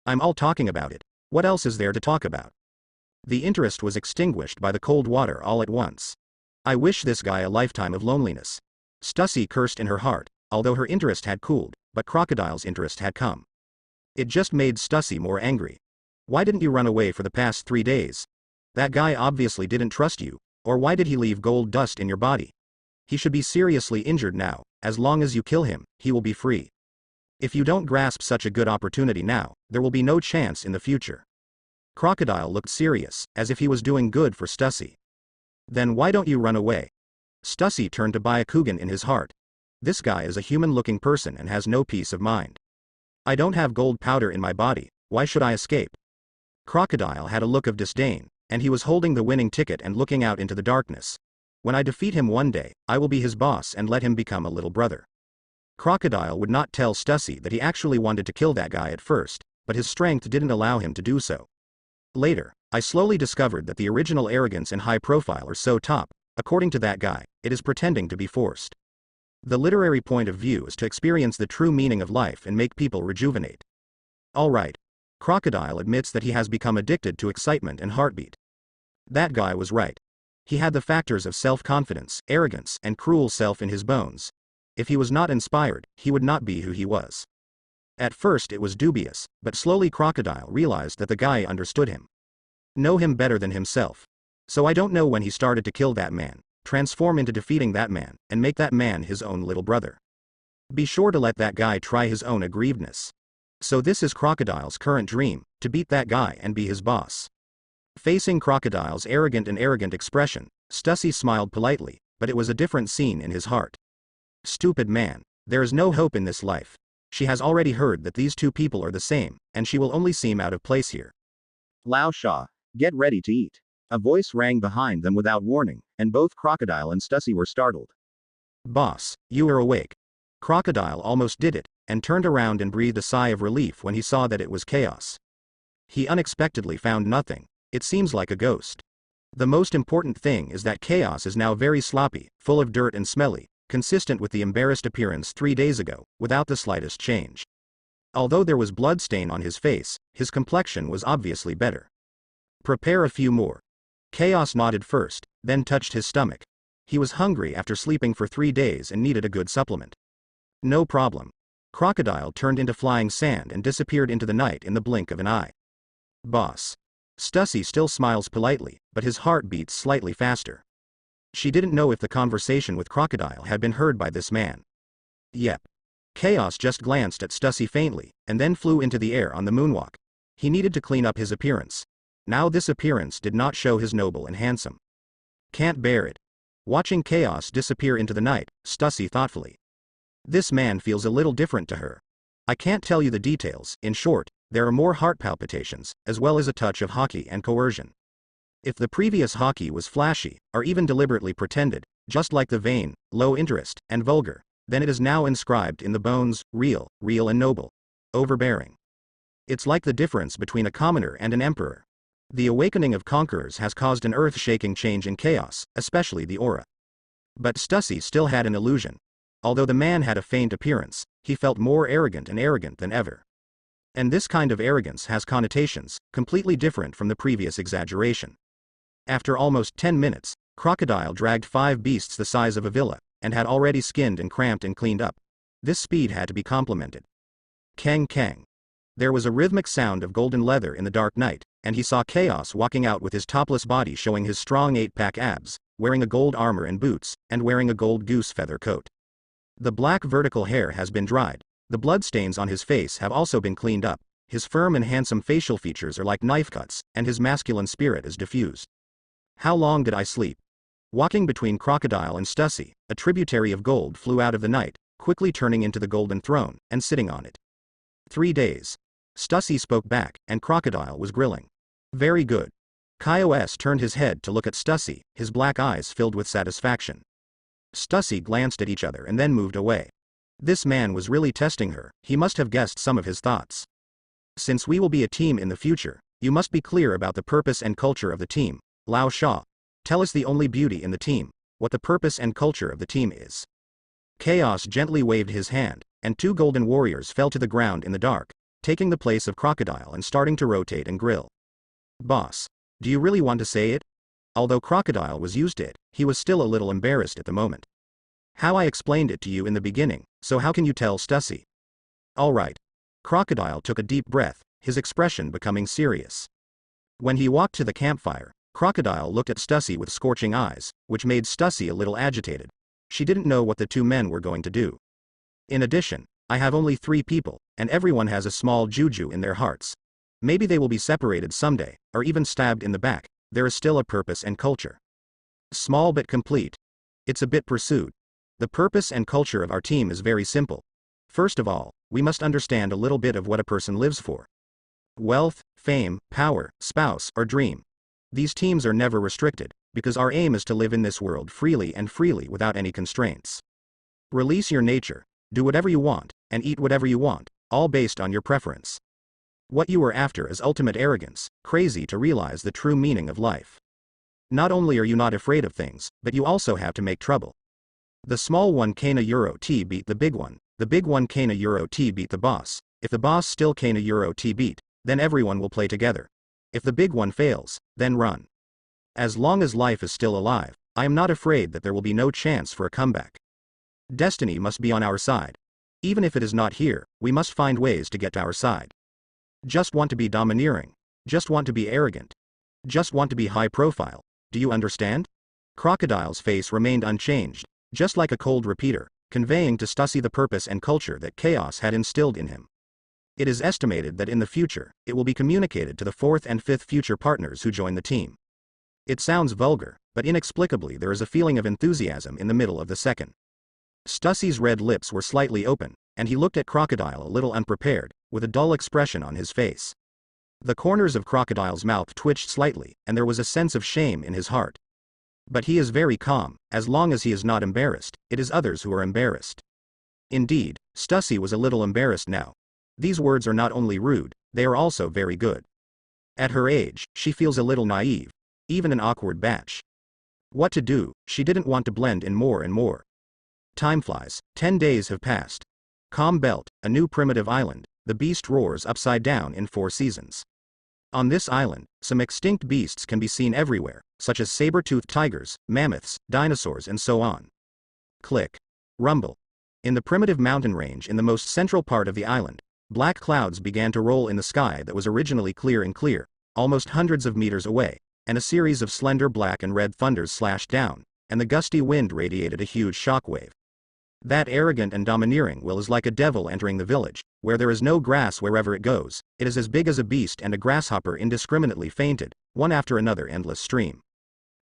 I'm all talking about it. What else is there to talk about? The interest was extinguished by the cold water all at once. I wish this guy a lifetime of loneliness. Stussy cursed in her heart, although her interest had cooled, but Crocodile's interest had come. It just made Stussy more angry. Why didn't you run away for the past 3 days? That guy obviously didn't trust you, or why did he leave gold dust in your body? He should be seriously injured now. As long as you kill him, he will be free. If you don't grasp such a good opportunity now, there will be no chance in the future. Crocodile looked serious, as if he was doing good for Stussy. Then why don't you run away? Stussy turned to Byakugan in his heart. This guy is a human-looking person and has no peace of mind. I don't have gold powder in my body, why should I escape? Crocodile had a look of disdain, and he was holding the winning ticket and looking out into the darkness. When I defeat him one day, I will be his boss and let him become a little brother. Crocodile would not tell Stussy that he actually wanted to kill that guy at first, but his strength didn't allow him to do so. Later, I slowly discovered that the original arrogance and high profile are so top, according to that guy, it is pretending to be forced. The literary point of view is to experience the true meaning of life and make people rejuvenate. Alright. Crocodile admits that he has become addicted to excitement and heartbeat. That guy was right. He had the factors of self-confidence, arrogance, and cruel self in his bones. If he was not inspired, he would not be who he was. At first it was dubious, but slowly Crocodile realized that the guy understood him. Know him better than himself. So I don't know when he started to kill that man, transform into defeating that man, and make that man his own little brother. Be sure to let that guy try his own aggrievedness. So this is Crocodile's current dream, to beat that guy and be his boss. Facing Crocodile's arrogant expression, Stussy smiled politely, but it was a different scene in his heart. Stupid man. There is no hope in this life. She has already heard that these two people are the same, and she will only seem out of place here. Lao Sha, get ready to eat. A voice rang behind them without warning, and both Crocodile and Stussy were startled. Boss, you are awake. Crocodile almost did it, and turned around and breathed a sigh of relief when he saw that it was Chaos. He unexpectedly found nothing. It seems like a ghost. The most important thing is that Chaos is now very sloppy, full of dirt and smelly, consistent with the embarrassed appearance 3 days ago, without the slightest change. Although there was blood stain on his face, his complexion was obviously better. Prepare a few more. Chaos nodded first, then touched his stomach. He was hungry after sleeping for 3 days and needed a good supplement. No problem. Crocodile turned into flying sand and disappeared into the night in the blink of an eye. Boss. Stussy still smiles politely, but his heart beats slightly faster. She didn't know if the conversation with Crocodile had been heard by this man. Yep. Chaos just glanced at Stussy faintly, and then flew into the air on the moonwalk. He needed to clean up his appearance. Now this appearance did not show his noble and handsome. Can't bear it. Watching Chaos disappear into the night, Stussy thoughtfully. This man feels a little different to her. I can't tell you the details. In short, there are more heart palpitations, as well as a touch of hockey and coercion. If the previous hockey was flashy, or even deliberately pretended, just like the vain, low interest, and vulgar, then it is now inscribed in the bones, real and noble. Overbearing. It's like the difference between a commoner and an emperor. The awakening of conquerors has caused an earth-shaking change in Chaos, especially the aura. But Stussy still had an illusion. Although the man had a faint appearance, he felt more arrogant than ever. And this kind of arrogance has connotations, completely different from the previous exaggeration. After almost 10 minutes, Crocodile dragged 5 beasts the size of a villa, and had already skinned and cramped and cleaned up. This speed had to be complimented. Kang kang. There was a rhythmic sound of golden leather in the dark night, and he saw Chaos walking out with his topless body showing his strong 8-pack abs, wearing a gold armor and boots, and wearing a gold goose feather coat. The black vertical hair has been dried. The bloodstains on his face have also been cleaned up. His firm and handsome facial features are like knife cuts, and his masculine spirit is diffused. How long did I sleep? Walking between Crocodile and Stussy, a tributary of gold flew out of the night, quickly turning into the golden throne, and sitting on it. 3 days. Stussy spoke back, and Crocodile was grilling. Very good. Chaos turned his head to look at Stussy, his black eyes filled with satisfaction. Stussy glanced at each other and then moved away. This man was really testing her. He must have guessed some of his thoughts. Since we will be a team in the future, you must be clear about the purpose and culture of the team. Lao Sha. Tell us the only beauty in the team, what the purpose and culture of the team is. Chaos gently waved his hand, and 2 golden warriors fell to the ground in the dark, taking the place of Crocodile and starting to rotate and grill. Boss. Do you really want to say it? Although Crocodile was used to it, he was still a little embarrassed at the moment. How I explained it to you in the beginning, so how can you tell Stussy? Alright. Crocodile took a deep breath, his expression becoming serious. When he walked to the campfire, Crocodile looked at Stussy with scorching eyes, which made Stussy a little agitated. She didn't know what the 2 men were going to do. In addition, I have only 3 people, and everyone has a small juju in their hearts. Maybe they will be separated someday, or even stabbed in the back. There is still a purpose and culture. Small but complete. It's a bit pursued. The purpose and culture of our team is very simple. First of all, we must understand a little bit of what a person lives for. Wealth, fame, power, spouse, or dream. These teams are never restricted, because our aim is to live in this world freely without any constraints. Release your nature, do whatever you want, and eat whatever you want, all based on your preference. What you are after is ultimate arrogance, crazy to realize the true meaning of life. Not only are you not afraid of things, but you also have to make trouble. The small one kana euro t beat the big one kana euro t beat the boss. If the boss still kana euro t beat, then everyone will play together. If the big one fails, then run. As long as life is still alive, I am not afraid that there will be no chance for a comeback. Destiny must be on our side. Even if it is not here, we must find ways to get to our side. Just want to be domineering. Just want to be arrogant. Just want to be high profile. Do you understand? Crocodile's face remained unchanged, just like a cold repeater, conveying to Stussy the purpose and culture that Chaos had instilled in him. It is estimated that in the future, it will be communicated to the 4th and 5th future partners who join the team. It sounds vulgar, but inexplicably there is a feeling of enthusiasm in the middle of the second. Stussy's red lips were slightly open, and he looked at Crocodile a little unprepared, with a dull expression on his face. The corners of Crocodile's mouth twitched slightly, and there was a sense of shame in his heart. But he is very calm, as long as he is not embarrassed, it is others who are embarrassed. Indeed, Stussy was a little embarrassed now. These words are not only rude, they are also very good. At her age, she feels a little naive, even an awkward batch. What to do, she didn't want to blend in more and more. Time flies, 10 days have passed. Calm Belt, a new primitive island, the beast roars upside down in 4 seasons. On this island, some extinct beasts can be seen everywhere, such as saber-toothed tigers, mammoths, dinosaurs and so on. Click. Rumble. In the primitive mountain range in the most central part of the island, black clouds began to roll in the sky that was originally clear and clear, almost hundreds of meters away, and a series of slender black and red thunders slashed down, and the gusty wind radiated a huge shockwave. That arrogant and domineering will is like a devil entering the village, where there is no grass wherever it goes, it is as big as a beast and a grasshopper indiscriminately fainted, one after another endless stream.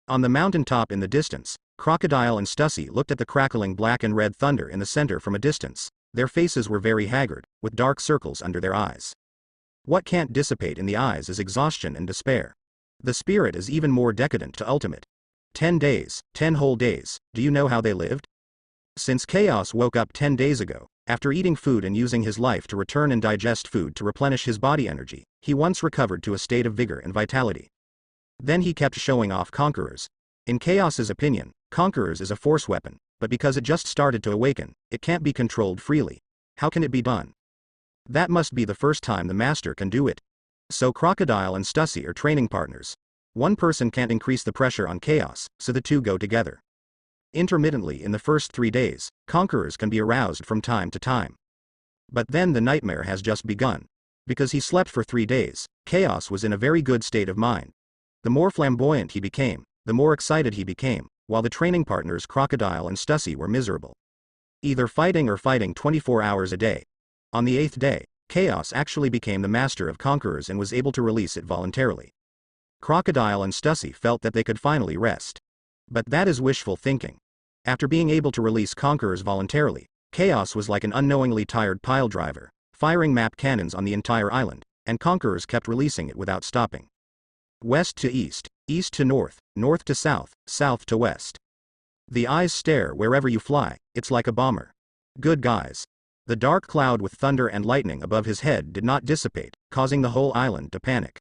On the mountain top in the distance, Crocodile and Stussy looked at the crackling black and red thunder in the center from a distance. Their faces were very haggard, with dark circles under their eyes. What can't dissipate in the eyes is exhaustion and despair. The spirit is even more decadent to ultimate. 10 days, 10 whole days, do you know how they lived? Since Chaos woke up 10 days ago, after eating food and using his life to return and digest food to replenish his body energy, he once recovered to a state of vigor and vitality. Then he kept showing off Conquerors. In Chaos's opinion, Conquerors is a force weapon, but because it just started to awaken, it can't be controlled freely. How can it be done? That must be the first time the master can do it. So Crocodile and Stussy are training partners. One person can't increase the pressure on Chaos, so the two go together. Intermittently in the first 3 days, Conquerors can be aroused from time to time. But then the nightmare has just begun. Because he slept for 3 days, Chaos was in a very good state of mind. The more flamboyant he became, the more excited he became, while the training partners Crocodile and Stussy were miserable. Either fighting or fighting 24 hours a day. On the 8th day, Chaos actually became the master of Conquerors and was able to release it voluntarily. Crocodile and Stussy felt that they could finally rest. But that is wishful thinking. After being able to release Conquerors voluntarily, Chaos was like an unknowingly tired pile driver, firing map cannons on the entire island, and Conquerors kept releasing it without stopping. West to east, east to north, north to south, south to west. The eyes stare wherever you fly, it's like a bomber. Good guys. The dark cloud with thunder and lightning above his head did not dissipate, causing the whole island to panic.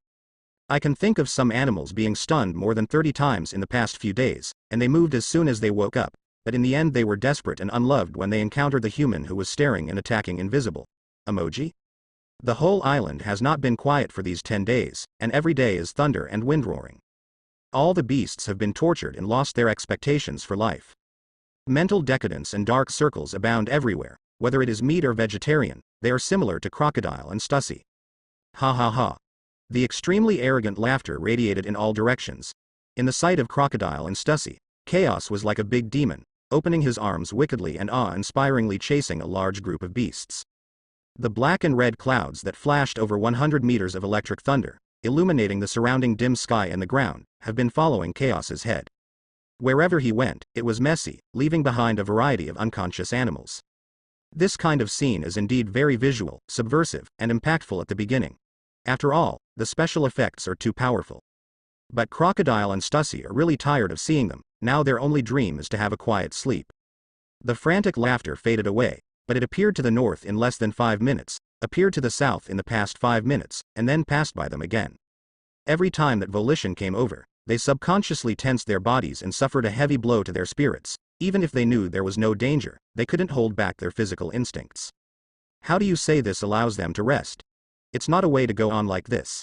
I can think of some animals being stunned more than 30 times in the past few days, and they moved as soon as they woke up, but in the end they were desperate and unloved when they encountered the human who was staring and attacking invisible. Emoji? The whole island has not been quiet for these 10 days, and every day is thunder and wind roaring. All the beasts have been tortured and lost their expectations for life. Mental decadence and dark circles abound everywhere, whether it is meat or vegetarian, they are similar to Crocodile and Stussy. Ha ha ha. The extremely arrogant laughter radiated in all directions. In the sight of Crocodile and Stussy, Chaos was like a big demon, opening his arms wickedly and awe-inspiringly chasing a large group of beasts. The black and red clouds that flashed over 100 meters of electric thunder, illuminating the surrounding dim sky and the ground, have been following Chaos's head. Wherever he went, it was messy, leaving behind a variety of unconscious animals. This kind of scene is indeed very visual, subversive, and impactful at the beginning. After all, the special effects are too powerful. But Crocodile and Stussy are really tired of seeing them, now their only dream is to have a quiet sleep. The frantic laughter faded away, but it appeared to the north in less than 5 minutes, appeared to the south in the past 5 minutes, and then passed by them again. Every time that volition came over, they subconsciously tensed their bodies and suffered a heavy blow to their spirits. Even if they knew there was no danger, they couldn't hold back their physical instincts. How do you say this allows them to rest? It's not a way to go on like this.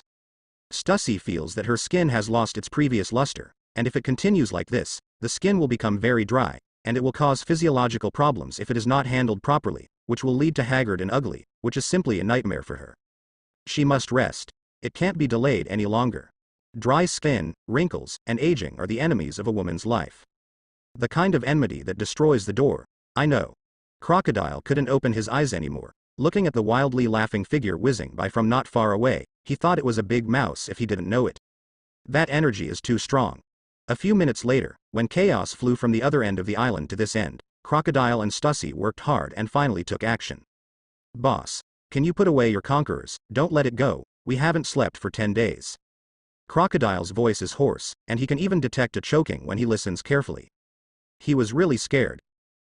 Stussy feels that her skin has lost its previous luster, and if it continues like this, the skin will become very dry, and it will cause physiological problems if it is not handled properly, which will lead to haggard and ugly, which is simply a nightmare for her. She must rest. It can't be delayed any longer. Dry skin, wrinkles, and aging are the enemies of a woman's life. The kind of enmity that destroys the door. I know. Crocodile couldn't open his eyes anymore. Looking at the wildly laughing figure whizzing by from not far away, he thought it was a big mouse if he didn't know it. That energy is too strong. A few minutes later, when Chaos flew from the other end of the island to this end, Crocodile and Stussy worked hard and finally took action. Boss, can you put away your conquerors? Don't let it go, we haven't slept for 10 days. Crocodile's voice is hoarse, and he can even detect a choking when he listens carefully. He was really scared.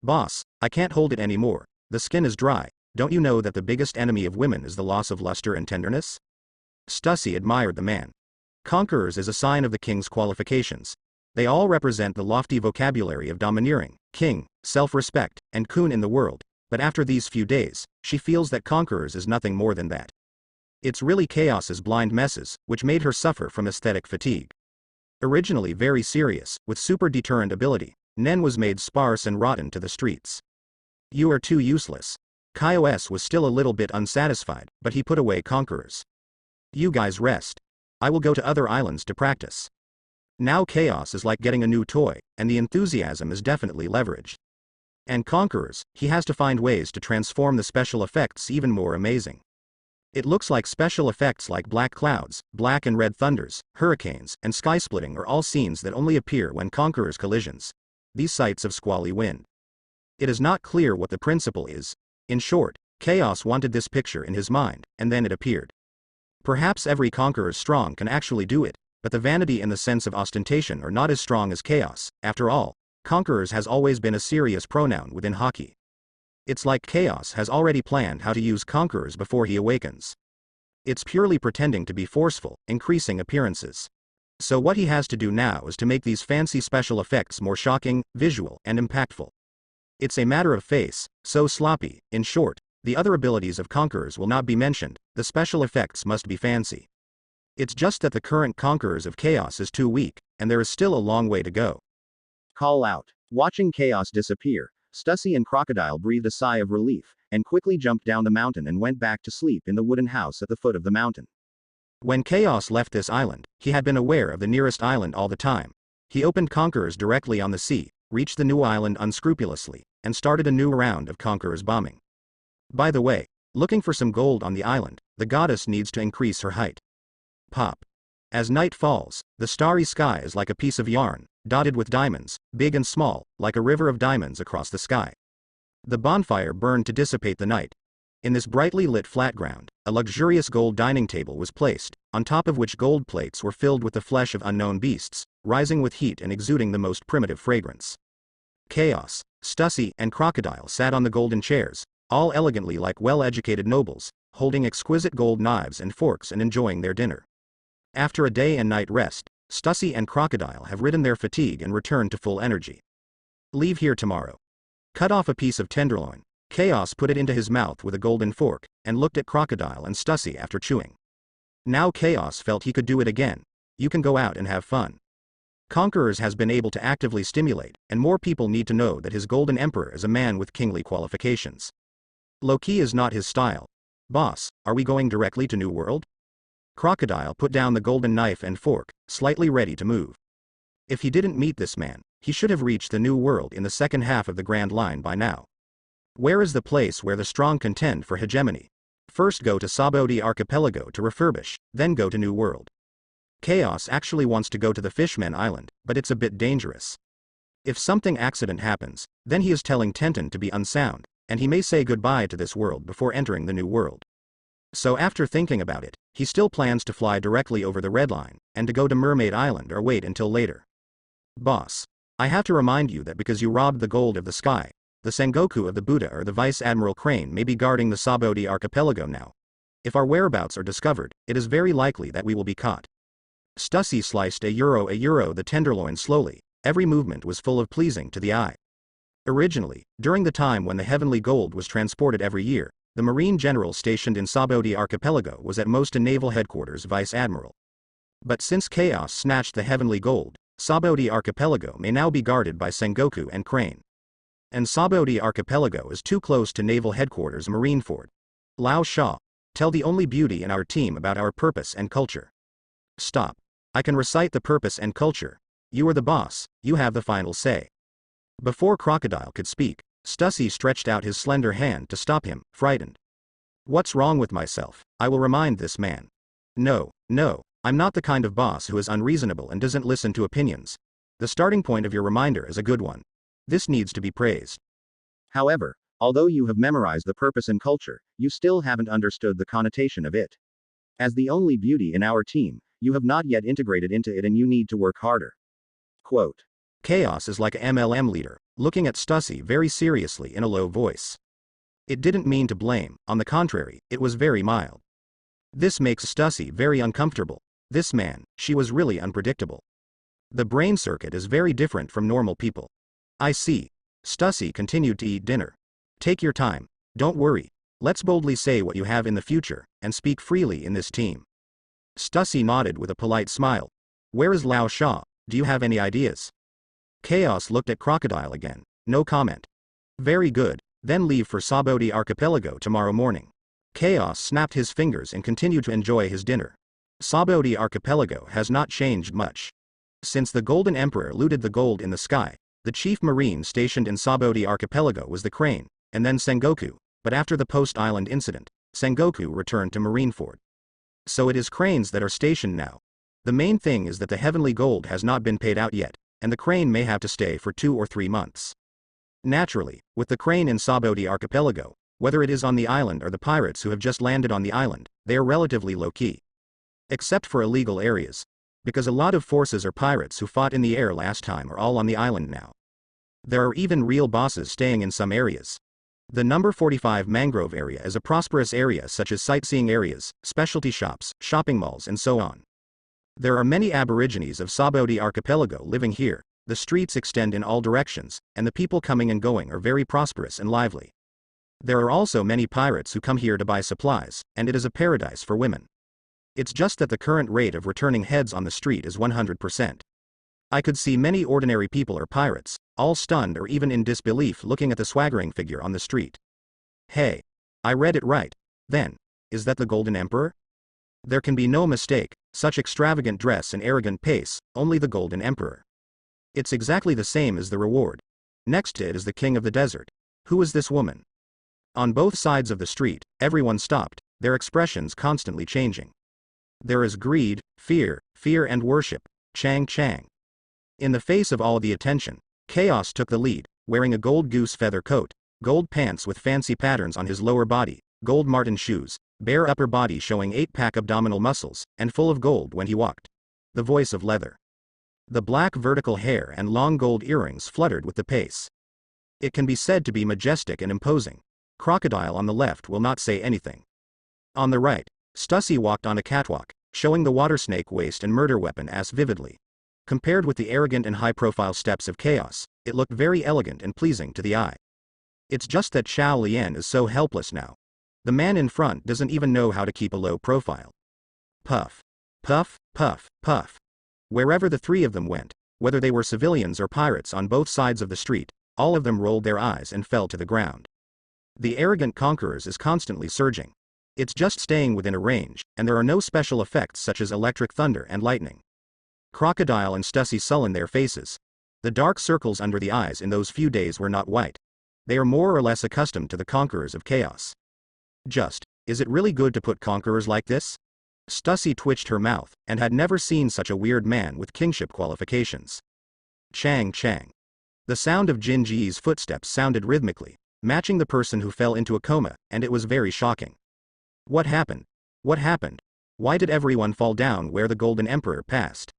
Boss, I can't hold it anymore, the skin is dry, don't you know that the biggest enemy of women is the loss of luster and tenderness? Stussy admired the man. Conquerors is a sign of the king's qualifications. They all represent the lofty vocabulary of domineering, king, self-respect, and coon in the world, but after these few days, she feels that conquerors is nothing more than that. It's really Chaos's blind messes, which made her suffer from aesthetic fatigue. Originally very serious, with super deterrent ability, Nen was made sparse and rotten to the streets. You are too useless. Chaos was still a little bit unsatisfied, but he put away conquerors. You guys rest. I will go to other islands to practice. Now Chaos is like getting a new toy, and the enthusiasm is definitely leveraged. And conquerors, he has to find ways to transform the special effects even more amazing. It looks like special effects like black clouds, black and red thunders, hurricanes, and sky splitting are all scenes that only appear when conquerors collisions. These sights of squally wind. It is not clear what the principle is. In short, Chaos wanted this picture in his mind, and then it appeared. Perhaps every conqueror strong can actually do it, but the vanity and the sense of ostentation are not as strong as Chaos. After all, conquerors has always been a serious pronoun within hockey. It's like Chaos has already planned how to use conquerors before he awakens. It's purely pretending to be forceful, increasing appearances. So what he has to do now is to make these fancy special effects more shocking, visual, and impactful. It's a matter of face, so sloppy. In short, the other abilities of conquerors will not be mentioned, the special effects must be fancy. It's just that the current conquerors of Chaos is too weak, and there is still a long way to go. Call out. Watching Chaos disappear, Stussy and Crocodile breathed a sigh of relief, and quickly jumped down the mountain and went back to sleep in the wooden house at the foot of the mountain. When Chaos left this island, he had been aware of the nearest island all the time. He opened conquerors directly on the sea, reached the new island unscrupulously, and started a new round of conquerors bombing. By the way, looking for some gold on the island, the goddess needs to increase her height. Pop. As night falls, the starry sky is like a piece of yarn, dotted with diamonds, big and small, like a river of diamonds across the sky. The bonfire burned to dissipate the night. In this brightly lit flat ground, a luxurious gold dining table was placed, on top of which gold plates were filled with the flesh of unknown beasts, rising with heat and exuding the most primitive fragrance. Chaos, Stussy, and Crocodile sat on the golden chairs, all elegantly like well-educated nobles, holding exquisite gold knives and forks and enjoying their dinner. After a day and night rest, Stussy and Crocodile have ridden their fatigue and returned to full energy. Leave here tomorrow. Cut off a piece of tenderloin. Chaos put it into his mouth with a golden fork, and looked at Crocodile and Stussy after chewing. Now Chaos felt he could do it again. You can go out and have fun. Conquerors has been able to actively stimulate, and more people need to know that his Golden Emperor is a man with kingly qualifications. Low-key is not his style. Boss, are we going directly to New World? Crocodile put down the golden knife and fork, slightly ready to move. If he didn't meet this man, he should have reached the New World in the second half of the Grand Line by now. Where is the place where the strong contend for hegemony? First go to Sabodi Archipelago to refurbish, then go to New World. Chaos actually wants to go to the Fishmen Island, but it's a bit dangerous. If something accident happens, then he is telling Tenten to be unsound, and he may say goodbye to this world before entering the New World. So after thinking about it, he still plans to fly directly over the Red Line, and to go to Mermaid Island or wait until later. Boss, I have to remind you that because you robbed the gold of the sky, the Sengoku of the Buddha or the Vice Admiral Crane may be guarding the Sabodi Archipelago now. If our whereabouts are discovered, it is very likely that we will be caught. Stussy sliced a euro the tenderloin slowly, every movement was full of pleasing to the eye. Originally, during the time when the heavenly gold was transported every year, the Marine General stationed in Sabodi Archipelago was at most a naval headquarters Vice Admiral. But since Chaos snatched the heavenly gold, Sabodi Archipelago may now be guarded by Sengoku and Crane. And Sabodi Archipelago is too close to naval headquarters Marineford. Lao Sha, tell the only beauty in our team about our purpose and culture. Stop. I can recite the purpose and culture. You are the boss, you have the final say. Before Crocodile could speak, Stussy stretched out his slender hand to stop him, frightened. What's wrong with myself? I will remind this man. No, no, I'm not the kind of boss who is unreasonable and doesn't listen to opinions. The starting point of your reminder is a good one. This needs to be praised. However, although you have memorized the purpose and culture, you still haven't understood the connotation of it. As the only beauty in our team, you have not yet integrated into it and you need to work harder. Quote. Chaos is like a MLM leader, looking at Stussy very seriously in a low voice. It didn't mean to blame, on the contrary, it was very mild. This makes Stussy very uncomfortable. This man, she was really unpredictable. The brain circuit is very different from normal people. I see. Stussy continued to eat dinner. Take your time, don't worry. Let's boldly say what you have in the future, and speak freely in this team. Stussy nodded with a polite smile. Where is Lao Sha? Do you have any ideas? Chaos looked at Crocodile again. No comment. Very good, then leave for Sabodi Archipelago tomorrow morning. Chaos snapped his fingers and continued to enjoy his dinner. Sabodi Archipelago has not changed much. Since the Golden Emperor looted the gold in the sky, the chief marine stationed in Sabodi Archipelago was the Crane, and then Sengoku, but after the Post-Island incident, Sengoku returned to Marineford. So it is Cranes that are stationed now. The main thing is that the heavenly gold has not been paid out yet, and the Crane may have to stay for 2 or 3 months. Naturally, with the Crane in Sabodi Archipelago, whether it is on the island or the pirates who have just landed on the island, they are relatively low-key. Except for illegal areas. Because a lot of forces or pirates who fought in the air last time are all on the island now. There are even real bosses staying in some areas. The number 45 mangrove area is a prosperous area such as sightseeing areas, specialty shops, shopping malls and so on. There are many aborigines of Sabodi Archipelago living here, the streets extend in all directions, and the people coming and going are very prosperous and lively. There are also many pirates who come here to buy supplies, and it is a paradise for women. It's just that the current rate of returning heads on the street is 100%. I could see many ordinary people or pirates, all stunned or even in disbelief looking at the swaggering figure on the street. Hey. I read it right. Then. Is that the Golden Emperor? There can be no mistake, such extravagant dress and arrogant pace, only the Golden Emperor. It's exactly the same as the reward. Next to it is the King of the Desert. Who is this woman? On both sides of the street, everyone stopped, their expressions constantly changing. There is greed, fear and worship. Chang Chang. In the face of all the attention, Chaos took the lead, wearing a gold goose feather coat, gold pants with fancy patterns on his lower body, gold marten shoes, bare upper body showing 8-pack abdominal muscles, and full of gold when he walked. The voice of leather. The black vertical hair and long gold earrings fluttered with the pace. It can be said to be majestic and imposing. Crocodile on the left will not say anything. On the right, Stussy walked on a catwalk, showing the water snake waist and murder weapon as vividly. Compared with the arrogant and high-profile steps of Chaos, it looked very elegant and pleasing to the eye. It's just that Xiao Lian is so helpless now. The man in front doesn't even know how to keep a low profile. Puff. Puff, puff, puff. Wherever the three of them went, whether they were civilians or pirates on both sides of the street, all of them rolled their eyes and fell to the ground. The arrogant conquerors is constantly surging. It's just staying within a range, and there are no special effects such as electric thunder and lightning. Crocodile and Stussy sullen their faces. The dark circles under the eyes in those few days were not white. They are more or less accustomed to the conquerors of Chaos. Is it really good to put conquerors like this? Stussy twitched her mouth, and had never seen such a weird man with kingship qualifications. Chang Chang. The sound of Jin Ji's footsteps sounded rhythmically, matching the person who fell into a coma, and it was very shocking. What happened? What happened? Why did everyone fall down where the Golden Emperor passed?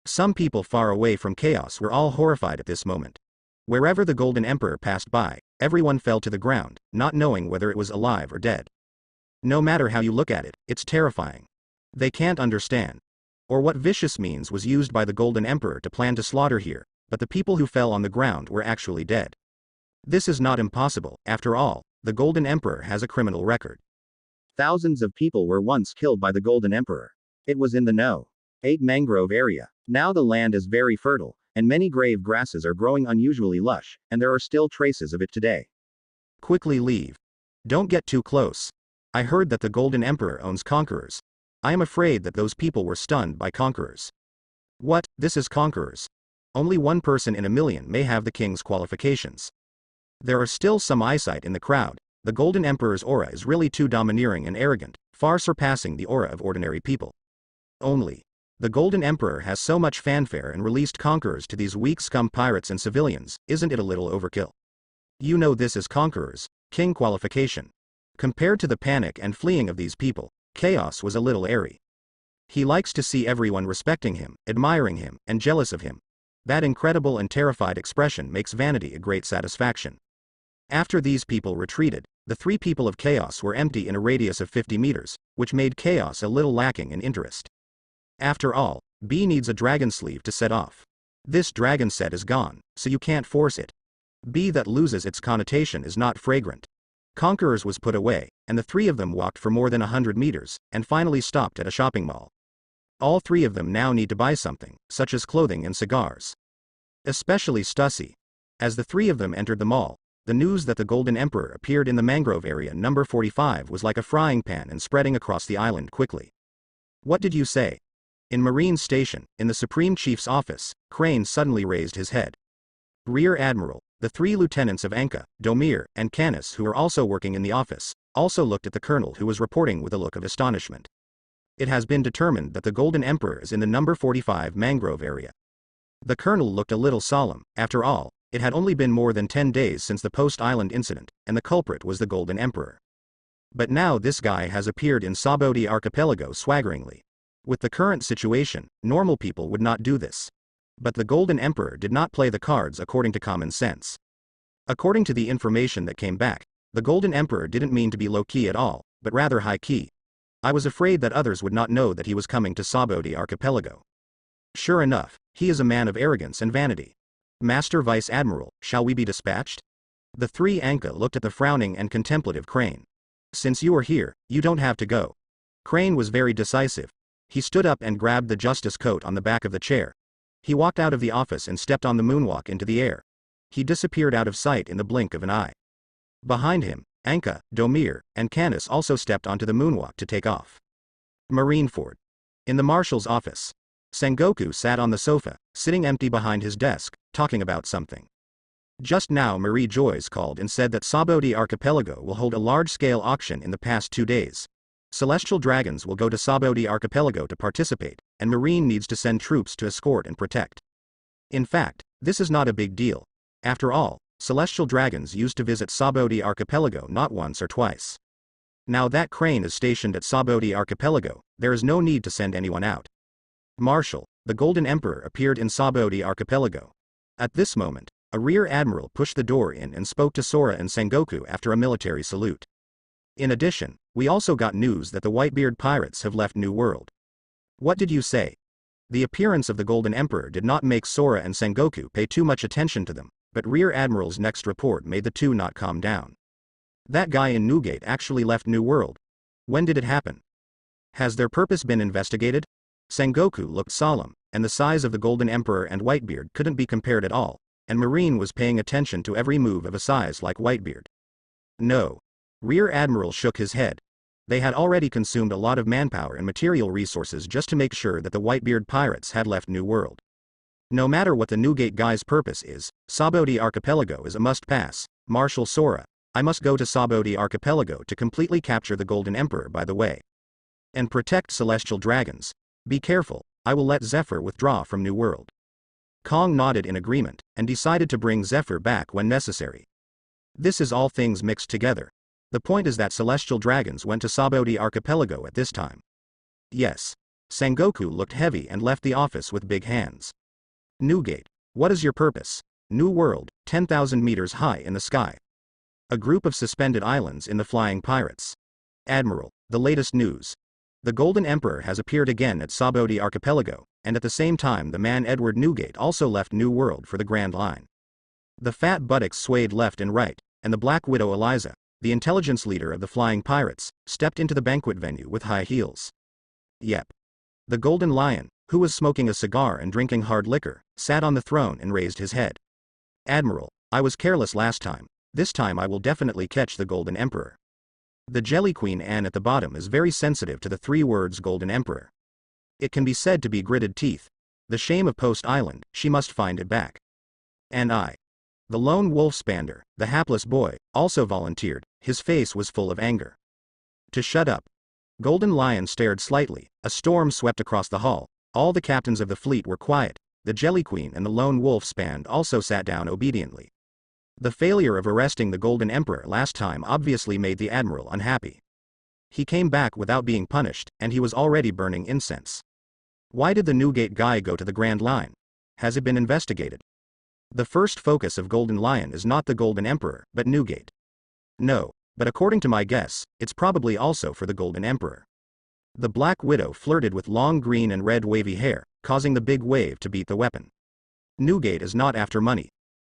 Some people far away from Chaos were all horrified at this moment. Wherever the Golden Emperor passed by, everyone fell to the ground, not knowing whether it was alive or dead. No matter how you look at it, it's terrifying. They can't understand. Or what vicious means was used by the Golden Emperor to plan to slaughter here, but the people who fell on the ground were actually dead. This is not impossible, after all, the Golden Emperor has a criminal record. Thousands of people were once killed by the Golden Emperor. It was in the No. 8 mangrove area. Now the land is very fertile, and many grave grasses are growing unusually lush, and there are still traces of it today. Quickly leave. Don't get too close. I heard that the Golden Emperor owns conquerors. I am afraid that those people were stunned by conquerors. What, this is conquerors? Only one person in a million may have the king's qualifications. There are still some eyesight in the crowd. The Golden Emperor's aura is really too domineering and arrogant, far surpassing the aura of ordinary people. Only, the Golden Emperor has so much fanfare and released conquerors to these weak scum pirates and civilians, isn't it a little overkill? You know this is conquerors, king qualification. Compared to the panic and fleeing of these people, Chaos was a little airy. He likes to see everyone respecting him, admiring him, and jealous of him. That incredible and terrified expression makes vanity a great satisfaction. After these people retreated, the three people of Chaos were empty in a radius of 50 meters, which made Chaos a little lacking in interest. After all, B needs a dragon sleeve to set off. This dragon set is gone, so you can't force it. B that loses its connotation is not fragrant. Conquerors was put away, and the three of them walked for more than 100 meters, and finally stopped at a shopping mall. All three of them now need to buy something, such as clothing and cigars. Especially Stussy. As the three of them entered the mall, the news that the Golden Emperor appeared in the mangrove area number 45 was like a frying pan and spreading across the island quickly. What did you say? In Marine Station, in the Supreme Chief's office, Crane suddenly raised his head. Rear Admiral, the three lieutenants of Anka, Domir, and Canis who were also working in the office, also looked at the colonel who was reporting with a look of astonishment. It has been determined that the Golden Emperor is in the number 45 mangrove area. The colonel looked a little solemn. After all, it had only been more than 10 days since the Post-Island incident, and the culprit was the Golden Emperor. But now this guy has appeared in Saboti Archipelago swaggeringly. With the current situation, normal people would not do this. But the Golden Emperor did not play the cards according to common sense. According to the information that came back, the Golden Emperor didn't mean to be low-key at all, but rather high-key. I was afraid that others would not know that he was coming to Saboti Archipelago. Sure enough, he is a man of arrogance and vanity. Master Vice Admiral, shall we be dispatched? The three Anka looked at the frowning and contemplative Crane. Since you are here, you don't have to go. Crane was very decisive. He stood up and grabbed the justice coat on the back of the chair. He walked out of the office and stepped on the moonwalk into the air. He disappeared out of sight in the blink of an eye. Behind him, Anka, Domir, and Canis also stepped onto the moonwalk to take off. Marineford. In the marshal's office, Sengoku sat on the sofa, sitting empty behind his desk, talking about something. Just now Marie Joyce called and said that Saboti Archipelago will hold a large-scale auction in the past 2 days. Celestial dragons will go to Saboti Archipelago to participate, and Marine needs to send troops to escort and protect. In fact, this is not a big deal. After all, celestial dragons used to visit Saboti Archipelago not once or twice. Now that Crane is stationed at Saboti Archipelago, there is no need to send anyone out. Marshal, the Golden Emperor appeared in Saboti Archipelago. At this moment, a rear admiral pushed the door in and spoke to Sora and Sengoku after a military salute. In addition, we also got news that the Whitebeard pirates have left New World. What did you say? The appearance of the Golden Emperor did not make Sora and Sengoku pay too much attention to them, but Rear Admiral's next report made the two not calm down. That guy in Newgate actually left New World. When did it happen? Has their purpose been investigated? Sengoku looked solemn, and the size of the Golden Emperor and Whitebeard couldn't be compared at all, and Marine was paying attention to every move of a size like Whitebeard. No. Rear Admiral shook his head. They had already consumed a lot of manpower and material resources just to make sure that the Whitebeard pirates had left New World. No matter what the Newgate guy's purpose is, Saboti Archipelago is a must-pass. Marshal Sora, I must go to Saboti Archipelago to completely capture the Golden Emperor by the way. And protect celestial dragons. Be careful, I will let Zephyr withdraw from New World. Kong nodded in agreement, and decided to bring Zephyr back when necessary. This is all things mixed together. The point is that celestial dragons went to Saboti Archipelago at this time. Yes. Sengoku looked heavy and left the office with big hands. Newgate, what is your purpose? New World, 10,000 meters high in the sky. A group of suspended islands in the flying pirates. Admiral, the latest news. The Golden Emperor has appeared again at Saboti Archipelago, and at the same time the man Edward Newgate also left New World for the Grand Line. The fat buttocks swayed left and right, and the Black Widow Eliza, the intelligence leader of the flying pirates, stepped into the banquet venue with high heels. Yep. The Golden Lion, who was smoking a cigar and drinking hard liquor, sat on the throne and raised his head. Admiral, I was careless last time. This time I will definitely catch the Golden Emperor. The Jelly Queen Anne at the bottom is very sensitive to the 3 words Golden Emperor. It can be said to be gritted teeth. The shame of Post Island, she must find it back. And I. The lone wolf spander, the hapless boy, also volunteered. His face was full of anger. To shut up. Golden Lion stared slightly. A storm swept across the hall. All the captains of the fleet were quiet. The Jelly Queen and the lone wolf spand also sat down obediently. The failure of arresting the Golden Emperor last time obviously made the admiral unhappy. He came back without being punished, and he was already burning incense. Why did the Newgate guy go to the Grand Line? Has it been investigated? The first focus of Golden Lion is not the Golden Emperor, but Newgate. No, but according to my guess, it's probably also for the Golden Emperor. The Black Widow flirted with long green and red wavy hair, causing the big wave to beat the weapon. Newgate is not after money.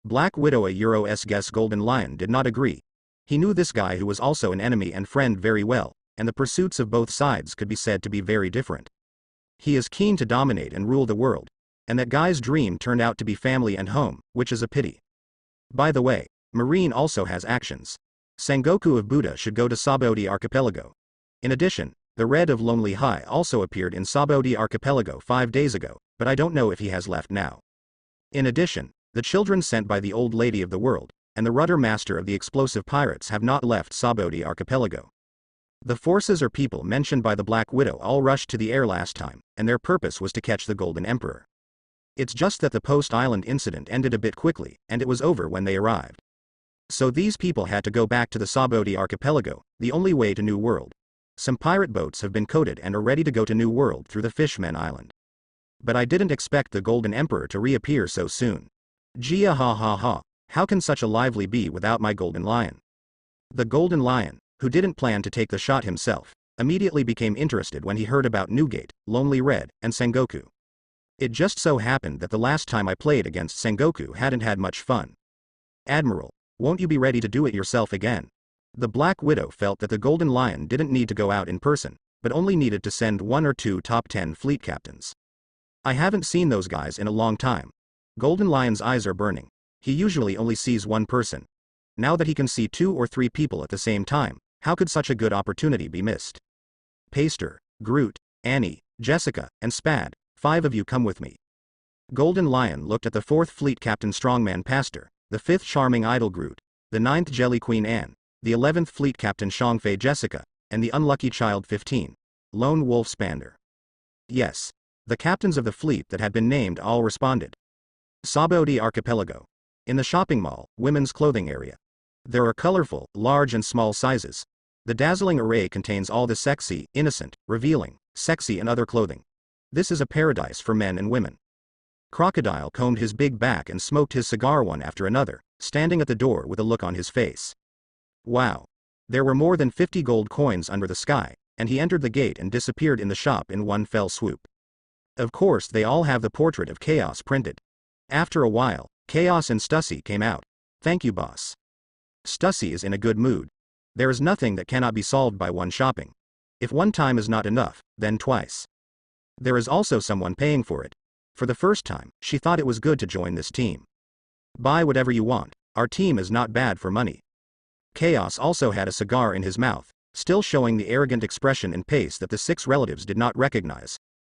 Black Widow a Euro-s guess Golden Lion did not agree. He knew this guy who was also an enemy and friend very well, and the pursuits of both sides could be said to be very different. He is keen to dominate and rule the world, and that guy's dream turned out to be family and home, which is a pity. By the way, Marine also has actions. Sengoku of Buddha should go to Sabaody Archipelago. In addition, the Red of Lonely High also appeared in Sabaody Archipelago 5 days ago, but I don't know if he has left now. In addition, the children sent by the Old Lady of the World, and the Rudder Master of the Explosive Pirates have not left Sabaody Archipelago. The forces or people mentioned by the Black Widow all rushed to the air last time, and their purpose was to catch the Golden Emperor. It's just that the post-island incident ended a bit quickly, and it was over when they arrived. So these people had to go back to the Sabaody Archipelago, the only way to New World. Some pirate boats have been coated and are ready to go to New World through the Fishmen Island. But I didn't expect the Golden Emperor to reappear so soon. Gia ha ha ha, how can such a lively be without my Golden Lion? The Golden Lion, who didn't plan to take the shot himself, immediately became interested when he heard about Newgate, Lonely Red, and Sengoku. It just so happened that the last time I played against Sengoku hadn't had much fun. Admiral, won't you be ready to do it yourself again? The Black Widow felt that the Golden Lion didn't need to go out in person, but only needed to send 1 or 2 top 10 fleet captains. I haven't seen those guys in a long time. Golden Lion's eyes are burning. He usually only sees one person. Now that he can see 2 or 3 people at the same time, how could such a good opportunity be missed? Paster, Groot, Annie, Jessica, and Spad, 5 of you come with me. Golden Lion looked at the 4th Fleet Captain Strongman Paster, the 5th Charming Idol Groot, the 9th Jelly Queen Anne, the 11th Fleet Captain Shangfei Jessica, and the unlucky child 15, Lone Wolf Spander. Yes. The captains of the fleet that had been named all responded. Sabaody Archipelago. In the shopping mall, women's clothing area. There are colorful, large and small sizes. The dazzling array contains all the sexy, innocent, revealing, sexy and other clothing. This is a paradise for men and women. Crocodile combed his big back and smoked his cigar one after another, standing at the door with a look on his face. Wow. There were more than 50 gold coins under the sky, and he entered the gate and disappeared in the shop in one fell swoop. Of course they all have the portrait of Chaos printed. After a while, Chaos and Stussy came out. Thank you, boss. Stussy is in a good mood. There is nothing that cannot be solved by one shopping. If one time is not enough, then twice. There is also someone paying for it. For the first time, she thought it was good to join this team. Buy whatever you want, our team is not bad for money. Chaos also had a cigar in his mouth, still showing the arrogant expression and pace that the 6 relatives did not recognize.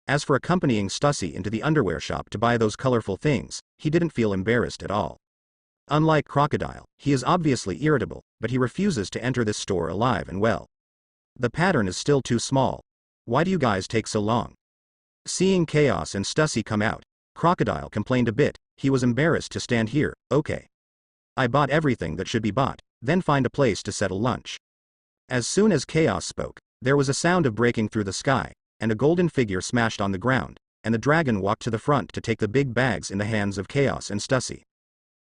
As for accompanying Stussy into the underwear shop to buy those colorful things, he didn't feel embarrassed at all. Unlike Crocodile, he is obviously irritable, but he refuses to enter this store alive and well. The pattern is still too small. Why do you guys take so long? Seeing Chaos and Stussy come out, Crocodile complained a bit. He was embarrassed to stand here. Okay. I bought everything that should be bought, then find a place to settle lunch. As soon as Chaos spoke, there was a sound of breaking through the sky, and a golden figure smashed on the ground, and the dragon walked to the front to take the big bags in the hands of Chaos and Stussy.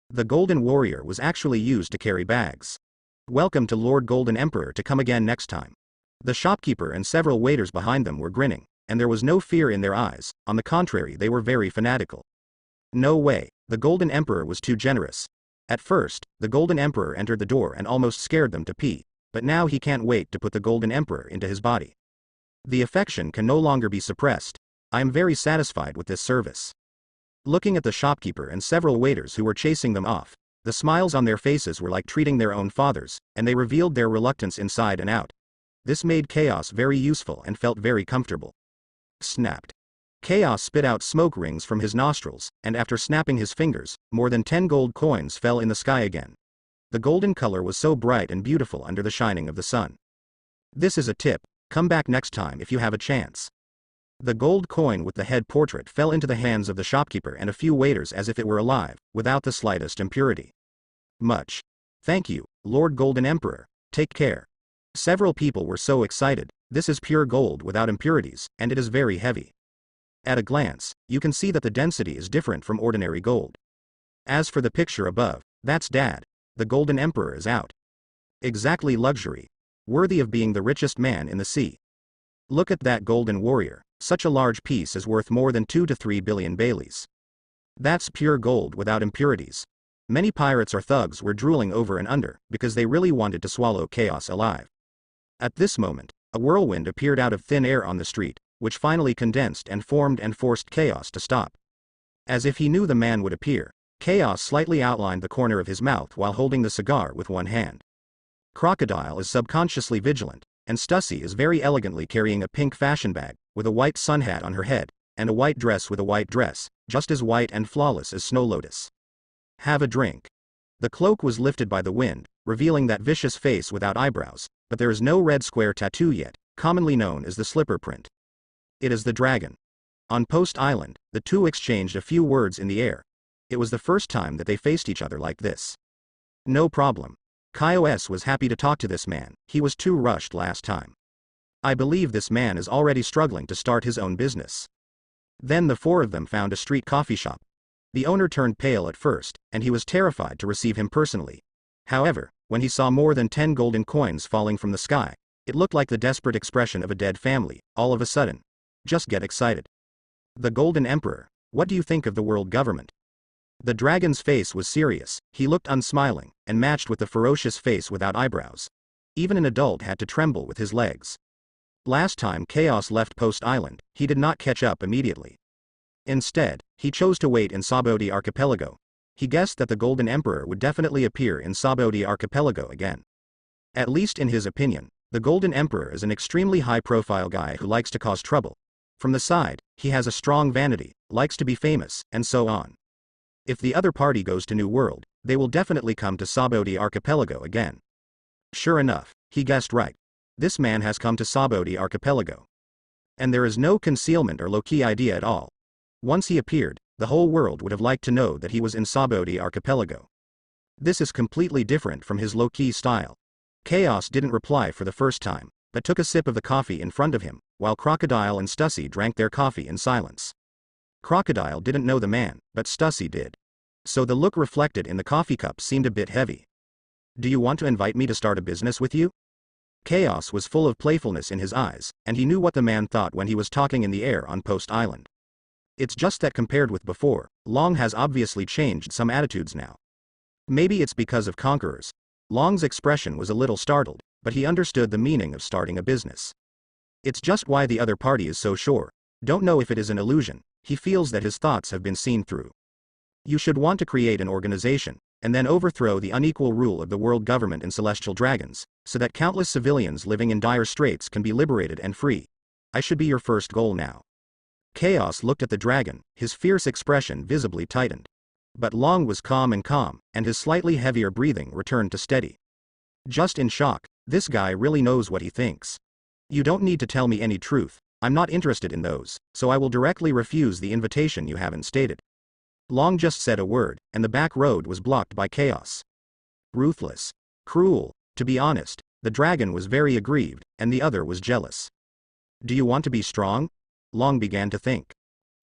The Golden Warrior was actually used to carry bags. Welcome to Lord Golden Emperor to come again next time. The shopkeeper and several waiters behind them were grinning, and there was no fear in their eyes. On the contrary, they were very fanatical. No way, the Golden Emperor was too generous. At first, the Golden Emperor entered the door and almost scared them to pee, but now he can't wait to put the Golden Emperor into his body. The affection can no longer be suppressed. I am very satisfied with this service. Looking at the shopkeeper and several waiters who were chasing them off, the smiles on their faces were like treating their own fathers, and they revealed their reluctance inside and out. This made Chaos very useful and felt very comfortable. Snapped. Chaos spit out smoke rings from his nostrils, and after snapping his fingers, more than 10 gold coins fell in the sky again. The golden color was so bright and beautiful under the shining of the sun. This is a tip, come back next time if you have a chance. The gold coin with the head portrait fell into the hands of the shopkeeper and a few waiters as if it were alive, without the slightest impurity. Much. Thank you, Lord Golden Emperor, take care. Several people were so excited. This is pure gold without impurities, and it is very heavy. At a glance, you can see that the density is different from ordinary gold. As for the picture above, that's Dad. The Golden Emperor is out. Exactly luxury. Worthy of being the richest man in the sea. Look at that golden warrior, such a large piece is worth more than 2 to 3 billion Baileys. That's pure gold without impurities. Many pirates or thugs were drooling over and under, because they really wanted to swallow Chaos alive. At this moment, a whirlwind appeared out of thin air on the street, which finally condensed and formed and forced Chaos to stop. As if he knew the man would appear, Chaos slightly outlined the corner of his mouth while holding the cigar with one hand. Crocodile is subconsciously vigilant, and Stussy is very elegantly carrying a pink fashion bag, with a white sun hat on her head, and a white dress with a white dress, just as white and flawless as Snow Lotus. Have a drink. The cloak was lifted by the wind, revealing that vicious face without eyebrows, but there is no red square tattoo yet, commonly known as the slipper print. It is the dragon. On Post Island, the two exchanged a few words in the air. It was the first time that they faced each other like this. No problem. Kaios was happy to talk to this man, he was too rushed last time. I believe this man is already struggling to start his own business. Then the four of them found a street coffee shop. The owner turned pale at first, and he was terrified to receive him personally. However, when he saw more than 10 golden coins falling from the sky, it looked like the desperate expression of a dead family, all of a sudden. Just get excited. The Golden Emperor, what do you think of the world government? The dragon's face was serious, he looked unsmiling, and matched with the ferocious face without eyebrows. Even an adult had to tremble with his legs. Last time Chaos left Post Island, he did not catch up immediately. Instead, he chose to wait in Sabodi Archipelago. He guessed that the Golden Emperor would definitely appear in Sabodi Archipelago again. At least in his opinion, the Golden Emperor is an extremely high-profile guy who likes to cause trouble. From the side, he has a strong vanity, likes to be famous, and so on. If the other party goes to New World, they will definitely come to Sabodi Archipelago again. Sure enough, he guessed right. This man has come to Sabodi Archipelago. And there is no concealment or low-key idea at all. Once he appeared, the whole world would have liked to know that he was in Sabodi Archipelago. This is completely different from his low-key style. Chaos didn't reply for the first time, but took a sip of the coffee in front of him, while Crocodile and Stussy drank their coffee in silence. Crocodile didn't know the man, but Stussy did. So the look reflected in the coffee cup seemed a bit heavy. Do you want to invite me to start a business with you? Chaos was full of playfulness in his eyes, and he knew what the man thought when he was talking in the air on Post Island. It's just that compared with before, Long has obviously changed some attitudes now. Maybe it's because of conquerors. Long's expression was a little startled, but he understood the meaning of starting a business. It's just why the other party is so sure. Don't know if it is an illusion, he feels that his thoughts have been seen through. You should want to create an organization, and then overthrow the unequal rule of the world government and celestial dragons, so that countless civilians living in dire straits can be liberated and free. I should be your first goal now. Chaos looked at the dragon, his fierce expression visibly tightened. But Long was calm, and his slightly heavier breathing returned to steady. Just in shock, this guy really knows what he thinks. You don't need to tell me any truth, I'm not interested in those, so I will directly refuse the invitation you haven't stated. Long just said a word, and the back road was blocked by Chaos. Ruthless. Cruel. To be honest, the dragon was very aggrieved, and the other was jealous. Do you want to be strong? Long began to think.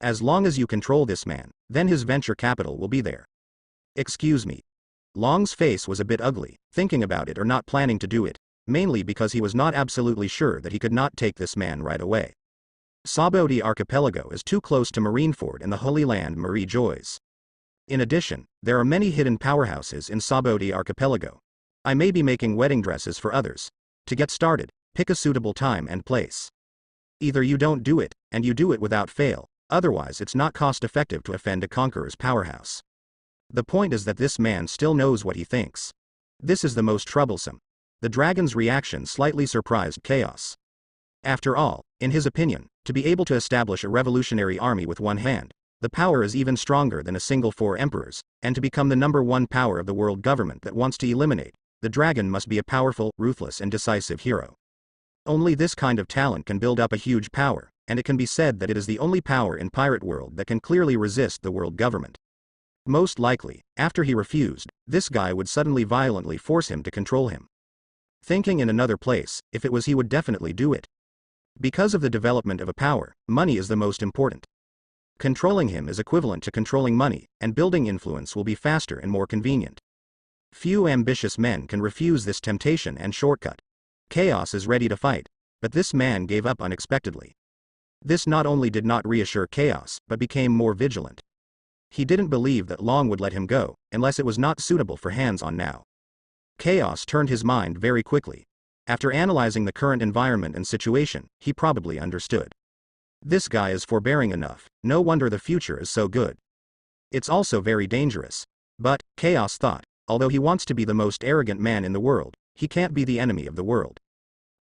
As long as you control this man, then his venture capital will be there. Excuse me. Long's face was a bit ugly, thinking about it or not planning to do it, mainly because he was not absolutely sure that he could not take this man right away. Sabodi Archipelago is too close to Marineford and the Holy Land Marie Joys. In addition, there are many hidden powerhouses in Sabodi Archipelago. I may be making wedding dresses for others. To get started, pick a suitable time and place. Either you don't do it, and you do it without fail, otherwise it's not cost-effective to offend a conqueror's powerhouse. The point is that this man still knows what he thinks. This is the most troublesome. The dragon's reaction slightly surprised Chaos. After all, in his opinion, to be able to establish a revolutionary army with one hand, the power is even stronger than a single 4 emperors, and to become the #1 power of the world government that wants to eliminate, the dragon must be a powerful, ruthless and decisive hero. Only this kind of talent can build up a huge power, and it can be said that it is the only power in pirate world that can clearly resist the world government. Most likely, after he refused, this guy would suddenly violently force him to control him. Thinking in another place, if it was he would definitely do it. Because of the development of a power, money is the most important. Controlling him is equivalent to controlling money, and building influence will be faster and more convenient. Few ambitious men can refuse this temptation and shortcut. Chaos is ready to fight, but this man gave up unexpectedly. This not only did not reassure Chaos, but became more vigilant. He didn't believe that Long would let him go, unless it was not suitable for hands-on now. Chaos turned his mind very quickly. After analyzing the current environment and situation, he probably understood. This guy is forbearing enough, no wonder the future is so good. It's also very dangerous. But, Chaos thought, although he wants to be the most arrogant man in the world, he can't be the enemy of the world.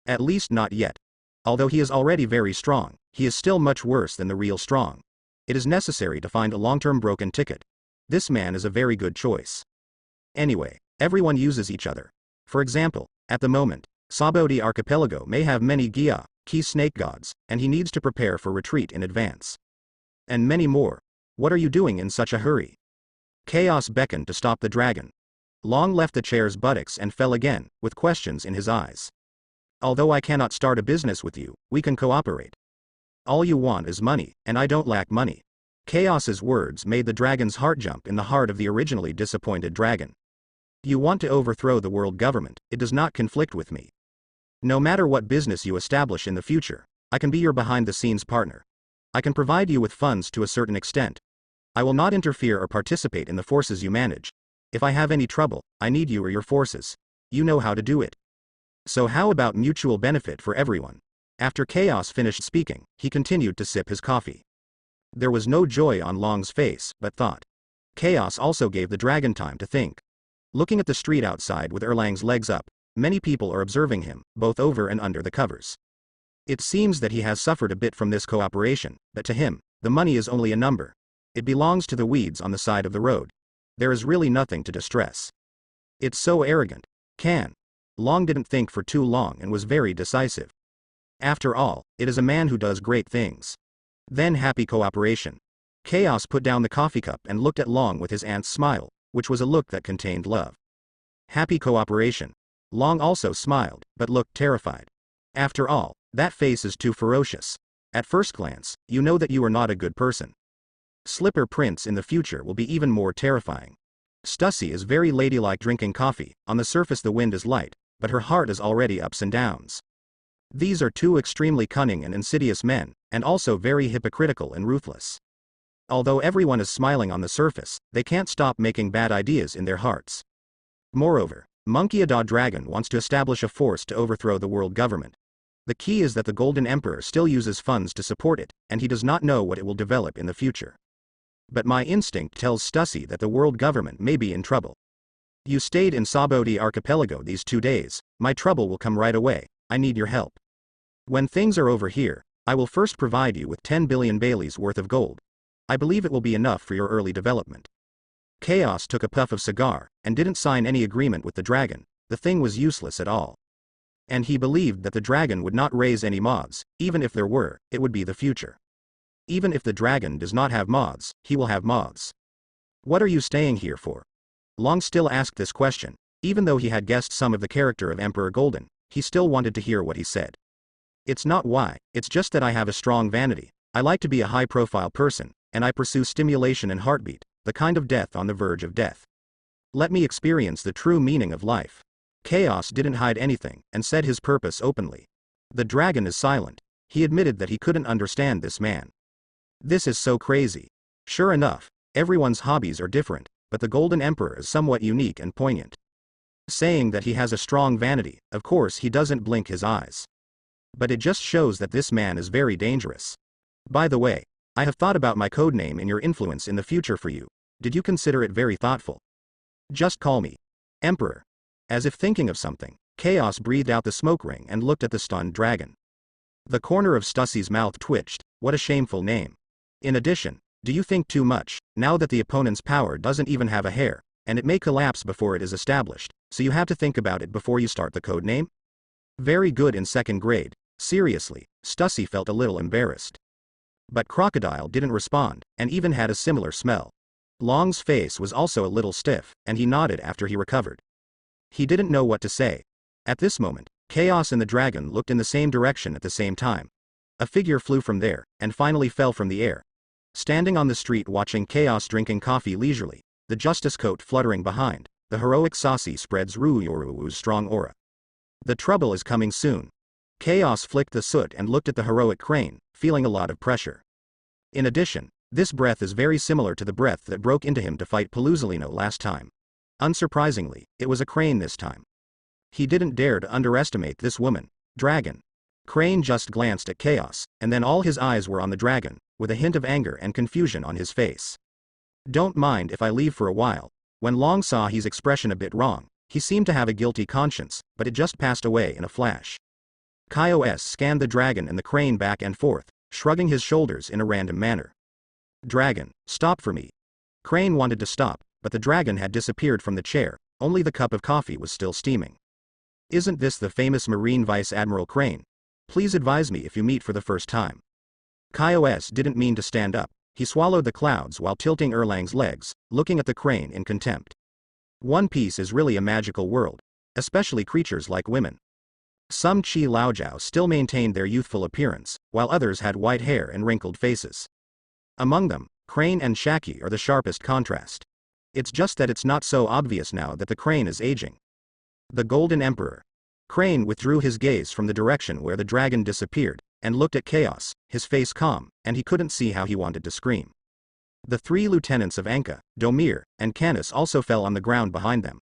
At least not yet. Although he is already very strong, he is still much worse than the real strong. It is necessary to find a long-term broken ticket. This man is a very good choice. Anyway, everyone uses each other. For example, at the moment, Sabodi Archipelago may have many Gia, key snake gods, and he needs to prepare for retreat in advance. And many more. What are you doing in such a hurry? Chaos beckoned to stop the dragon. Long left the chair's buttocks and fell again, with questions in his eyes. Although I cannot start a business with you, we can cooperate. All you want is money, and I don't lack money. Chaos's words made the dragon's heart jump in the heart of the originally disappointed dragon. You want to overthrow the world government, it does not conflict with me. No matter what business you establish in the future, I can be your behind-the-scenes partner. I can provide you with funds to a certain extent. I will not interfere or participate in the forces you manage. If I have any trouble, I need you or your forces. You know how to do it. So how about mutual benefit for everyone? After Chaos finished speaking, he continued to sip his coffee. There was no joy on Long's face, but thought. Chaos also gave the dragon time to think. Looking at the street outside with Erlang's legs up, many people are observing him, both over and under the covers. It seems that he has suffered a bit from this cooperation, but to him, the money is only a number. It belongs to the weeds on the side of the road. There is really nothing to distress. It's so arrogant. Long didn't think for too long and was very decisive. After all, it is a man who does great things. Then happy cooperation. Chaos put down the coffee cup and looked at Long with his aunt's smile, which was a look that contained love. Happy cooperation. Long also smiled, but looked terrified. After all, that face is too ferocious. At first glance, you know that you are not a good person. Slipper Prince in the future will be even more terrifying. Stussy is very ladylike drinking coffee, on the surface the wind is light, but her heart is already ups and downs. These are two extremely cunning and insidious men, and also very hypocritical and ruthless. Although everyone is smiling on the surface, they can't stop making bad ideas in their hearts. Moreover, Monkey Ada Dragon wants to establish a force to overthrow the world government. The key is that the Golden Emperor still uses funds to support it, and he does not know what it will develop in the future. But my instinct tells Stussy that the world government may be in trouble. You stayed in Sabodi Archipelago these 2 days, my trouble will come right away, I need your help. When things are over here, I will first provide you with 10 billion Baileys worth of gold. I believe it will be enough for your early development. Chaos took a puff of cigar, and didn't sign any agreement with the dragon, the thing was useless at all. And he believed that the dragon would not raise any mods, even if there were, it would be the future. Even if the dragon does not have mods, he will have mods. What are you staying here for? Long still asked this question, even though he had guessed some of the character of Emperor Golden, he still wanted to hear what he said. It's not why, it's just that I have a strong vanity, I like to be a high-profile person, and I pursue stimulation and heartbeat, the kind of death on the verge of death. Let me experience the true meaning of life. Chaos didn't hide anything, and said his purpose openly. The dragon is silent. He admitted that he couldn't understand this man. This is so crazy. Sure enough, everyone's hobbies are different, but the Golden Emperor is somewhat unique and poignant. Saying that he has a strong vanity, of course he doesn't blink his eyes. But it just shows that this man is very dangerous. By the way, I have thought about my codename and your influence in the future for you. Did you consider it very thoughtful? Just call me Emperor. As if thinking of something, Chaos breathed out the smoke ring and looked at the stunned dragon. The corner of Stussy's mouth twitched. What a shameful name. In addition, do you think too much, now that the opponent's power doesn't even have a hair, and it may collapse before it is established, so you have to think about it before you start the code name? Very good in second grade. Seriously, Stussy felt a little embarrassed. But Crocodile didn't respond, and even had a similar smell. Long's face was also a little stiff, and he nodded after he recovered. He didn't know what to say. At this moment, Chaos and the dragon looked in the same direction at the same time. A figure flew from there, and finally fell from the air. Standing on the street watching Chaos drinking coffee leisurely, the justice coat fluttering behind, the heroic Saucy spreads Ruu's strong aura. The trouble is coming soon. Chaos flicked the soot and looked at the heroic Crane, feeling a lot of pressure. In addition, this breath is very similar to the breath that broke into him to fight Paluzolino last time. Unsurprisingly, it was a Crane this time. He didn't dare to underestimate this woman. Dragon. Crane just glanced at Chaos, and then all his eyes were on the dragon, with a hint of anger and confusion on his face. Don't mind if I leave for a while. When Long saw his expression a bit wrong, he seemed to have a guilty conscience, but it just passed away in a flash. Chaos scanned the dragon and the Crane back and forth, shrugging his shoulders in a random manner. Dragon, stop for me. Crane wanted to stop, but the dragon had disappeared from the chair, only the cup of coffee was still steaming. Isn't this the famous Marine Vice Admiral Crane? Please advise me if you meet for the first time. Chaos didn't mean to stand up. He swallowed the clouds while tilting Erlang's legs, looking at the Crane in contempt. One Piece is really a magical world, especially creatures like women. Some Chi Laojiao still maintained their youthful appearance, while others had white hair and wrinkled faces. Among them, Crane and Shaki are the sharpest contrast. It's just that it's not so obvious now that the Crane is aging. The Golden Emperor. Crane withdrew his gaze from the direction where the dragon disappeared, and looked at Chaos, his face calm, and he couldn't see how he wanted to scream. The three lieutenants of Anka, Domir, and Canis also fell on the ground behind them.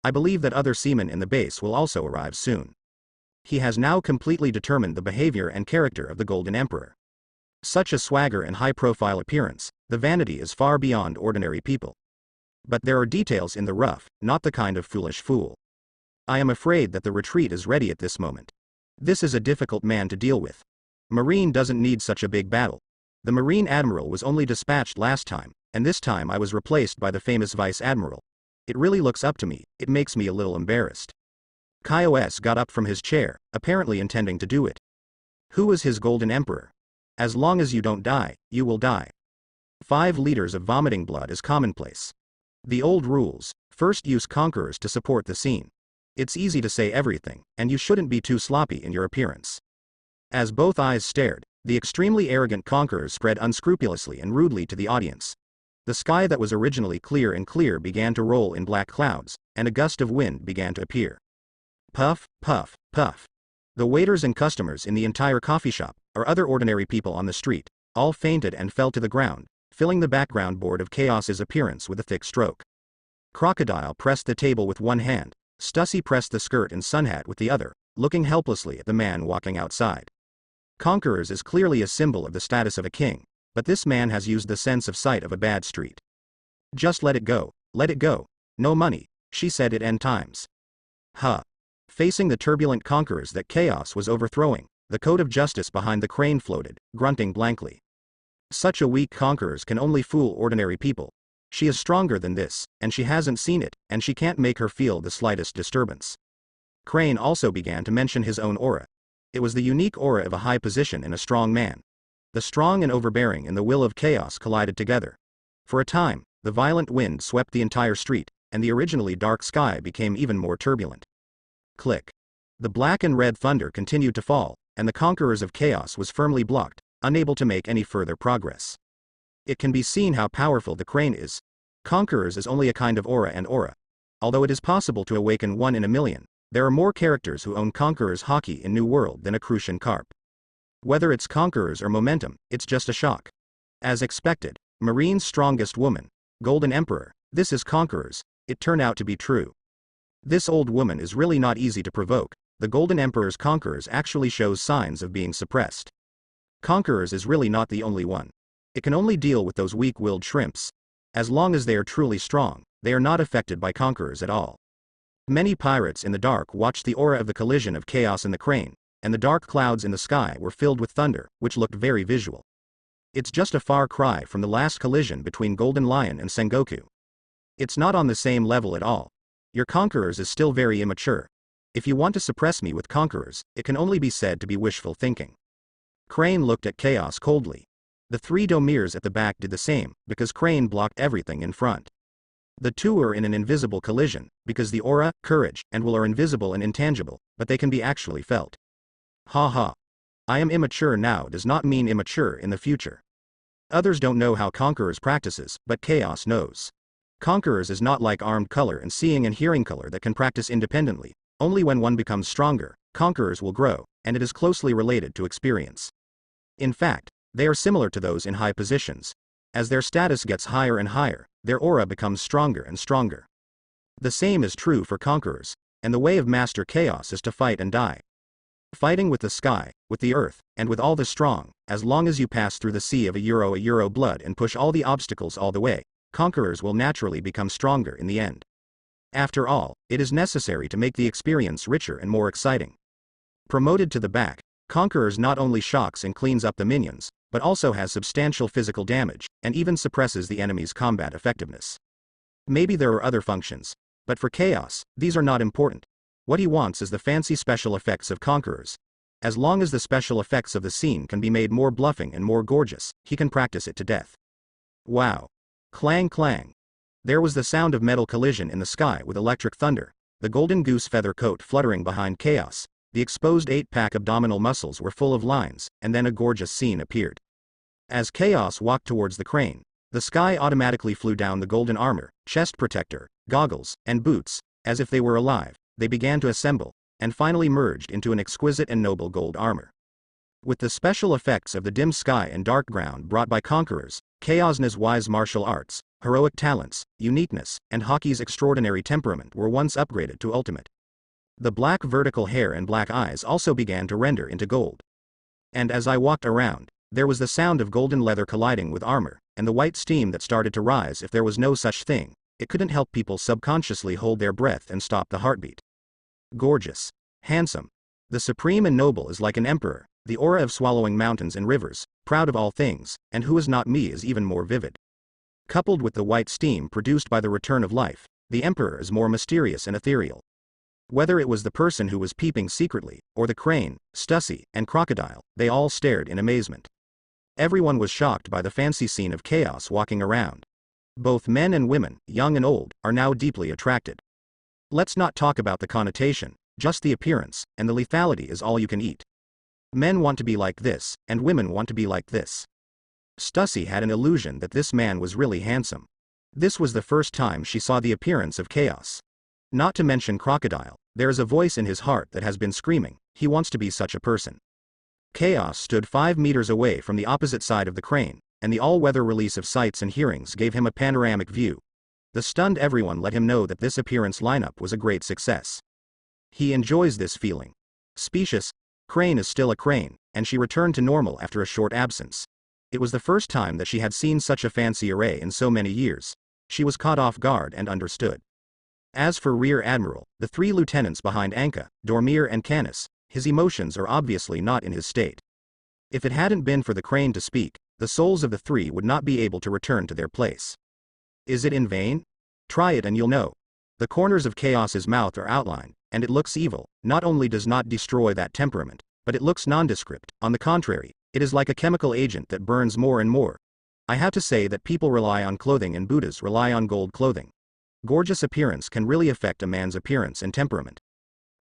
I believe that other seamen in the base will also arrive soon. He has now completely determined the behavior and character of the Golden Emperor. Such a swagger and high-profile appearance, the vanity is far beyond ordinary people. But there are details in the rough, not the kind of foolish fool. I am afraid that the retreat is ready at this moment. This is a difficult man to deal with. Marine doesn't need such a big battle. The Marine Admiral was only dispatched last time, and this time I was replaced by the famous Vice Admiral. It really looks up to me, it makes me a little embarrassed. Chaos got up from his chair, apparently intending to do it. Who is his Golden Emperor? As long as you don't die, you will die. 5 liters of vomiting blood is commonplace. The old rules, first use conquerors to support the scene. It's easy to say everything, and you shouldn't be too sloppy in your appearance. As both eyes stared, the extremely arrogant conquerors spread unscrupulously and rudely to the audience. The sky that was originally clear and clear began to roll in black clouds, and a gust of wind began to appear. Puff, puff, puff. The waiters and customers in the entire coffee shop, or other ordinary people on the street, all fainted and fell to the ground, filling the background board of Chaos's appearance with a thick stroke. Crocodile pressed the table with one hand, Stussy pressed the skirt and sun hat with the other, looking helplessly at the man walking outside. Conquerors is clearly a symbol of the status of a king, but this man has used the sense of sight of a bad street. Just let it go, let it go. No money, she said it n times. Huh. Facing the turbulent conquerors that Chaos was overthrowing, the code of justice behind the Crane floated, grunting blankly. Such a weak conquerors can only fool ordinary people. She is stronger than this, and she hasn't seen it, and she can't make her feel the slightest disturbance. Crane also began to mention his own aura. It was the unique aura of a high position in a strong man. The strong and overbearing and the will of Chaos collided together. For a time, the violent wind swept the entire street, and the originally dark sky became even more turbulent. Click. The black and red thunder continued to fall, and the conquerors of Chaos was firmly blocked, unable to make any further progress. It can be seen how powerful the Crane is. Conquerors is only a kind of aura and aura. Although it is possible to awaken 1 in a million, there are more characters who own Conqueror's hockey in New World than a Crucian Carp. Whether it's Conquerors or Momentum, it's just a shock. As expected, Marine's strongest woman, Golden Emperor, this is Conquerors, it turned out to be true. This old woman is really not easy to provoke. The Golden Emperor's Conquerors actually shows signs of being suppressed. Conquerors is really not the only one. It can only deal with those weak-willed shrimps. As long as they are truly strong, they are not affected by Conquerors at all. Many pirates in the dark watched the aura of the collision of Chaos and the Crane, and the dark clouds in the sky were filled with thunder, which looked very visual. It's just a far cry from the last collision between Golden Lion and Sengoku. It's not on the same level at all. Your Conquerors is still very immature. If you want to suppress me with Conquerors, it can only be said to be wishful thinking. Crane looked at Chaos coldly. The three Domirs at the back did the same, because Crane blocked everything in front. The two are in an invisible collision, because the aura, courage, and will are invisible and intangible, but they can be actually felt. Ha ha. I am immature now does not mean immature in the future. Others don't know how Conquerors practices, but Chaos knows. Conquerors is not like armed color and seeing and hearing color that can practice independently. Only when one becomes stronger, Conquerors will grow, and it is closely related to experience. In fact, they are similar to those in high positions. As their status gets higher and higher, their aura becomes stronger and stronger. The same is true for Conquerors, and the way of Master Chaos is to fight and die. Fighting with the sky, with the earth, and with all the strong, as long as you pass through the sea of a euro blood and push all the obstacles all the way, Conquerors will naturally become stronger in the end. After all, it is necessary to make the experience richer and more exciting. Promoted to the back, Conquerors not only shocks and cleans up the minions, but also has substantial physical damage, and even suppresses the enemy's combat effectiveness. Maybe there are other functions, but for Chaos, these are not important. What he wants is the fancy special effects of Conquerors. As long as the special effects of the scene can be made more bluffing and more gorgeous, he can practice it to death. Wow. Clang clang. There was the sound of metal collision in the sky with electric thunder, the golden goose feather coat fluttering behind Chaos, the exposed 8-pack abdominal muscles were full of lines, and then a gorgeous scene appeared. As Chaos walked towards the crane, the sky automatically flew down the golden armor, chest protector, goggles, and boots, as if they were alive. They began to assemble, and finally merged into an exquisite and noble gold armor. With the special effects of the dim sky and dark ground brought by Conquerors, Chaos's wise martial arts, heroic talents, uniqueness, and Hoki's extraordinary temperament were once upgraded to ultimate. The black vertical hair and black eyes also began to render into gold. And as I walked around, there was the sound of golden leather colliding with armor, and the white steam that started to rise. If there was no such thing, it couldn't help people subconsciously hold their breath and stop the heartbeat. Gorgeous. Handsome. The supreme and noble is like an emperor, the aura of swallowing mountains and rivers, proud of all things, and who is not me is even more vivid. Coupled with the white steam produced by the return of life, the emperor is more mysterious and ethereal. Whether it was the person who was peeping secretly, or the crane, Stussy, and crocodile, they all stared in amazement. Everyone was shocked by the fancy scene of Chaos walking around. Both men and women, young and old, are now deeply attracted. Let's not talk about the connotation, just the appearance, and the lethality is all you can eat. Men want to be like this, and women want to be like this. Stussy had an illusion that this man was really handsome. This was the first time she saw the appearance of Chaos. Not to mention crocodile, there is a voice in his heart that has been screaming, he wants to be such a person. Chaos stood 5 meters away from the opposite side of the crane, and the all-weather release of sights and hearings gave him a panoramic view. The stunned everyone let him know that this appearance lineup was a great success. He enjoys this feeling. Specious, Crane is still a crane, and she returned to normal after a short absence. It was the first time that she had seen such a fancy array in so many years. She was caught off guard and understood. As for Rear Admiral, the 3 lieutenants behind Anka, Dormir and Canis, his emotions are obviously not in his state. If it hadn't been for the crane to speak, the souls of the 3 would not be able to return to their place. Is it in vain? Try it and you'll know. The corners of Chaos's mouth are outlined, and it looks evil. Not only does not destroy that temperament, but it looks nondescript. On the contrary, it is like a chemical agent that burns more and more. I have to say that people rely on clothing and Buddhas rely on gold clothing. Gorgeous appearance can really affect a man's appearance and temperament.